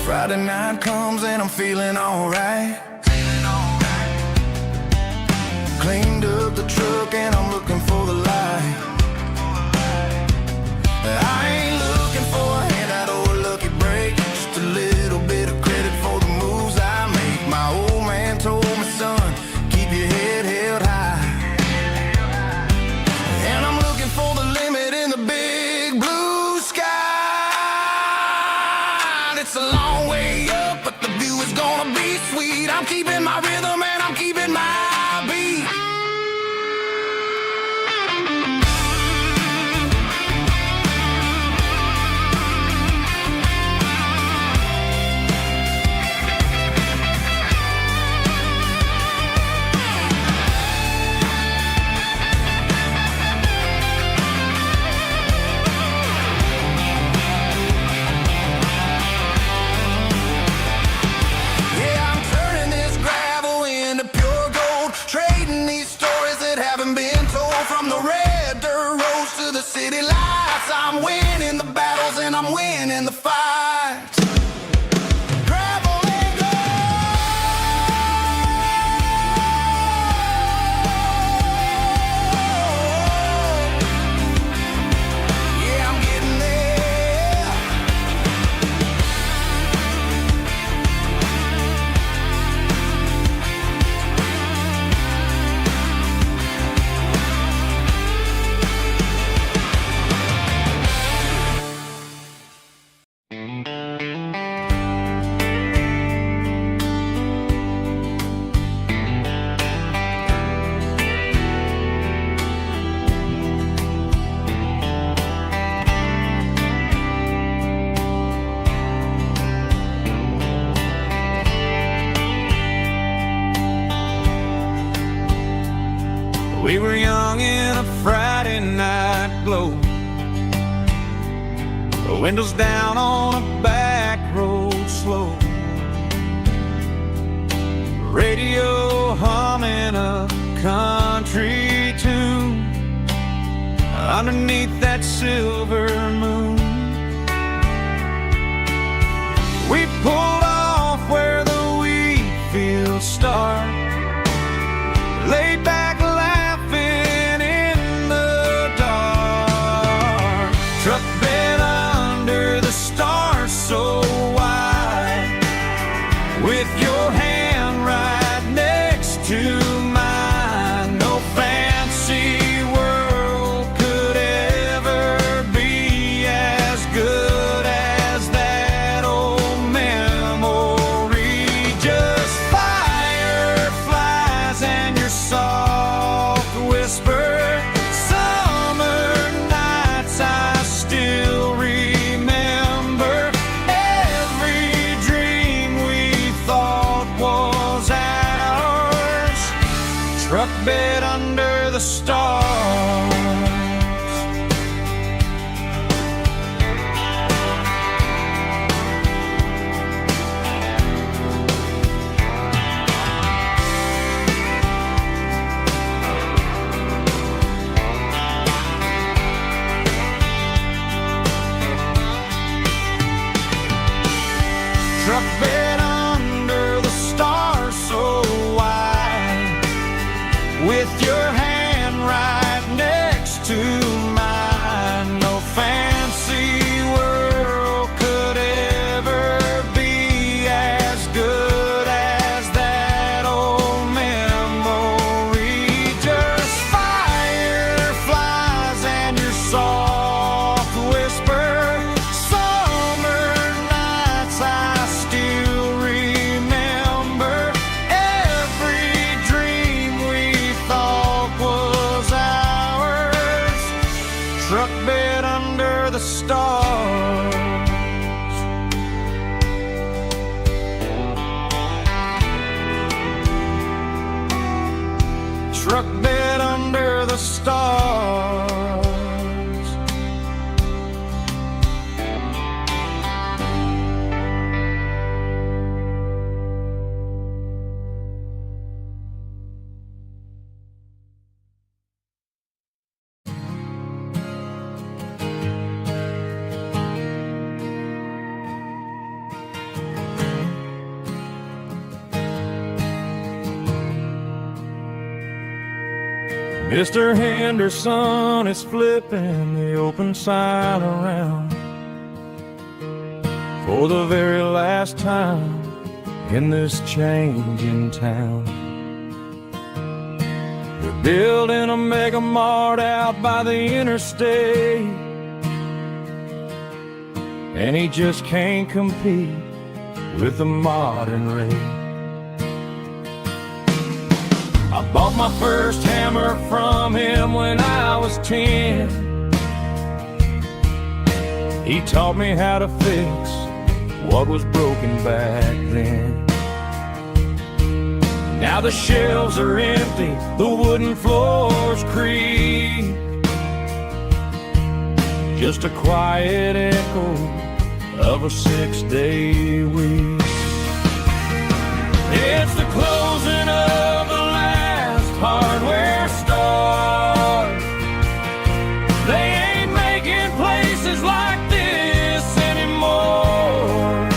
Friday night comes and I'm feeling alright. Cleaned up the truck and I'm looking for the light. I ain't looking for a handout or a lucky break, just a little bit of credit for the moves I make. My old man told me, son, keep your head held high. And I'm looking for the limit in the big blue sky. It's a long way up, but the view is gonna be sweet. I'm keeping my rhythm and I'm keeping my beat. Yeah, I'm turning this gravel into pure gold, trading these stories that haven't been told, from the red dirt roads to the city lights. I'm winning the battles and I'm winning the fights. Gravel and gold. Friday night glow. The windows down on a back road slow. Radio humming a country tune underneath that silver moon. We pulled off where the wheat fields start, laid back laughing in the dark. Truck bed under the stars so wide, with your hand right next to mine. No fancy world could ever be as good as that old memory. Just fireflies and your soft whisper. Summer nights I still remember. Every dream we thought was ours. Truck bed under the stars. Truck bed under the stars so wide, with your hand right next to mine. No fancy world could ever be as good as that old memory. Just fireflies and your soft whisper. Summer nights I still remember. Every dream we thought was ours. Truck bed under the stars. Truck bed under the stars. Mr. Henderson is flipping the open sign around for the very last time in this changing town. They're building a mega mart out by the interstate, and he just can't compete with the modern rate. I bought my first hammer from him when I was 10. He taught me how to fix what was broken back then. Now the shelves are empty, the wooden floors creak, just a quiet echo of a 6-day week. It's the closing of the last hardware store. They ain't making places like this anymore,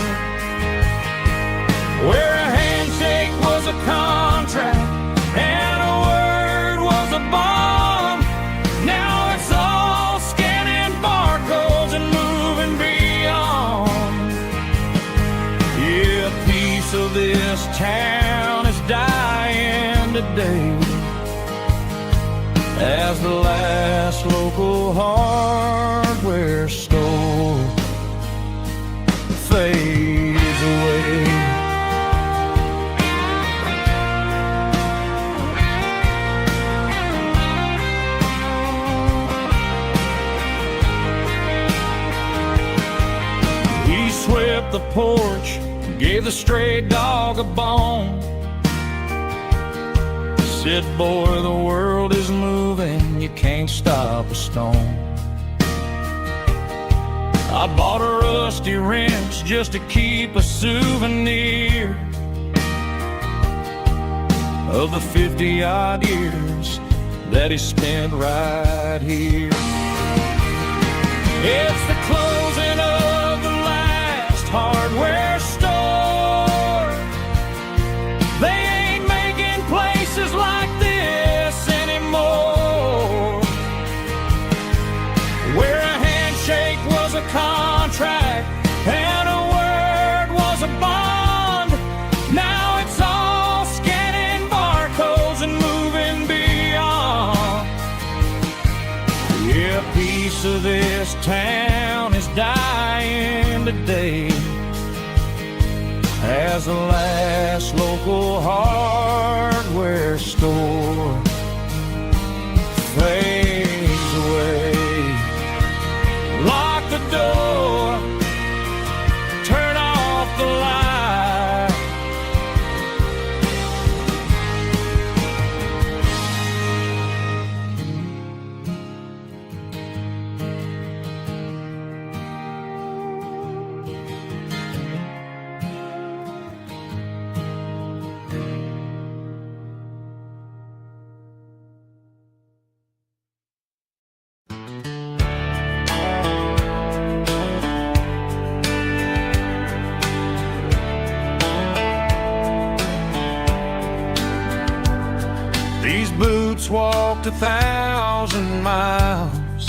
where a handshake was a contract and a word was a bond. Now it's all scanning barcodes and moving beyond. Yeah, a piece of this town is dying today as the last local hardware store fades away. He swept the porch, gave the stray dog a bone, said, boy, the world is moving, you can't stop a stone. I bought a rusty wrench just to keep a souvenir of the 50-odd years that he spent right here. It's the closing of the last hardware store. They ain't making places like this anymore, where a handshake was a contract and a word was a bond. Now it's all scanning barcodes and moving beyond. Yeah, a piece of this town is dying today as the last local hardware store fades away. Lock the door, turn off the light. These boots walked 1,000 miles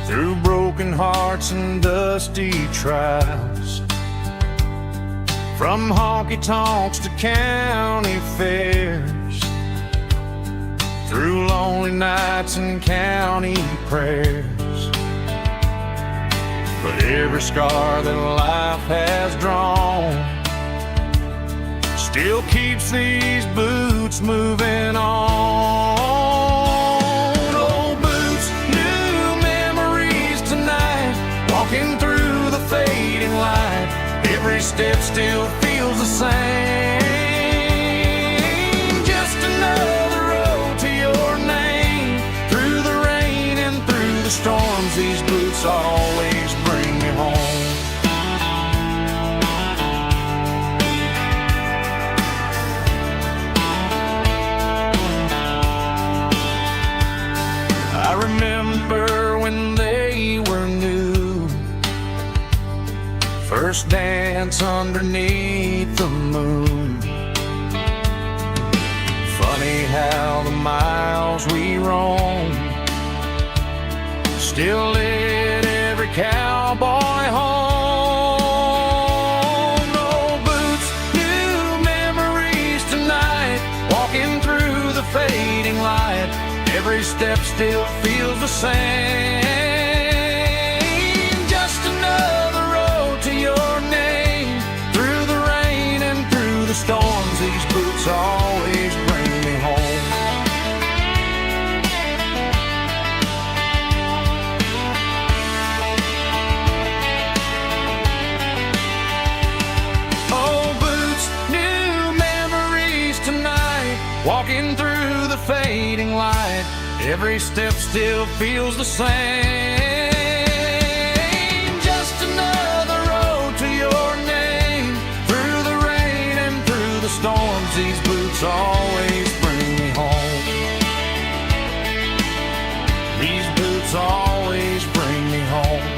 through broken hearts and dusty trials, from honky-tonks to county fairs, through lonely nights and county prayers. But every scar that life has drawn still keeps these boots moving on. Old boots, new memories tonight, walking through the fading light. Every step still feels the same. Just another road to your name. Through the rain and through the storms, these boots always bring me home. I remember when they were new, first dance underneath the moon. Funny how the miles we roam still lit every cowboy home. Old boots, new memories tonight, walking through the fading light. Every step still feels the same. Just another road to your name. Through the rain and through the storms, these boots always bring me home. Old boots, new memories tonight, walking through the fading light. Every step still feels the same. Just another road to your name. Through the rain and through the storms, these boots always bring me home. These boots always bring me home.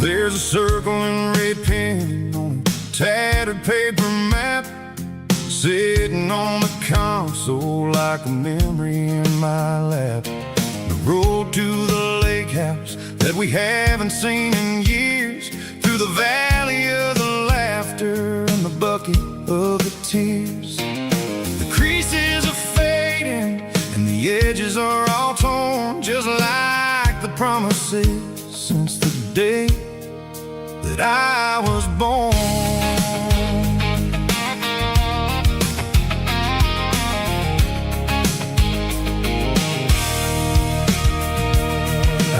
There's a circle and red pen on a tattered paper map, sitting on the console like a memory in my lap. The road to the lake house that we haven't seen in years, through the valley of the laughter and the bucket of the tears. The creases are fading and the are all torn, just like the promises since the day that I was born.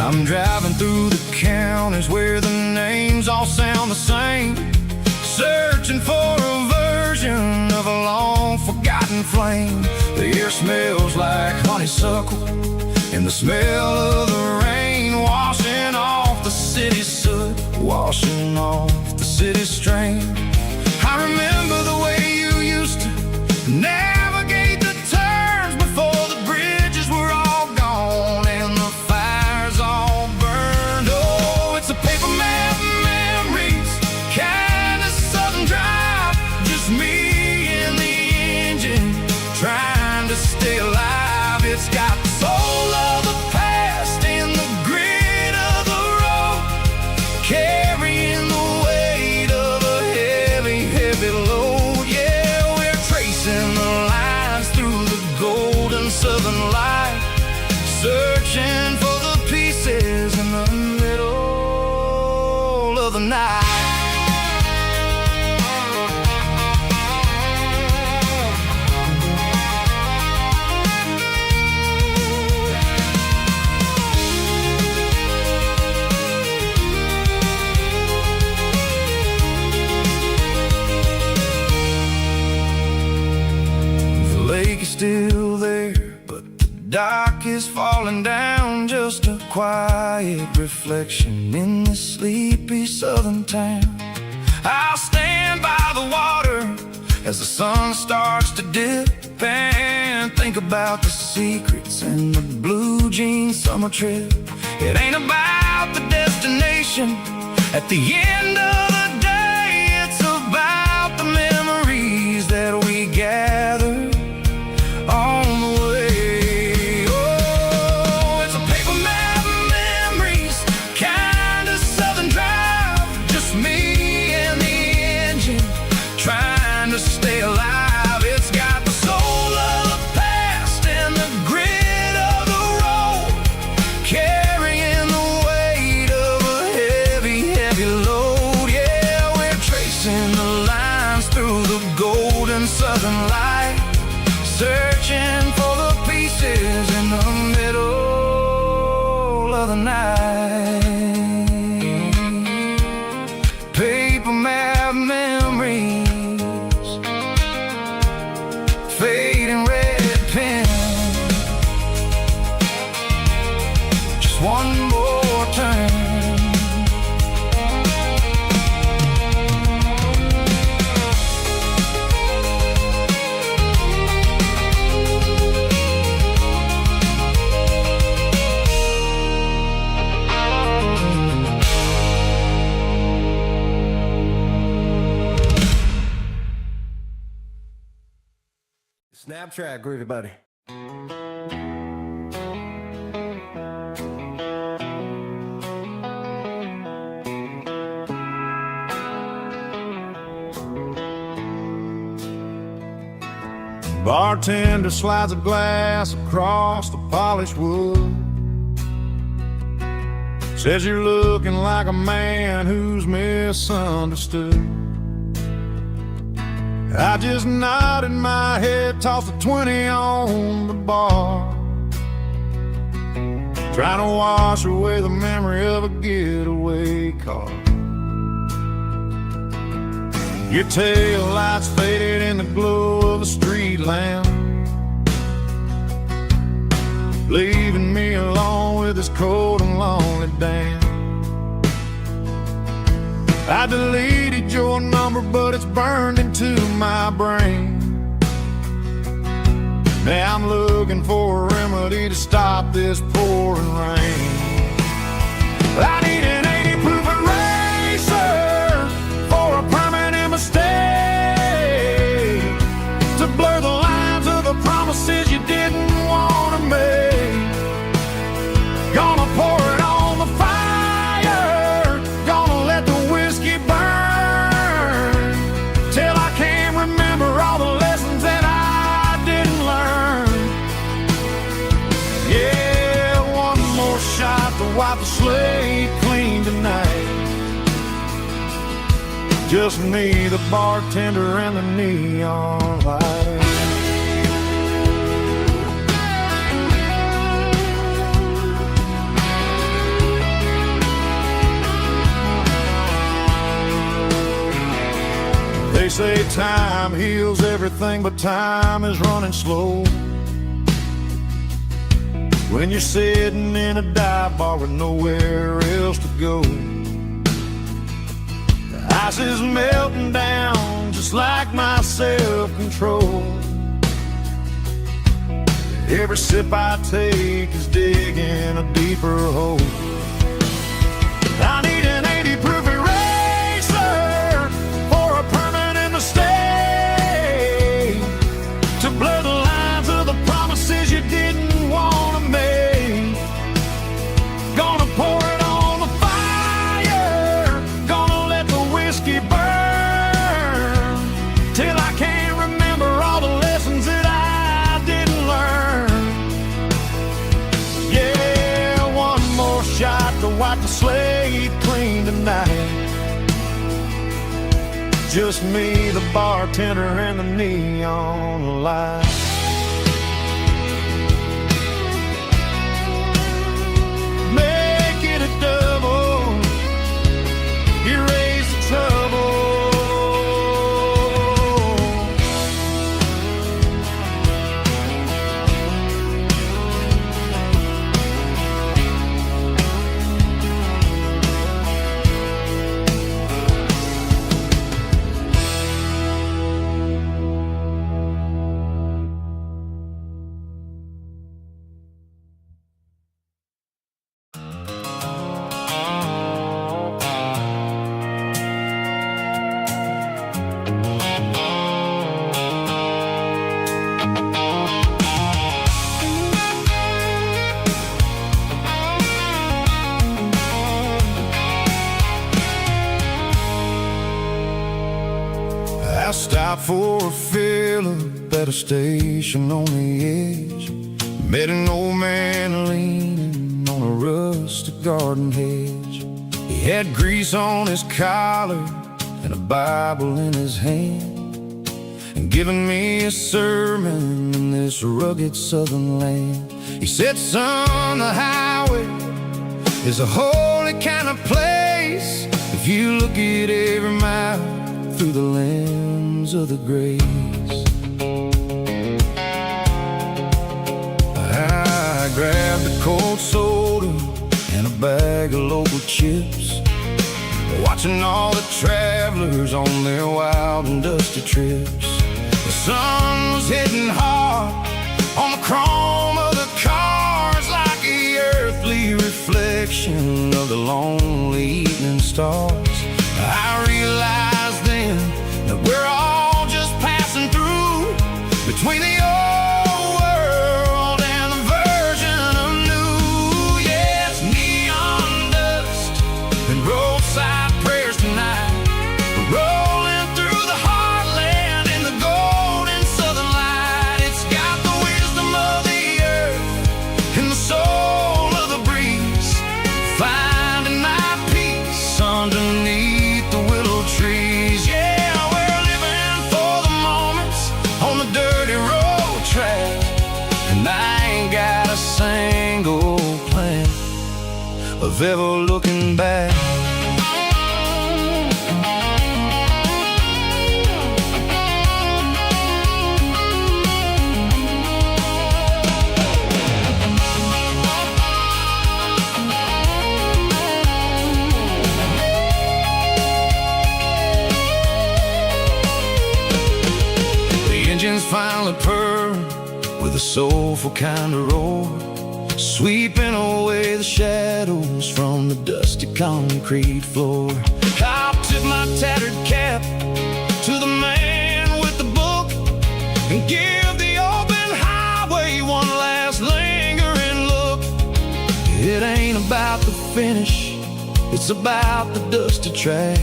I'm driving through the counties where the names all sound the same, searching for a version of a long-forgotten flame. The air smells like honeysuckle, and the smell of the rain washing off the city's soot, washing off the city's strain. I remember the way you used to navigate the turns before the bridges were all gone and the fires all burned. Oh, it's a paper map memories, kind of southern drive, just me and the engine trying to stay alive. It's got the soul of the past and the grit of the road, carrying the weight of a heavy, heavy load. Yeah, we're tracing the lines through the golden southern light, searching for the pieces in the middle of the night. The lake is still there, but the dock is falling down, just a quiet reflection in this sleepy southern town. I'll stand by the water as the sun starts to dip and think about the secrets and the blue jean summer trip. It ain't about the destination at the end of the day, it's about the memories that we gather on the way. Oh, it's a paper map memories, kind of southern drive, just me and the engine trying to stay alive. It's got the soul of the past and the grit of the road, carrying the weight of a heavy, heavy load. Yeah, we're tracing the lines through the golden southern light, searching for the pieces in the middle of the night. Paper map memories, fading red pen, just one more turn. Snap track, groovy buddy. Bartender slides a glass across the polished wood, says you're looking like a man who's misunderstood. I just nodded my head, tossed a 20 on the bar, trying to wash away the memory of a getaway car. Your tail lights faded in the glow of a street lamp, leaving me alone with this cold and lonely damn. I deleted your number, but it's burned into my brain. Now I'm looking for a remedy to stop this pouring rain. I need an 80 proof eraser for a permanent mistake, to blur the lines of the promises you didn't want to make. Gonna pour it on the fire, gonna let the whiskey burn, till I can't remember all the lessons that I didn't learn. shot to wipe the slate clean tonight. Just me, the bartender, and the neon light. They say time heals everything, but time is running slow. When you're sitting in a dive bar with nowhere else to go, the ice is melting down just like my self-control. Every sip I take is digging a deeper hole. I need an 80 proof eraser for a permanent mistake, to blur the lines of the promises you didn't want to make. Gonna pour it on the fire, gonna let the whiskey burn, till I can't remember all the lessons that I didn't learn. Yeah, one more shot to wipe the slate clean tonight. Just me, the bartender, and the neon light. Make it a double, erase the trouble. I stopped for a fill-up at a station on the edge. Met an old man leaning on a rustic garden hedge. He had grease on his collar and a Bible in his hand, and giving me a sermon in this rugged southern land. He said, son, the highway is a holy kind of place if you look at every mile through the lens of the grace. I grabbed a cold soda and a bag of local chips, watching all the travelers on their wild and dusty trips. The sun was hitting hard on the chrome of the cars, like the earthly reflection of the lonely evening stars. I realized then that we're all just passing through between the old world and the version of new. Yeah, it's neon dust and roadside prayers tonight. We're rolling through the heartland in the golden southern light. It's got the wisdom of the earth and the soul of the breeze, finding my peace underneath the willow trees. Yeah, we're living for the moments on the dirty road track, and I ain't got a single plan of ever looking back. Engines finally purr with a soulful kind of roar, sweeping away the shadows from the dusty concrete floor. I'll tip my tattered cap to the man with the book and give the open highway one last lingering look. It ain't about the finish, it's about the dusty track,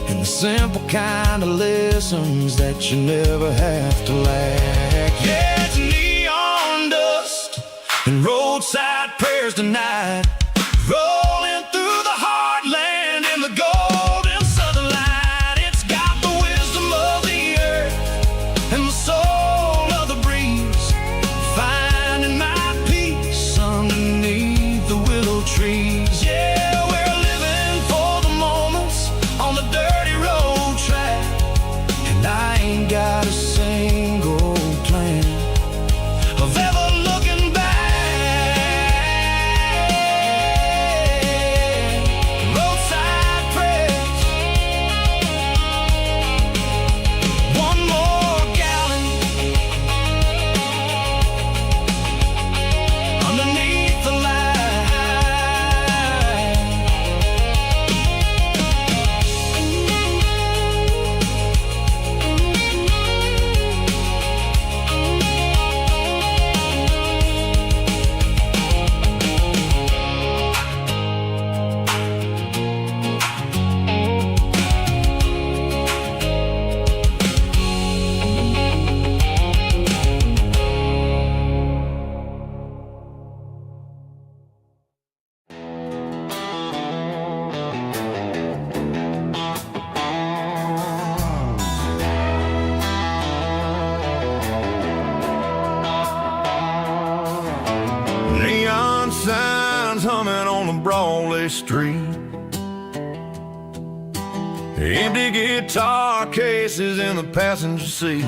and the simple kind of lessons that you never have to lack. Yeah, it's neon dust and roadside prayers tonight. breeze. Yeah, we're living for the moments on the dirty road track, and I ain't got a single plan of ever looking back. Roadside prayers, one more gallon underneath the light. Neon signs humming on the Broadway street, empty guitar cases in the passenger seat.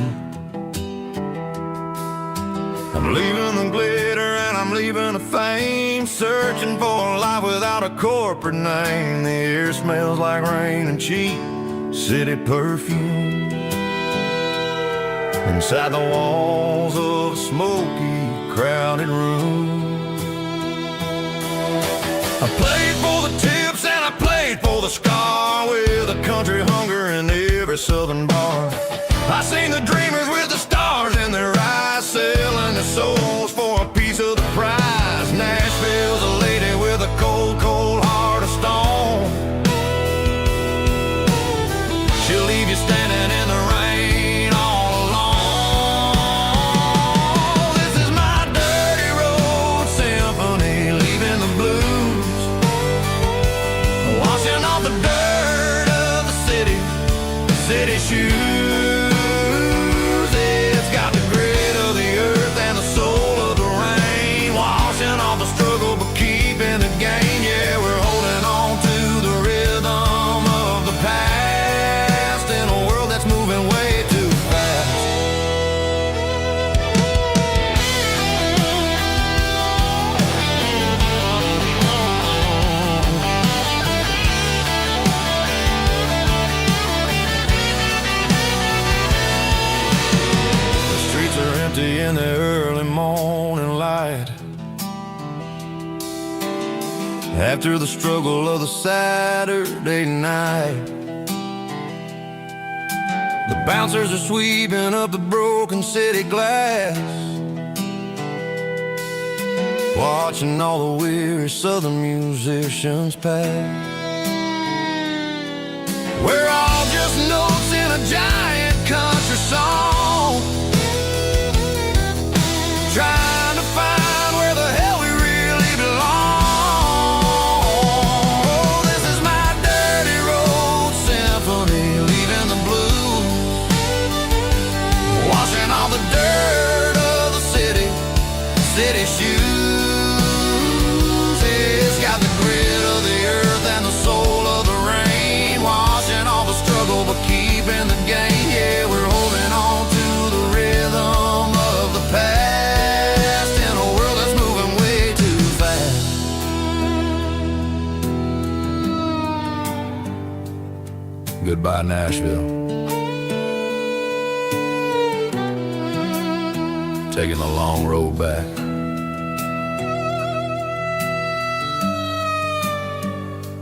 I'm leaving the glitter and I'm leaving the fame, searching for a life without a corporate name. The air smells like rain and cheap city perfume inside the walls of a smoky, crowded room. I played for the tips and I played for the scar, with a country hunger in every southern bar. I seen the dreamers with the stars in their eyes, selling their souls for a piece of the prize. Nashville's a lady with a cold, cold heart of stone. She'll leave you standing in the rain all alone. This is my dirty road symphony, leaving the blues, washing off the dirt of the city shoes. It's got the grit of the earth and the soul of the rain, washing off the struggle but keeping the gain. Yeah, we're holding on to the rhythm of the past in a world that's moving way too fast. In the early morning light, after the struggle of the Saturday night, the bouncers are sweeping up the broken city glass, watching all the weary southern musicians pass. We're all just notes in a giant country song, trying to find where the hell we really belong. Oh, this is my dirty road symphony, leaving the blues, washing all the dirt of the city shoes. It's got the grit of the earth and the soul of the rain, washing all the struggle but keeping the gain. Yeah, we're holding on to the rhythm of the past. Goodbye, Nashville. Taking the long road back.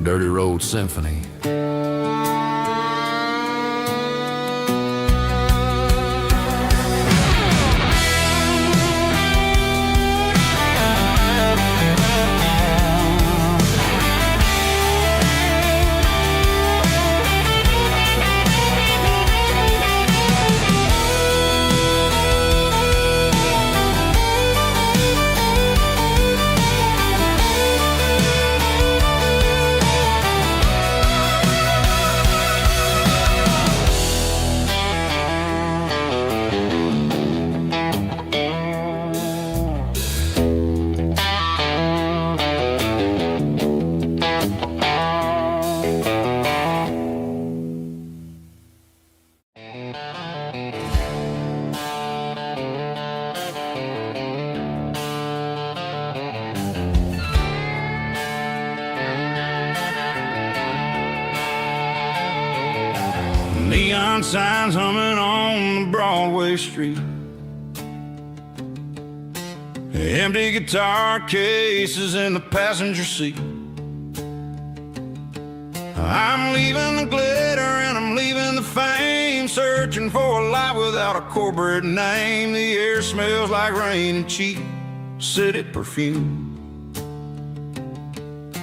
Dirty Road Symphony. Neon signs humming on the Broadway street. Empty guitar cases in the passenger seat. I'm leaving the glitter and I'm leaving the fame, searching for a life without a corporate name. The air smells like rain and cheap city perfume.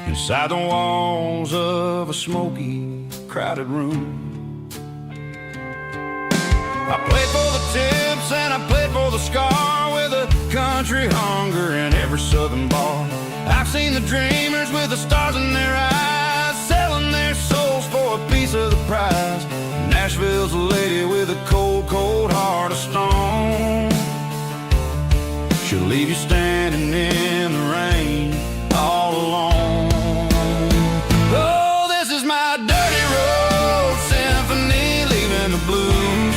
Inside the walls of a smoky, crowded room. I played for the tips and I played for the scar, with a country hunger in every southern bar. I've seen the dreamers with the stars in their eyes, selling their souls for a piece of the prize. Nashville's a lady with a cold, cold heart of stone. She'll leave you standing in the rain all alone. Oh, this is my dirty road symphony, leaving the blues,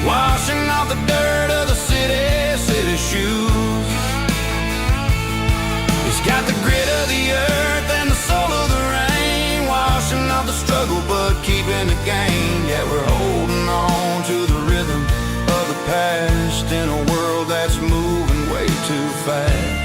washing off the dirt of the city shoes. It's got the grit of the earth and the soul of the rain, washing off the struggle but keeping the gain. Yeah, we're holding on to the rhythm of the past in a world that's moving way too fast.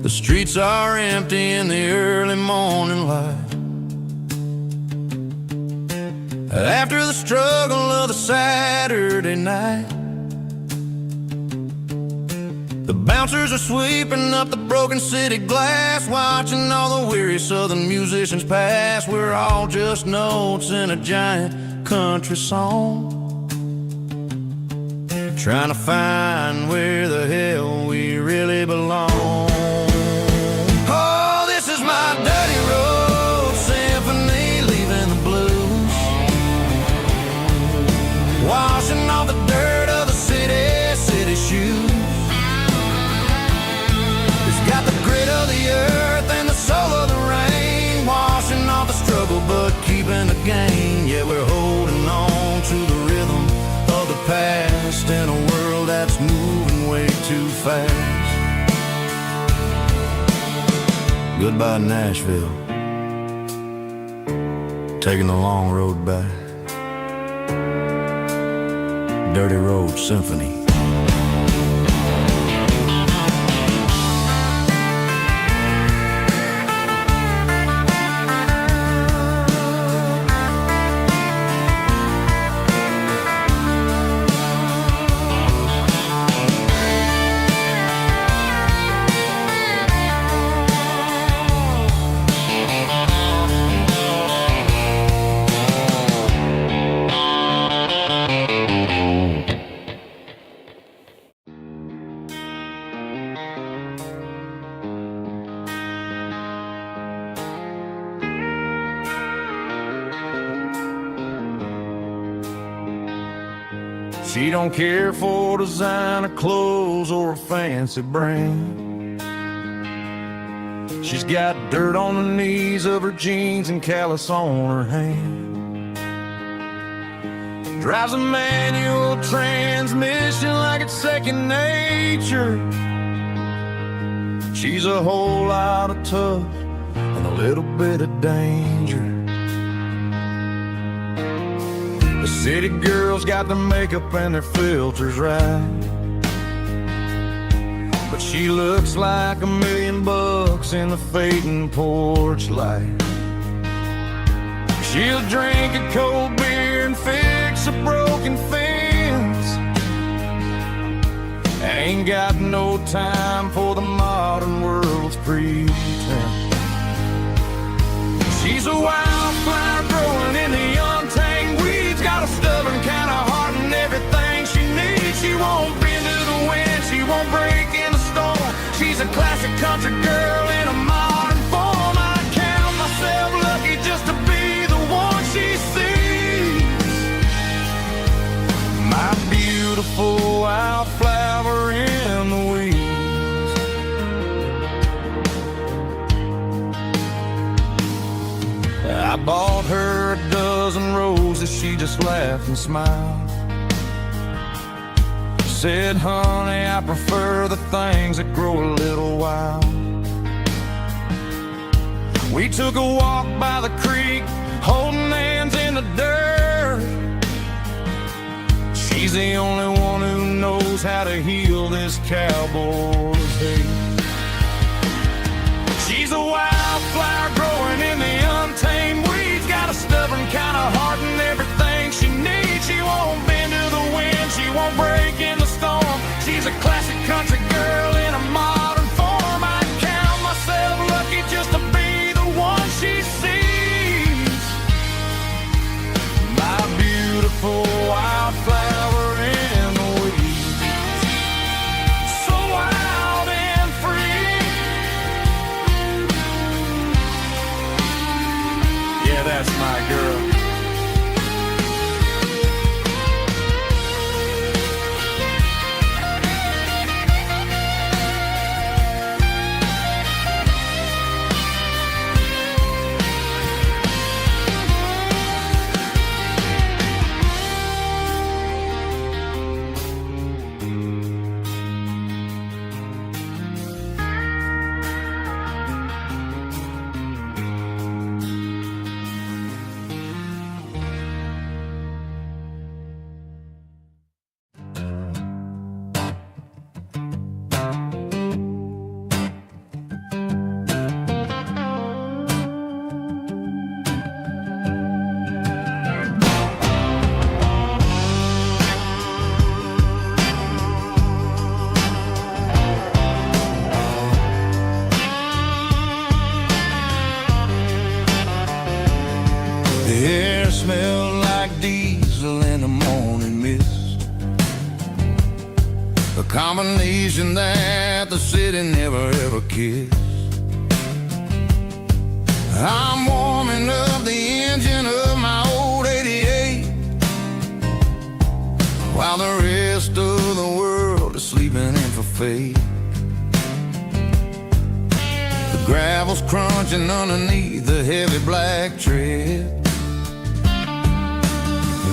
The streets are empty in the early morning light, after the struggle of the Saturday night. The bouncers are sweeping up the broken city glass, watching all the weary southern musicians pass. We're all just notes in a giant country song, trying to find where the hell we really belong. Dirty road symphony, leaving the blues, washing off the dirt of the city shoes. It's got the grit of the earth and the soul of the rain, washing off the struggle but keeping the gain. Yeah, we're holding on to the rhythm of the past in a world that's moving way too fast. Goodbye, Nashville, taking the long road back. Dirty Road Symphony. She don't care for designer clothes or a fancy brand. She's got dirt on the knees of her jeans and callus on her hand. Drives a manual transmission like it's second nature. She's a whole lot of tough and a little bit of danger. The city girls got their makeup and their filters right, but she looks like $1 million in the fading porch light. She'll drink a cold beer and fix a broken fence. Ain't got no time for the modern world's pretense. She's a wildflower growing in the untamed weeds, got a stubborn kind of heart and everything she needs. She won't bend to the wind, she won't break in the storm. She's a classic country girl in a modern form. she just laughed and smiled. Said, honey, I prefer the things that grow a little wild. We took a walk by the creek, holding hands in the dirt. She's the only one who knows how to heal this cowboy's hate. She's a wildflower growing in the untamed weeds. Got a stubborn kind of heart and everything she needs. She won't bend to the wind, she won't break in the storm. She's a classic country girl in a modern form. I count myself lucky just to be the one she sees. My beautiful wildflower in the weeds. So wild and free. Yeah, that's my girl. The air smelled like diesel in the morning mist, a combination that the city never ever kissed. I'm warming up the engine of my old 88, while the rest of the world is sleeping in for fate. The gravel's crunching underneath the heavy black tread,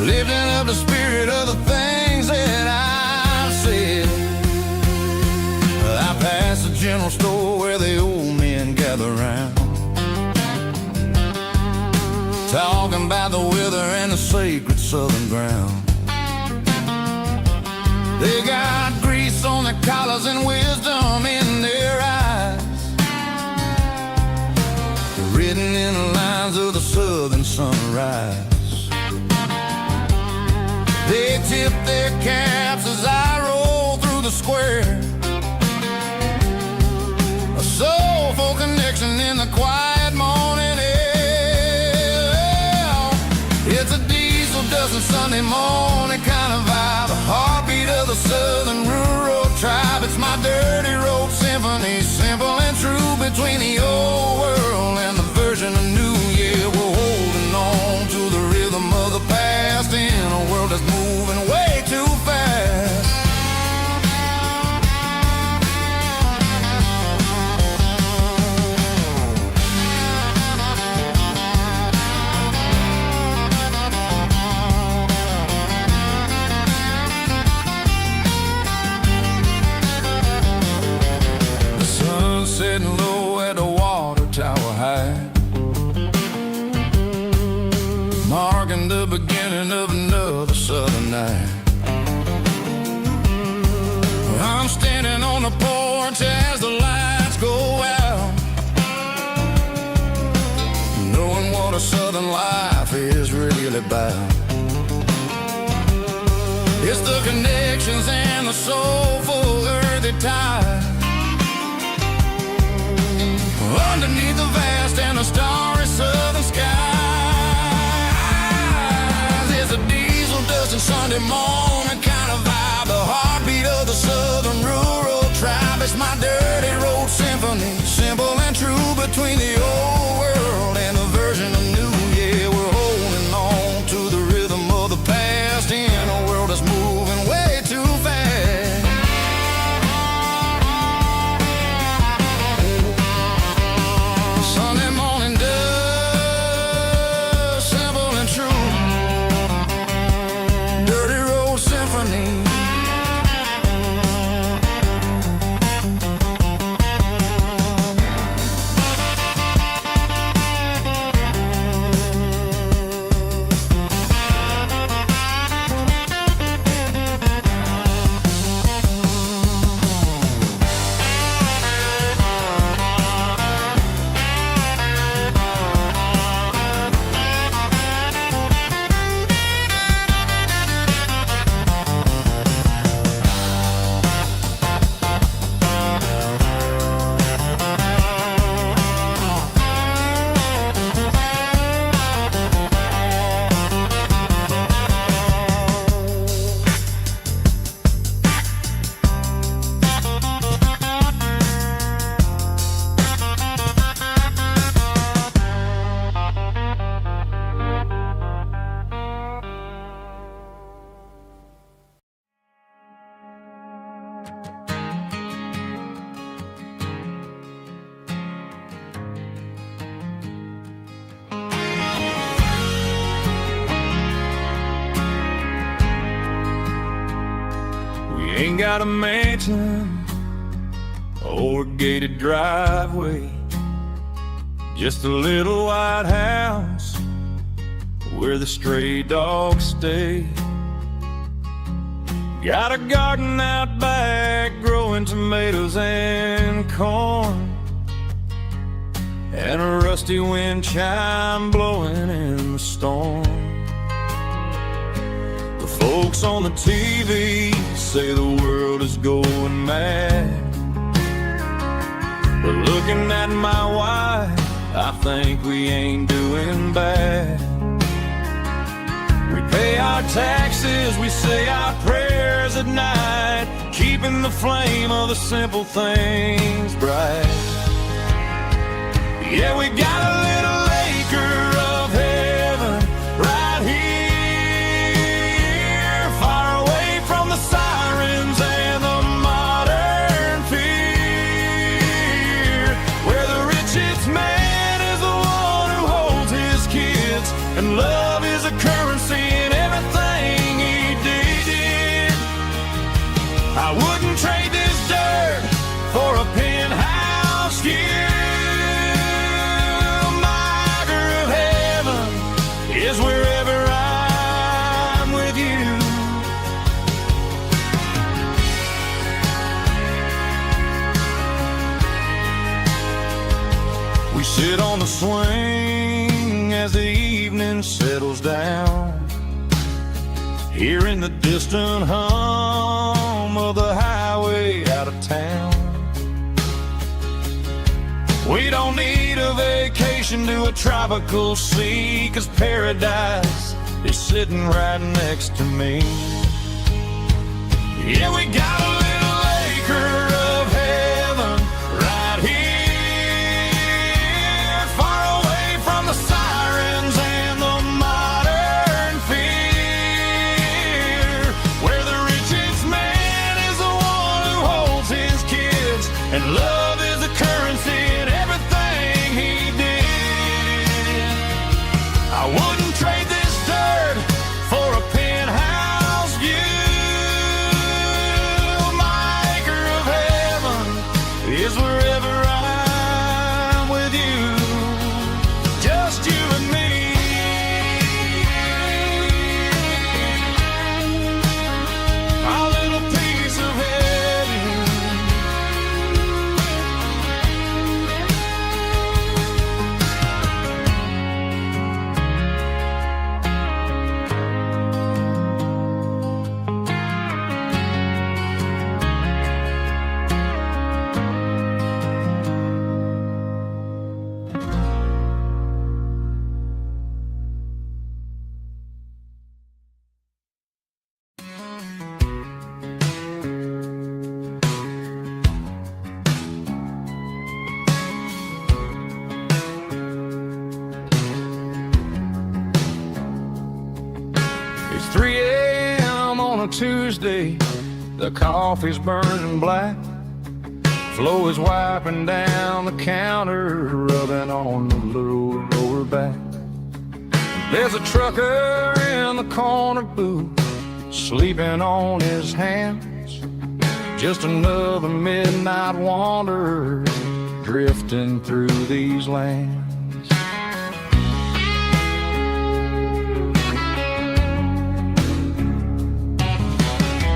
lifting up the spirit of the things that I've said. I passed the general store where the old men gather round, talking about the weather and the sacred southern ground. They got grease on their collars and wisdom in their eyes, written in the lines of the southern sunrise. They tip their caps as I roll through the square, a soulful connection in the quiet morning air. It's a diesel dusting Sunday morning kind of vibe, a heartbeat of the southern rural tribe. It's my dirty road symphony, simple and true, between the old world and the version of new. Yeah, we're holding on to the rhythm of the past in a world that's moving way too fast. The sun's setting low at the water tower high, marking the beginning of another southern night. I'm standing on the porch as the lights go out, knowing what a southern life is really about. It's the connections and the soulful earthy tide, underneath the vast and the starry southern skies. It's a diesel dusting Sunday morning kind of vibe, the heartbeat of the southern rural tribe. It's my dirty road symphony, simple and true, between the old world and the version of new. Yeah, we're holding on to the rhythm of the past in a world that's moving way too fast. Sunday morning dust, simple and true, ain't got a mansion or a gated driveway, just a little white house where the stray dogs stay. Got a garden out back growing tomatoes and corn, and a rusty wind chime blowing in the storm. The folks on the TV say the world is going mad, but looking at my wife, I think we ain't doing bad. We pay our taxes, we say our prayers at night, keeping the flame of the simple things bright. Yeah, we got a little acre of heaven right here, far away from the sirens and the modern fear, where the richest man is the one who holds his kids, and love is a currency in everything he did. I wouldn't trade this dirt for a penthouse here. Is wherever I'm with you. We sit on the swing as the evening settles down, hearing the distant hum of the highway out of town. We don't need a vacation to a tropical sea, 'cause paradise is sitting right next to me. Yeah, we got a little acre of heaven right here, far away from the sirens and the modern fear, where the richest man is the one who holds his kids, and love is the currency in everything he did. I wouldn't trade this dirt for a penthouse view. My acre of heaven is wherever I'm with you, just you and me. Our little piece of heaven. It's 3 a.m. on a Tuesday, the coffee's burning black, Flo is wiping down the counter, rubbing on the little lower back. There's a trucker in the corner booth, sleeping on his hands, just another midnight wanderer drifting through these lands.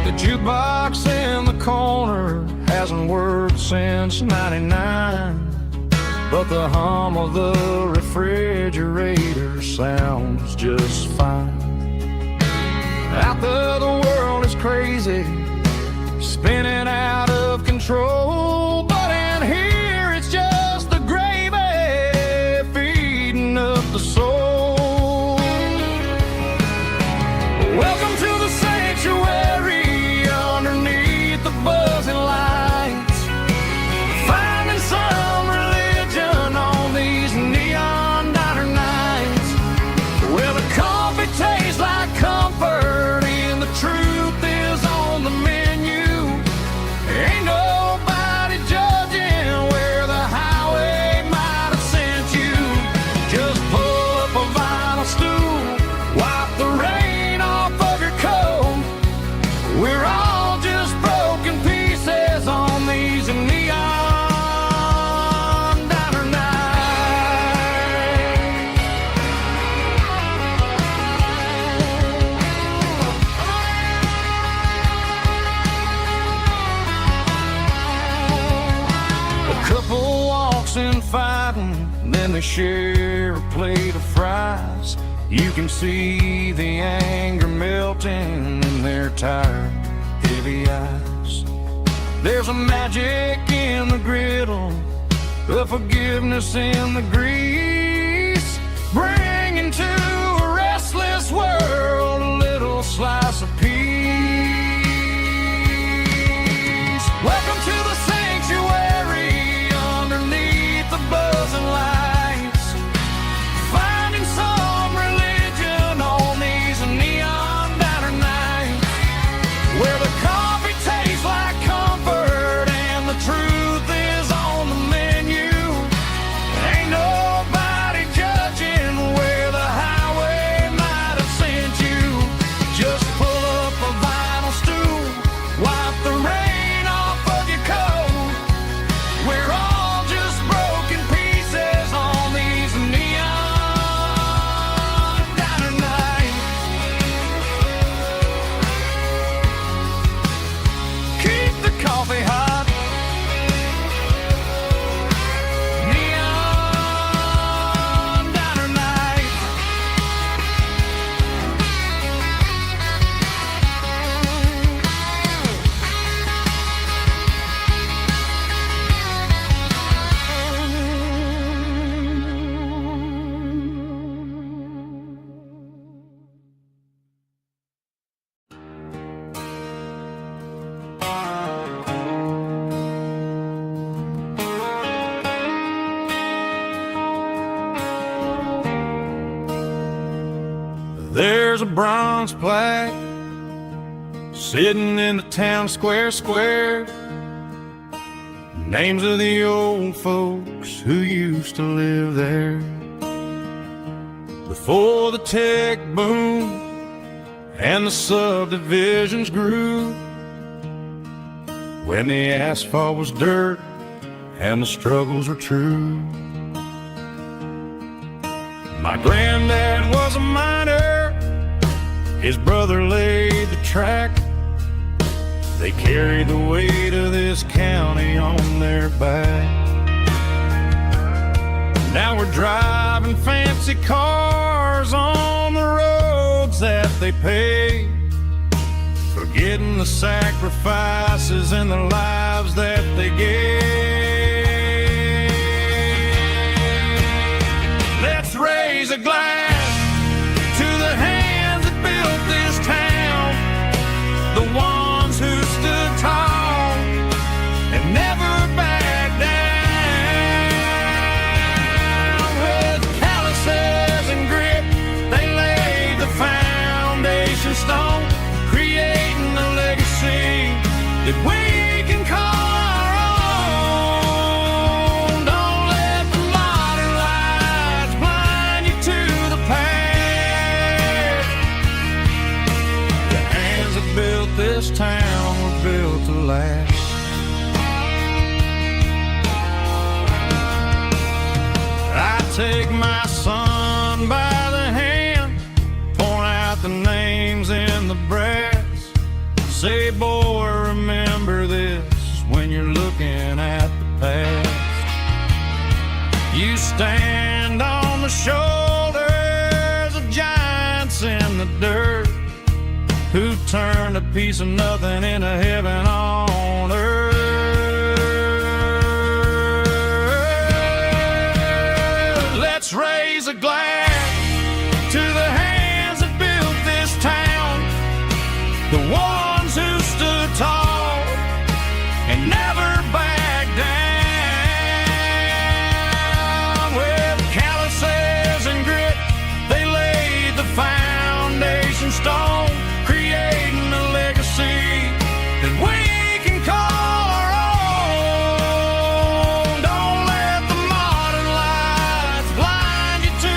The jukebox in the corner hasn't worked since '99, but the hum of the refrigerator sounds just fine. Out there the world is crazy, spinning out of control, but in here it's just the gravy feeding up the soul. Welcome to the sanctuary underneath the buzzing lights, finding some religion on these neon diner nights, where the coffee tastes like comfort and the truth is on the menu. Ain't nobody Couple walks and fighting, then they share a plate of fries. You can see the anger melting in their tired, heavy eyes. There's a magic in the griddle, a forgiveness in the grease, bringing to a restless world a little slice of peace. Welcome to the sanctuary underneath the buzzing lights, finding some religion on these neon diner nights, where the coffee tastes like comfort and the truth is on the menu. Ain't nobody judging where the highway might have sent you. Just pull up a vinyl stool, wipe the rain off of your coat. We're all just broken pieces on these neon diner nights. Keep the coffee hot. Neon diner night. There's a bronze plaque sitting in the town square. Names of the old folks who used to live there. Before the tech boom and the subdivisions grew, when the asphalt was dirt and the struggles were true. My granddad was a miner, his brother laid the track. They carried the weight of this county on their back. Now we're driving fancy cars on the roads that they paved, forgetting the sacrifices and the lives that they gave. Let's raise a glass to the hands that built this town, the ones who stood tall and never backed down. With calluses and grit, they laid the foundation stone, creating a legacy that we can call our own. Don't let the modern lights blind you to the past. The hands that built this town were built to last. I take my son by the hand, point out the names in the brass. Say, boy, remember this when you're looking at the past. You stand on the shoulders of giants in the dirt, who turned a piece of nothing into heaven on earth. Let's raise a glass to the hands that built this town, the ones who stood tall and never backed down. With calluses and grit, they laid the foundation stone, creating a legacy that we can call our own. Don't let the modern lights blind you to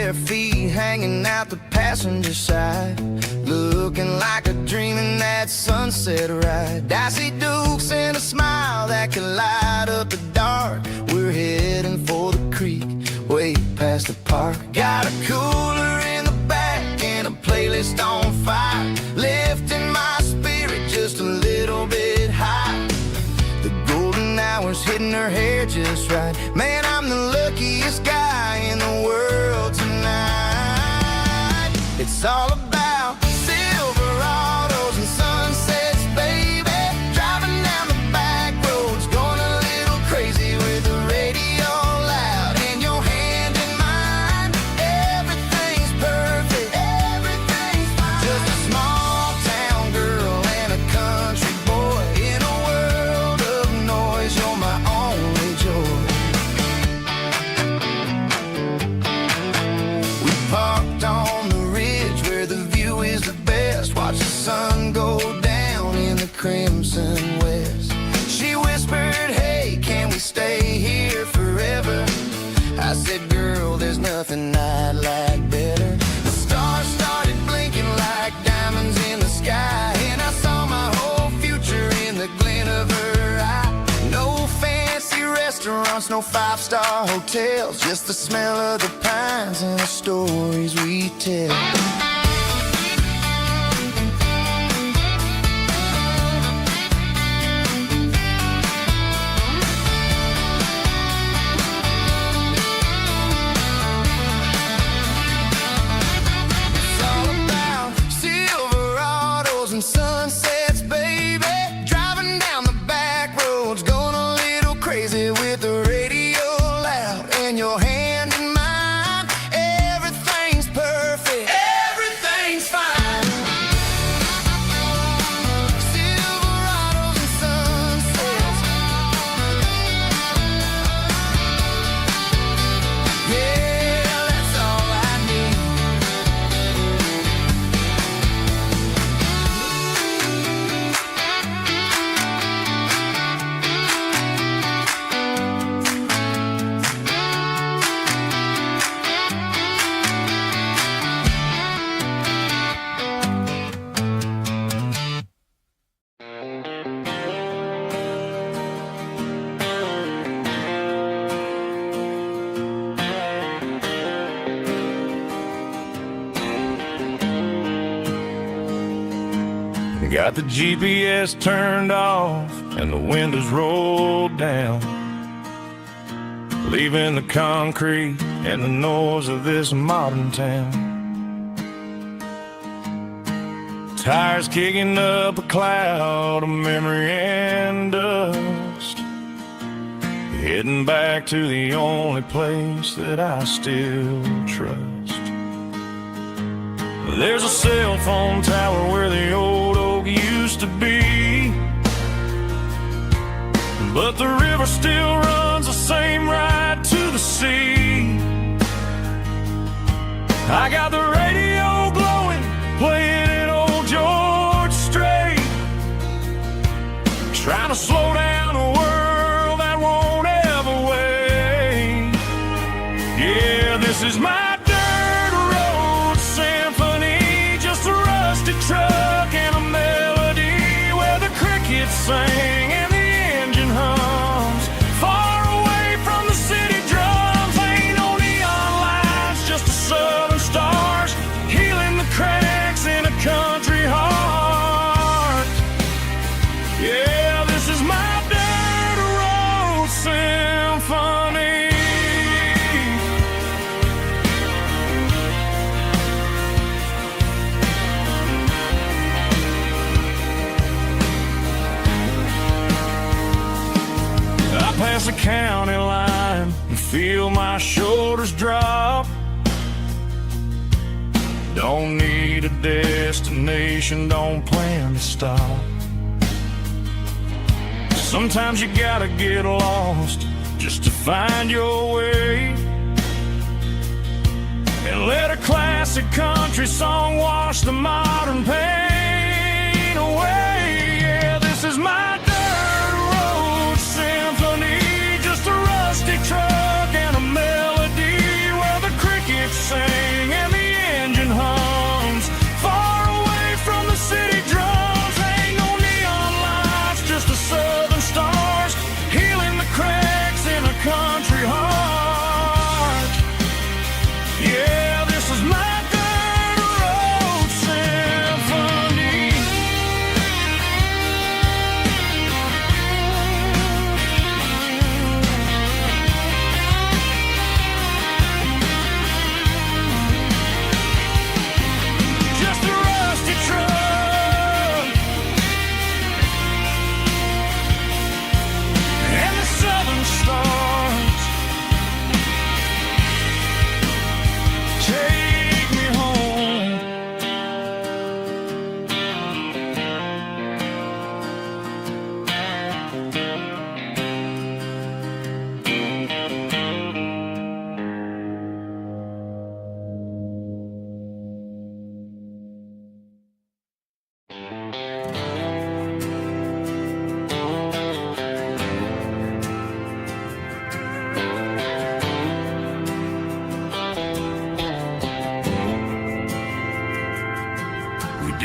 bare feet hanging out the passenger side, looking like a dream in that sunset ride. I see Dukes and a smile that can light up the dark. We're heading for the creek, way past the park. Got a cooler in the back and a playlist on fire, lifting my spirit just a little bit high. The golden hours hitting her hair just right. Man, I'm the luckiest guy in the world tonight. It's all about Silverados and sunsets, baby. Driving down the back roads, going a little crazy with the radio loud and your hand in mine. Everything's perfect, everything's fine. Just a small town girl and a country boy in a world of noise. You're my only joy. We parked on the ridge where the view is the best. Watch the sun go down in the crimson west. She whispered, hey, can we stay here forever? I said, girl, there's nothing I'd like better. The stars started blinking like diamonds in the sky, and I saw my whole future in the glint of her eye. No fancy restaurants, no five-star hotels, just the smell of the pines and the stories we tell. It's all about Silverados and sunsets, baby. Driving down the back roads, going a little crazy with the radio loud and your hand in mine. Everything's perfect, everything's fine. Silverados and sunsets. Yeah, that's all I need. Got the GPS turned off and the windows rolled down, leaving the concrete and the noise of this modern town. Tires kicking up a cloud of memory and dust, heading back to the only place that I still trust. There's a cell phone tower where the old oak used to be, but the river still runs the same right to the sea. I got the radio glowing, playing an old George Strait, trying to slow down a world that won't ever wait. Yeah, this is my dirt road symphony, just a rusty truck and a melody where the crickets sing and the engine hums. Far away from the city drums, ain't no neon lights, just the southern stars healing the cracks in a country heart. Yeah, this is my dirt road symphony. I pass the county line and feel my shoulders drop. Don't need a destination, don't plan to stop. Sometimes you gotta get lost just to find your way, and let a classic country song wash the modern pain away. Yeah, this is my dirt road symphony, just a rusty truck and a melody where the crickets sing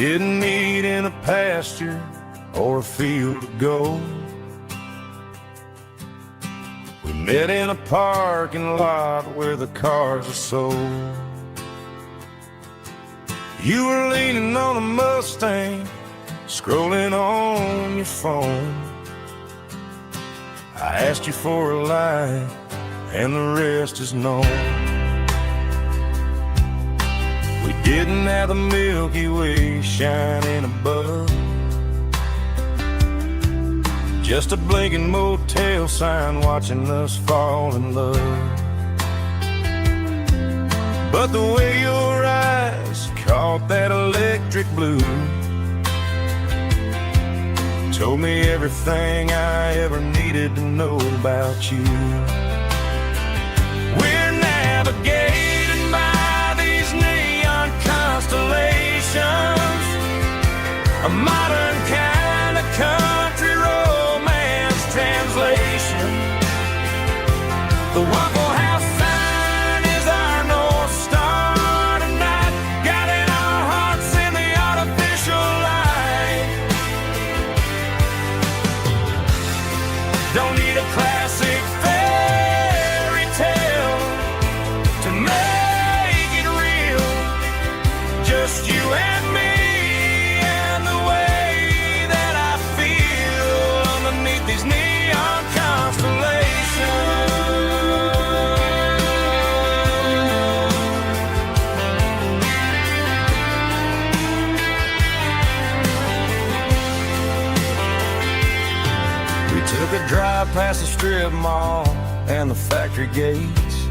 didn't meet in a pasture or a field of gold. We met in a parking lot where the cars are sold. You were leaning on a Mustang, scrolling on your phone. I asked you for a light, and the rest is known. We didn't have the Milky Way shining above, just a blinking motel sign watching us fall in love. But the way your eyes caught that electric blue told me everything I ever needed to know about you. We're navigating by these neon constellations, a modern kind of country romance translation. The Waffle House sign is our North Star tonight, guiding our hearts in the artificial light. Don't need a classic fairy tale to make it real. Just you and me and the way that I feel underneath these neon constellations. We took a drive past the strip mall and the factory gates,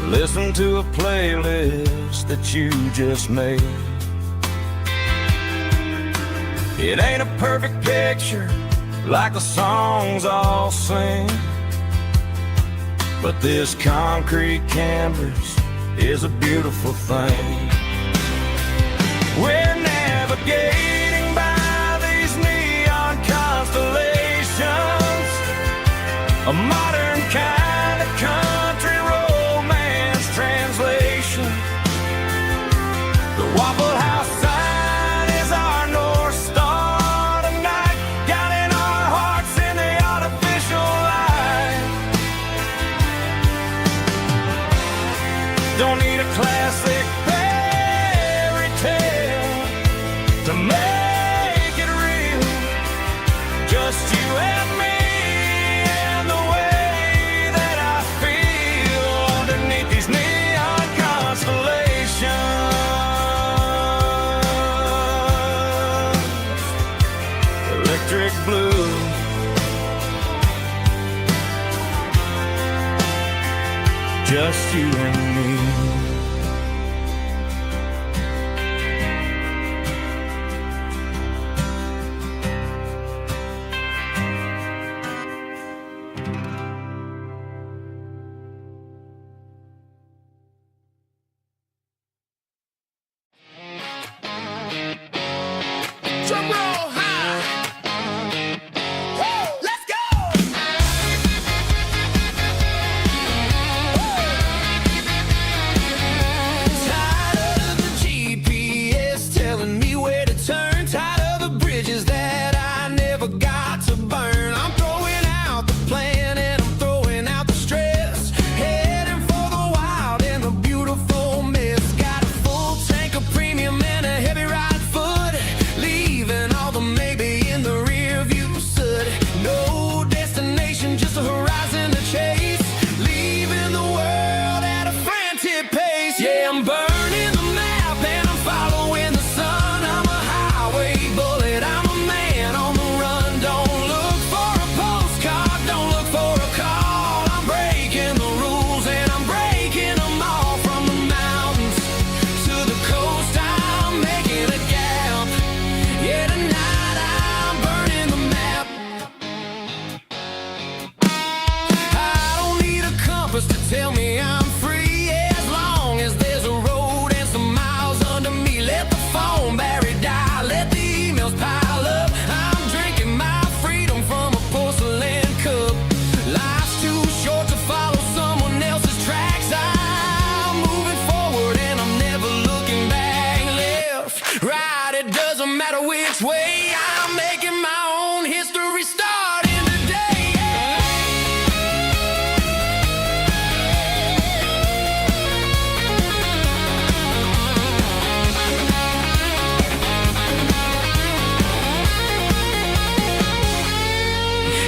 listened to a playlist that you just made. It ain't a perfect picture like the songs all sing, but this concrete canvas is a beautiful thing. We're navigating by these neon constellations, a modern kind of country romance translation. The Waffle House sign is our North Star tonight, guiding our hearts in the artificial light. Don't need a classic fairy tale to make it real. Just you and me and the way that I feel underneath these neon constellations. Electric blue, just you and me. Drum roll high. Woo, let's go. Tired of the GPS telling me where to turn, tired of the bridges that I never got to burn. I'm throwing out the plan and I'm throwing out the stress, heading for the wild and the beautiful mist. Got a full tank of premium and a heavy right foot, leaving all the Right, it doesn't matter which way. I'm making my own history starting today.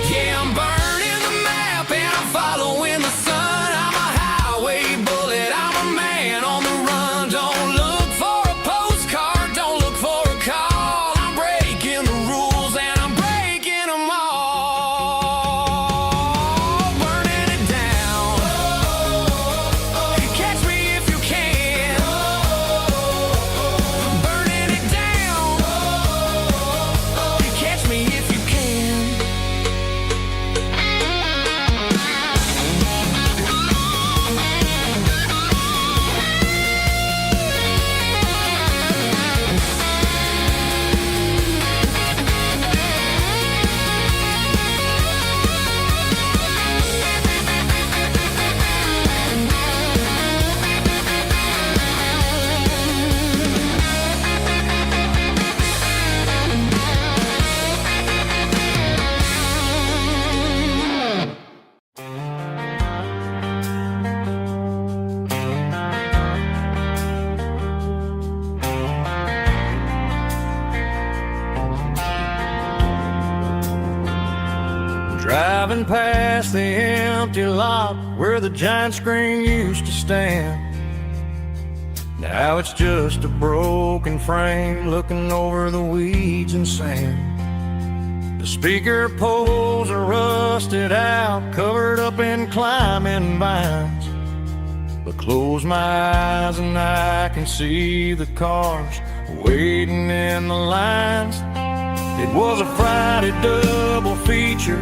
Yeah, I'm burning the map and I'm following the sun. I'm a highway bullet, I'm a man on the run. Don't look for a postcard, don't look for a call. I'm breaking the rules and I'm breaking them all. Burning it down. Catch me if you can. Burning it down. Catch me if you can. Driving past the empty lot where the giant screen used to stand. Now it's just a broken frame looking over the weeds and sand. The speaker poles are rusted out, covered up in climbing vines. But close my eyes and I can see the cars waiting in the lines. It was a Friday double feature,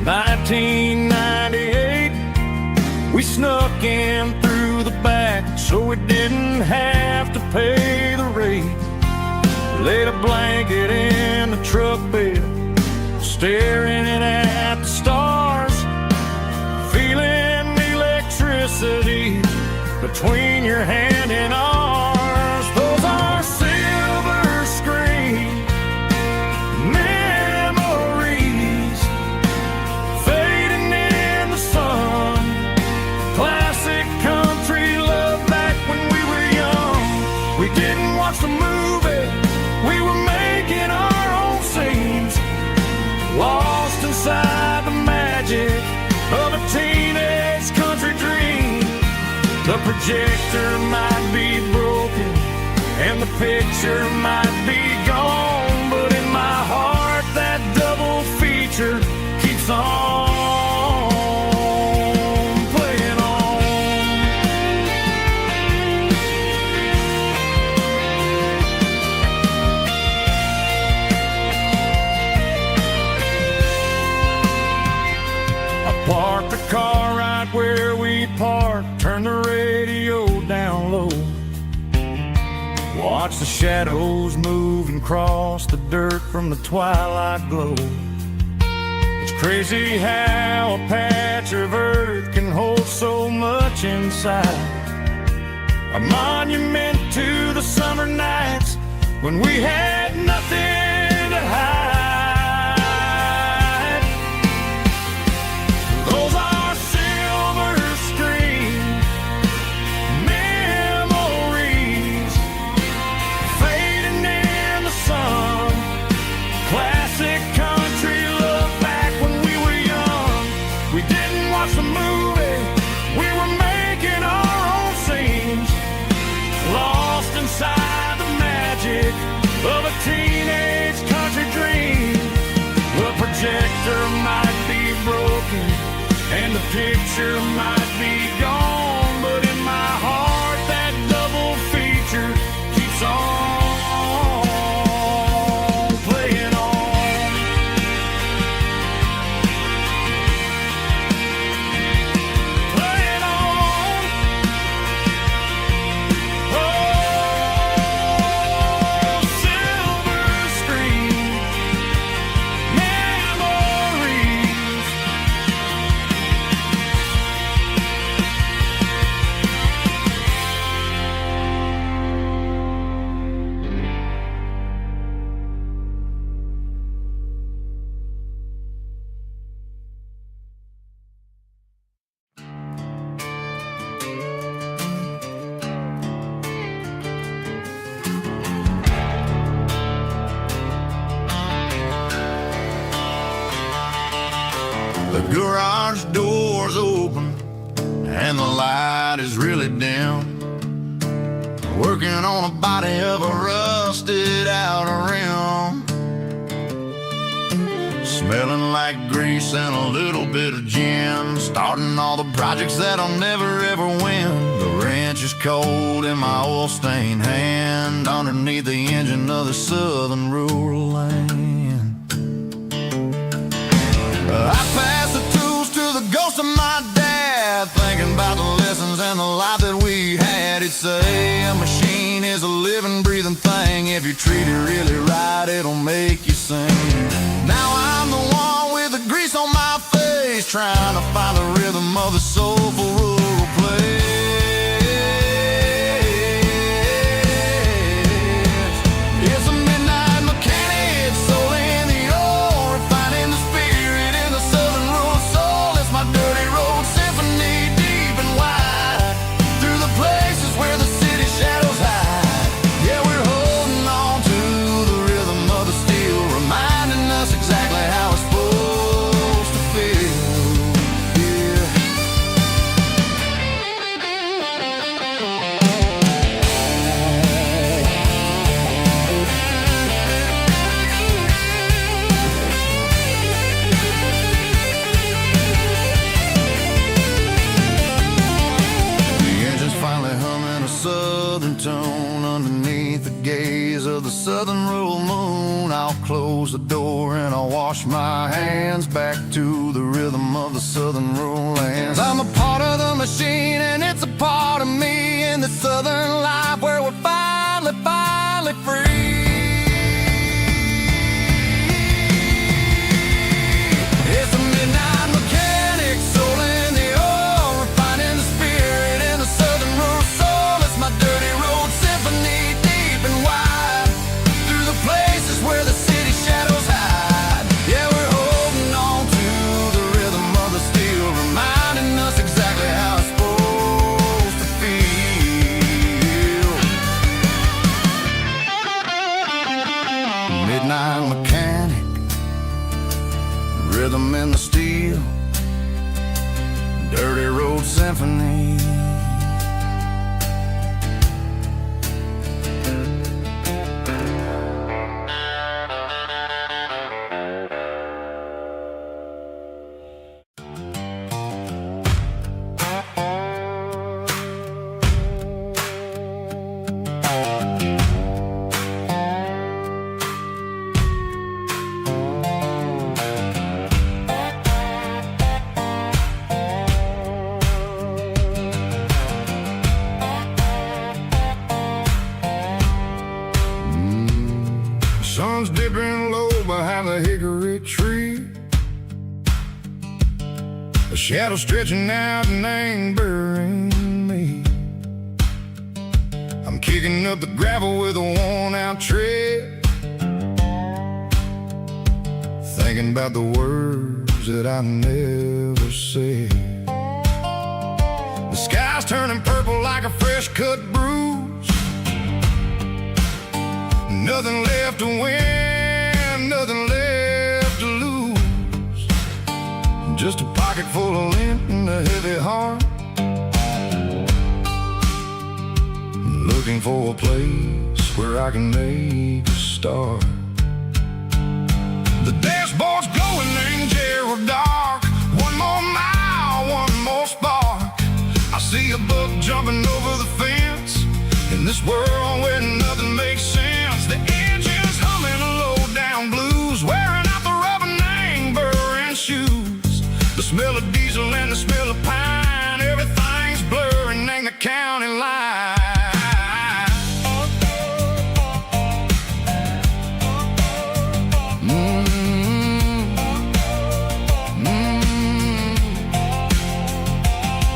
1998. We snuck in through the back so we didn't have to pay the rate. Laid a blanket in the truck bed, staring at the stars, feeling the electricity between your hand and ours. Those are silver screen memories fading in the sun. Classic country love back when we were young. We didn't watch the movie, we were making our own scenes, lost inside the magic of a teenage country dream. The projector might be broken and the picture might be gone, but in my heart that double feature keeps on playing on. I parked the car right where we parked, turned the radio down low, watch the shadows move and cross the dirt from the twilight glow. It's crazy how a patch of earth can hold so much inside. A monument to the summer nights when we had nothing to hide. Those are silver screen memories fading in the sun. Classic country love back when we were young. We didn't watch the movie, we were making our own scenes, lost inside the magic of a teenage The garage door's open and the light is really dim. Working on a body of a rusted out rim. Smelling like grease and a little bit of gin. Starting all the projects that'll never ever win. The wrench is cold in my oil-stained hand, underneath the engine of the southern rural land. I pass the tools to the ghost of my dad, thinking about the lessons and the life that we had. He'd say a machine is a living, breathing thing. If you treat it really right, it'll make you sing. Now I'm the one with the grease on my face, trying to find the rhythm of the soulful rural place. It's a midnight mechanic, soul in the ore, refining the spirit in the southern rural soul. It's my dirty road symphony, deep and wide, through the places where the city shadows hide. Yeah, we're holding on to the rhythm of the steel, reminding us exactly how it's supposed to feel. Yeah. The engine's finally humming a southern tone underneath the gaze of the southern rural moon. I'll close the door and I'll wash my hands back to the rhythm of the southern rural lands. I'm a part of the machine and it's a part of me in the southern life where we're finally free. It's a midnight mechanic, soul in the ore, refining the spirit in the southern rural soul. It's my dirty road symphony, deep and wide, through the places where the city shadows hide. Yeah, we're holding on to the rhythm of the steel, reminding us exactly how it's supposed to feel. Midnight mechanic, rhythm in the steel, dirty road symphony. Sun's dipping low behind the hickory tree. A shadow stretching out and angering me. I'm kicking up the gravel with a worn-out tread, thinking about the words that I never said. The sky's turning purple like a fresh-cut bruise. Nothing left to win, nothing left to lose. Just a pocket full of lint and a heavy heart, looking for a place where I can make a start. The dashboard's glowing in Gerald dark. One more mile, one more spark. I see a buck jumping over the fence in this world where nothing makes sense. The engine's humming a low-down blues, wearing out the rubber-name burring shoes. The smell of diesel and the smell of pine, everything's blurring in the county line.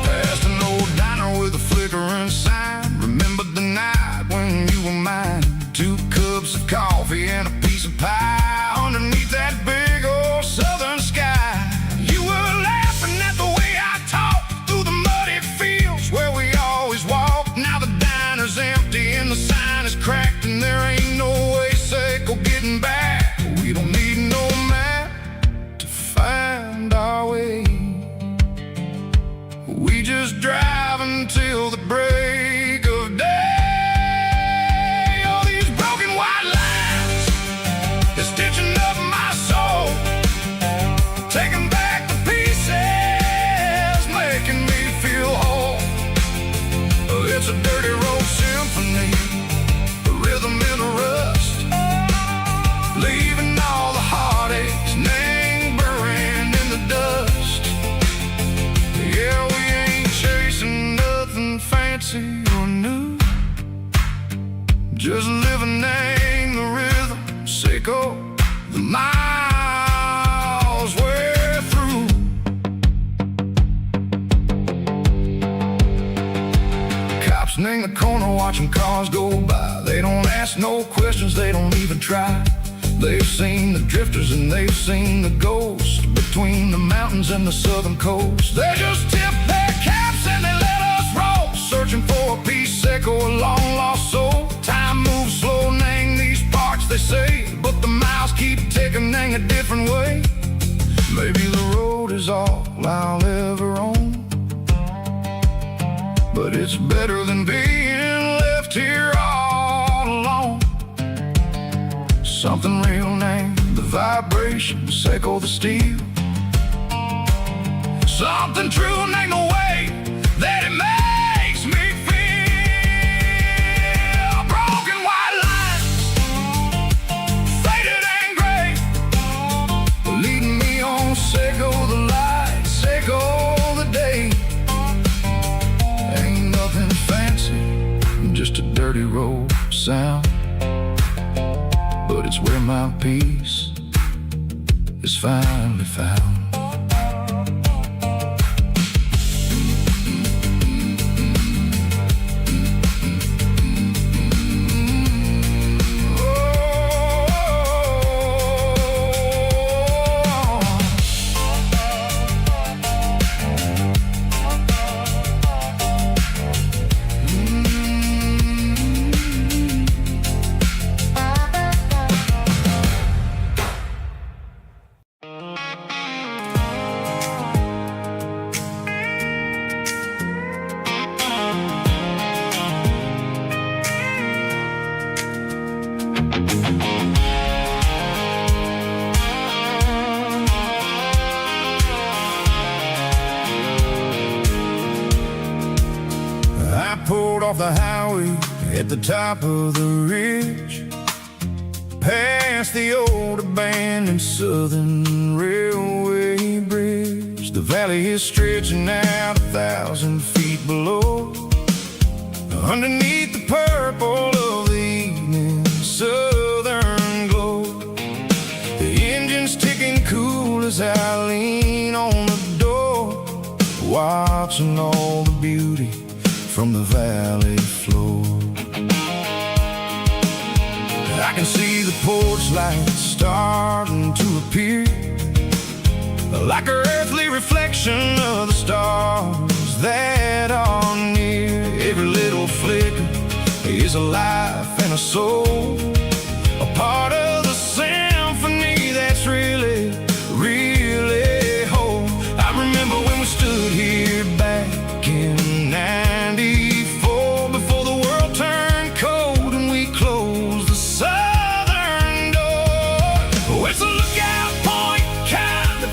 Past an old diner with a flickering sign. Remember the night when you were mine? 2 cups of coffee and a piece of pie underneath that big old southern sky. You were laughing at the way I talked through the muddy fields where we always walked. Now the diner's empty and the sign is cracked, and there ain't no way safe or getting back. We don't need no map to find our way turning the corner, watching cars go by. They don't ask no questions, they don't even try. They've seen the drifters and they've seen the ghosts between the mountains and the southern coast. They just tip their caps and they let us roll, searching for a piece seco, a long lost soul. Time moves slow, Nang, these parts they say, but the miles keep ticking, Nang, a different way. Maybe the road is all I'll ever own, but it's better than being left here all alone. Something real, Nang, the vibrations echo the steel. Something true, Nang, the way that it makes me feel. Broken white lines, faded and gray, leading me on, Seco the light, Seco the day. Ain't nothing fancy, just a dirty road sound, but it's where my peace is finally found. I pulled off the highway at the top of the ridge, past the old abandoned Southern Railway bridge. The valley is stretching out 1,000 feet below, underneath the purple of the evening southern glow. The engine's ticking cool as I lean on the door, watching all the beauty from the valley floor. I can see the porch lights starting to appear, like an earthly reflection of the stars that are near. Every little flicker is a life and a soul,